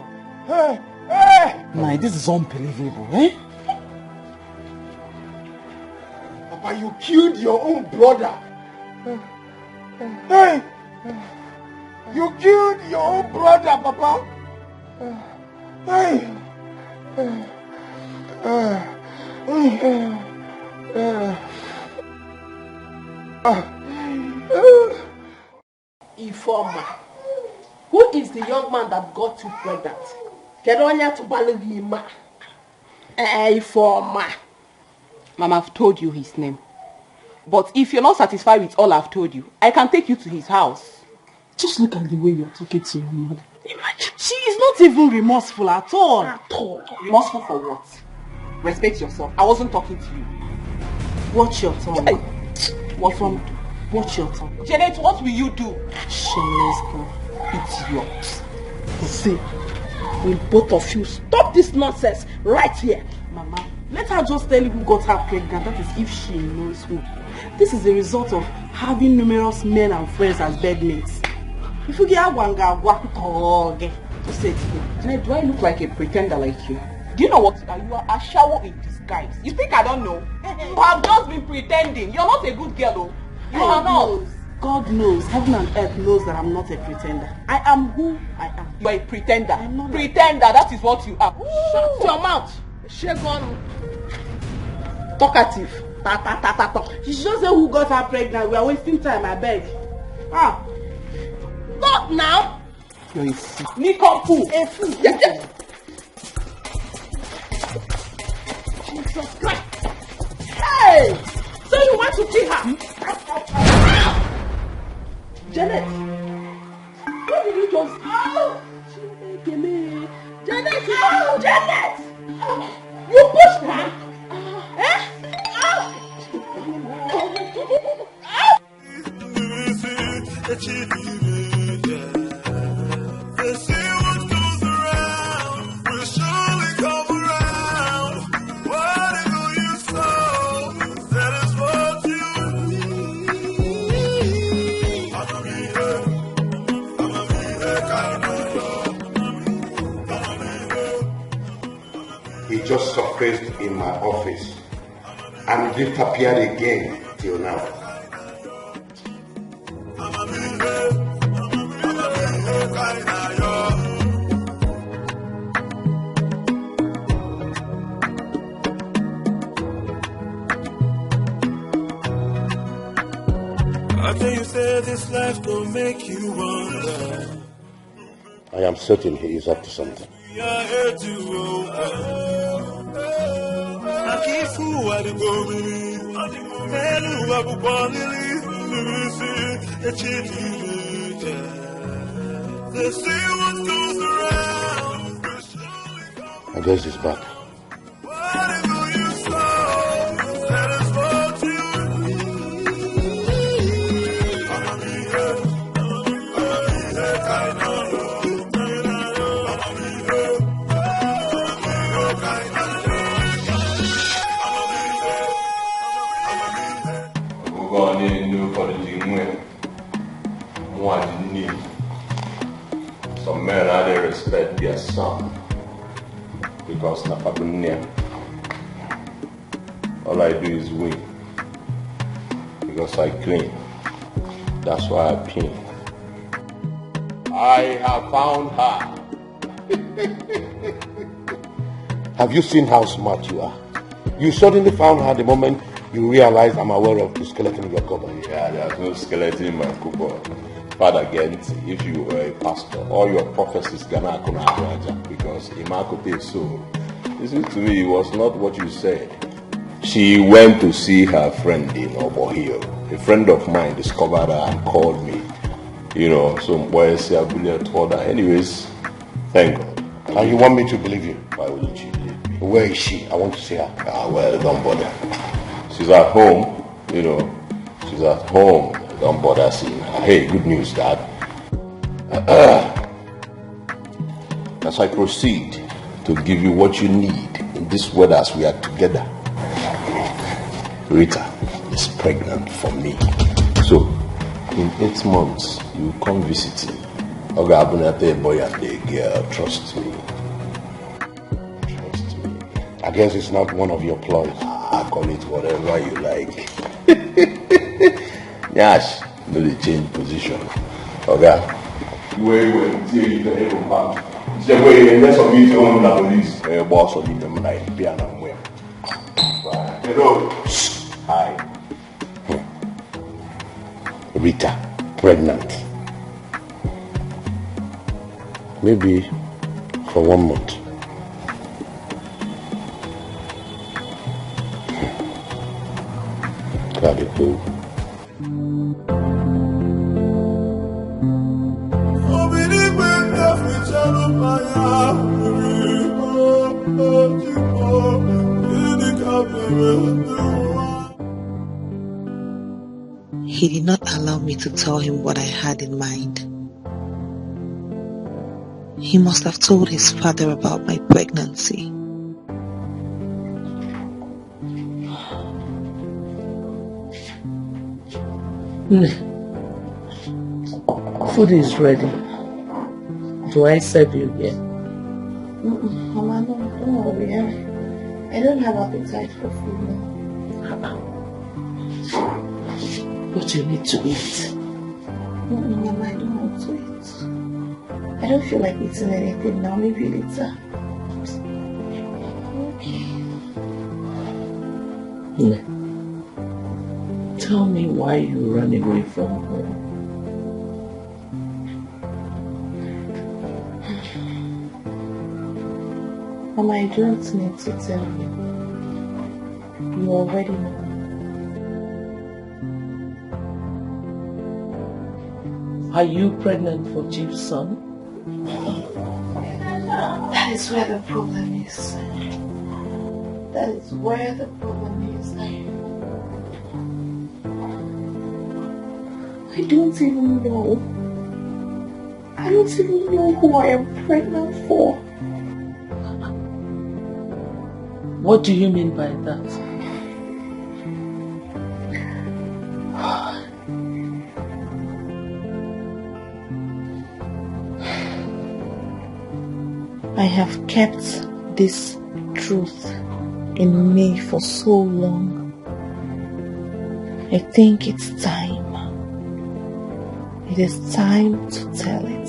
Hey, hey! Nah, this is unbelievable, eh? Papa, you killed your own brother. Hey! You killed your own brother, Papa. Hey! Informer, who is the young man that got you pregnant? Kedonya to Balivima. Informer. Mama, I've told you his name. But if you're not satisfied with all I've told you, I can take you to his house. Just look at the way you're talking to your mother. Imagine. She is not even remorseful at all. Remorseful for what? Respect yourself. I wasn't talking to you. Watch your tongue. What from? Watch your tongue. Janet, what will you do? Shameless girl. Idiot. See, will both of you stop this nonsense right here? Mama, let her just tell you who got her pregnant. That is if she knows who. This is a result of having numerous men and friends as bedmates. If you get one guy, to say it again. Janet, do I look like a pretender like you? Do you know what you are? You are a shower in disguise. You think I don't know? You have just been pretending. You're not a good girl, though. You are not. God knows, heaven and earth knows that I'm not a pretender. I am who I am. You are a pretender. I'm not pretender, that is what you are. Shut your mouth. Shagon. Talkative. Talk. She should just say who got her pregnant. We are wasting time, I beg. Stop now. You're a fool. Nikompu. A fool. Yes. Jesus Christ. Hey! So you want to kill her? Janet! What did you just... Janet! Janet! You pushed her? Eh? They say what goes around will surely come around. Whatever you sow, that is what you reap. I'ma be here kind of. He just surfaced in my office and disappeared again till now. How can you say this life don't make you wonder? I am certain he is up to something. We are here to open. Akifu adigomini, elu abubonili, lirisi, echidiri. They say what goes around. I guess he's back. Whatever you sow, that is what you reap. I'ma be here kind of. Some men are they respect their son because Napabunia. All I do is win because I clean. That's why I pin. I have found her. Have you seen how smart you are? You suddenly found her the moment you realized I'm aware of the skeleton in your cupboard. Yeah, there's no skeleton in my cupboard. Father Gent, if you were a pastor, all your prophecies gonna come out because Imakote so. Listen to me, it was not what you said. She went to see her friend in Obohio. A friend of mine discovered her and called me. You know, some boys told her. Anyways, thank God. And you want me to believe you? Why wouldn't you believe me? Where is she? I want to see her. Ah, well, don't bother. She's at home, you know. She's at home. Don't bother seeing her. Hey, good news, Dad. As I proceed to give you what you need in this weather as we are together, Rita is pregnant for me. So, in 8 months, you come visit me. Ogabunate boy and the girl, trust me. Trust me. I guess it's not one of your ploys. I call it whatever you like. Yes, no, they change position. Okay. Wait, see you can even back. Say, wait, and that's what you don't know the police. Boss or leave them like piano and where. Hello. Hi. Rita, pregnant. Maybe for 1 month. That'd be cool. He did not allow me to tell him what I had in mind. He must have told his father about my pregnancy. Food is ready. Do I serve you here? Mama, no, don't worry. I don't have appetite for food now. But you need to eat. Mama, I don't want to eat. I don't feel like eating anything now. Maybe later. Okay. Tell me why you ran away from home. Mama, I don't need to tell you. You already know. Are you pregnant for Chief's son? That is where the problem is. That is where the problem is. I I don't even know. I don't even know who I am pregnant for. What do you mean by that? I have kept this truth in me for so long. I think it's time. It is time to tell it.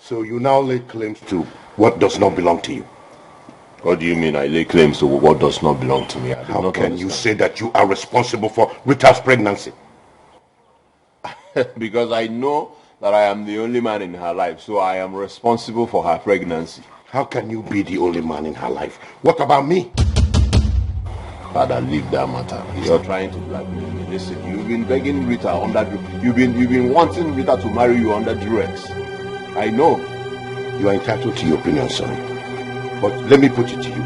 So you now lay claims to what does not belong to you. What do you mean I lay claims to what does not belong to me? How can you say that you are responsible for Rita's pregnancy? Because I know that I am the only man in her life, so I am responsible for her pregnancy. How can you be the only man in her life? What about me? Father, leave that matter. You're trying to blackmail me. Listen, you've been begging Rita under... You've been wanting Rita to marry you under duress. I know. You are entitled to your opinion, son. But let me put it to you.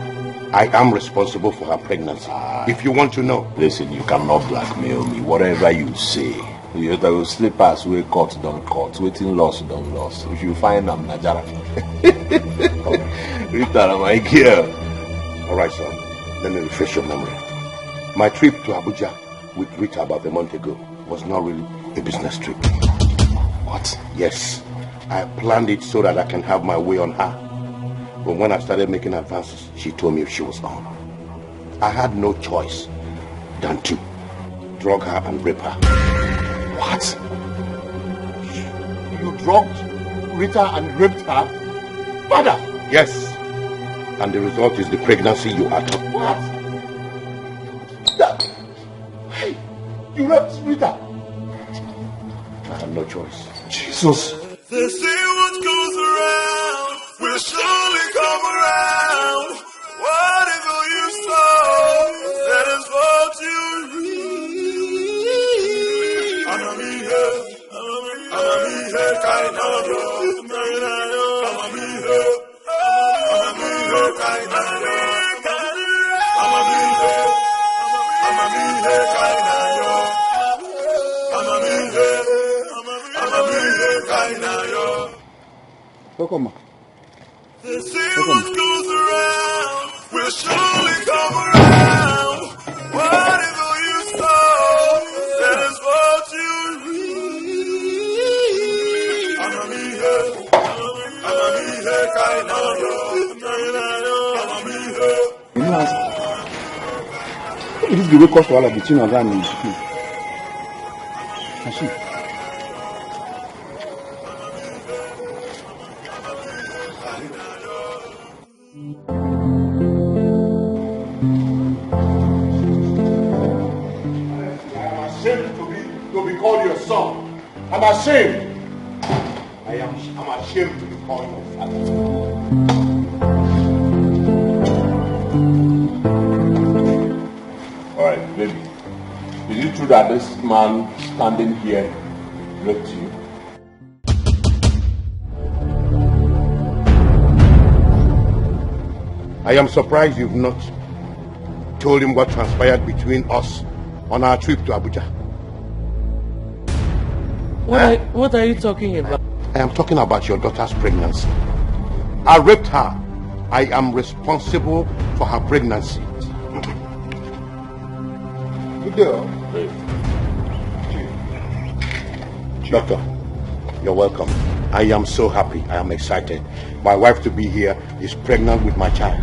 I am responsible for her pregnancy. If you want to know. Listen, you cannot blackmail me. Whatever you say. You will slip us where court don't court. Waiting loss don't loss. If you find I'm Najara. Rita, my girl. Alright, son. Let me refresh your memory. My trip to Abuja with Rita about a month ago was not really a business trip. What? Yes. I planned it so that I can have my way on her. But when I started making advances, she told me she was on. I had no choice than to drug her and rape her. What? You drugged Rita and raped her? Father! Yes. And the result is the pregnancy you are talking about. What? Hey, you raped Rita? I had no choice. Jesus. They say what goes around will surely come around. Whatever you sow, that is what you reap. I'm a me here, kind of yo. I'm a me here, kind of yo. I'm a me here, kind of yo. I'm a me here. Welcome. They say what goes around will surely come around. Whatever you sow, that is what you reap. I'm a me here, kind of yo. I'm a me here. You know, this is the way cause to all of between us and the people. I'm ashamed. I'm ashamed to be called your father. Alright, baby. Is it true that this man standing here raped you? I am surprised you've not told him what transpired between us on our trip to Abuja. What are you talking about? I am talking about your daughter's pregnancy. I raped her. I am responsible for her pregnancy. Good day. Doctor, you're welcome. I am so happy. I am excited. My wife to be here is pregnant with my child.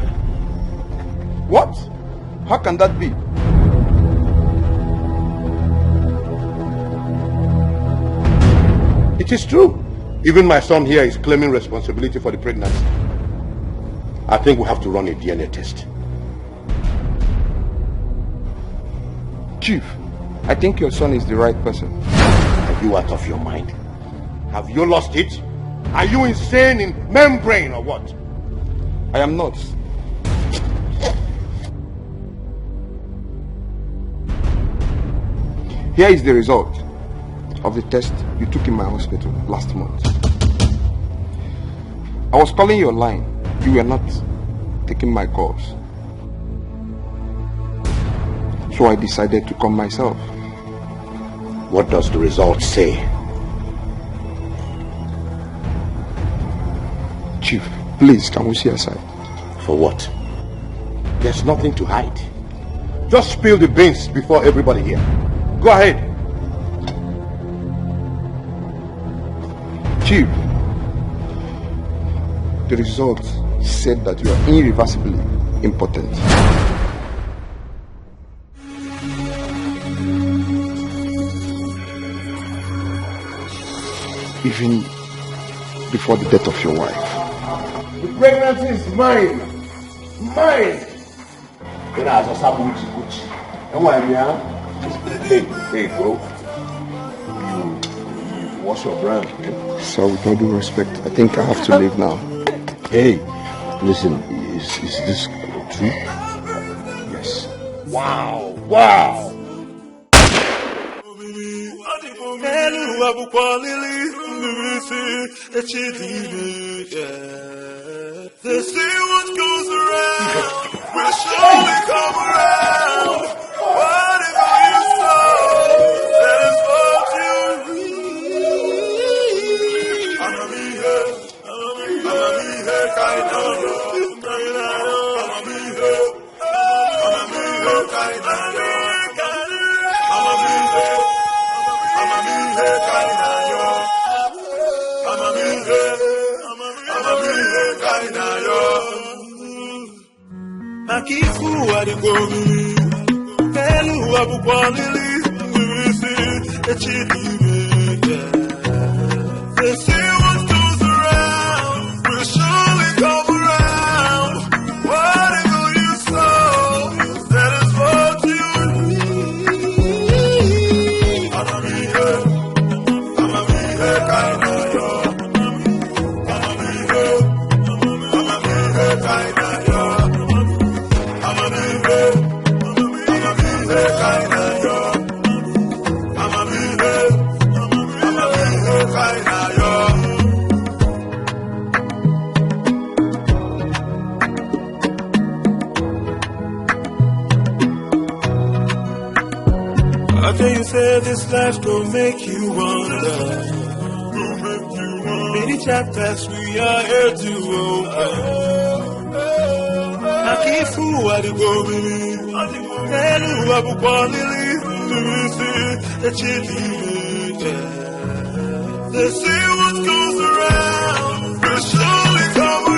What? How can that be? It is true. Even my son here is claiming responsibility for the pregnancy. I think we have to run a DNA test. Chief, I think your son is the right person. Are you out of your mind? Have you lost it? Are you insane in membrane or what? I am not. Here is the result of the test you took in my hospital last month. I was calling your line. You were not taking my calls. So I decided to come myself. What does the result say? Chief, please, can we see aside? For what? There's nothing to hide. Just spill the beans before everybody here. Go ahead. Chief, the result said that you are irreversibly impotent. Even before the death of your wife. The pregnancy is mine. Mine. Hey, bro. What's your brand, man? So with all due respect, I think I have to leave now. Hey, listen, is this true? Yes. Wow, wow. They say what goes around will surely come around. Whatever you sow, that is what you reap. I'ma be here, kind of. I'ma be here, kind of. Akifu adigomi, telu abukwalili, ngwisi, echidime. They say what goes around will surely come around. Whatever you sow, that is what you reap. I'ma be here, kind of. I'ma be here, kind of. After you say this life gon' make you wonder, many chapters we are here to open. Akifu adigomi, telu abukwalili, ngwisi, echidime. They say what goes around will surely come around.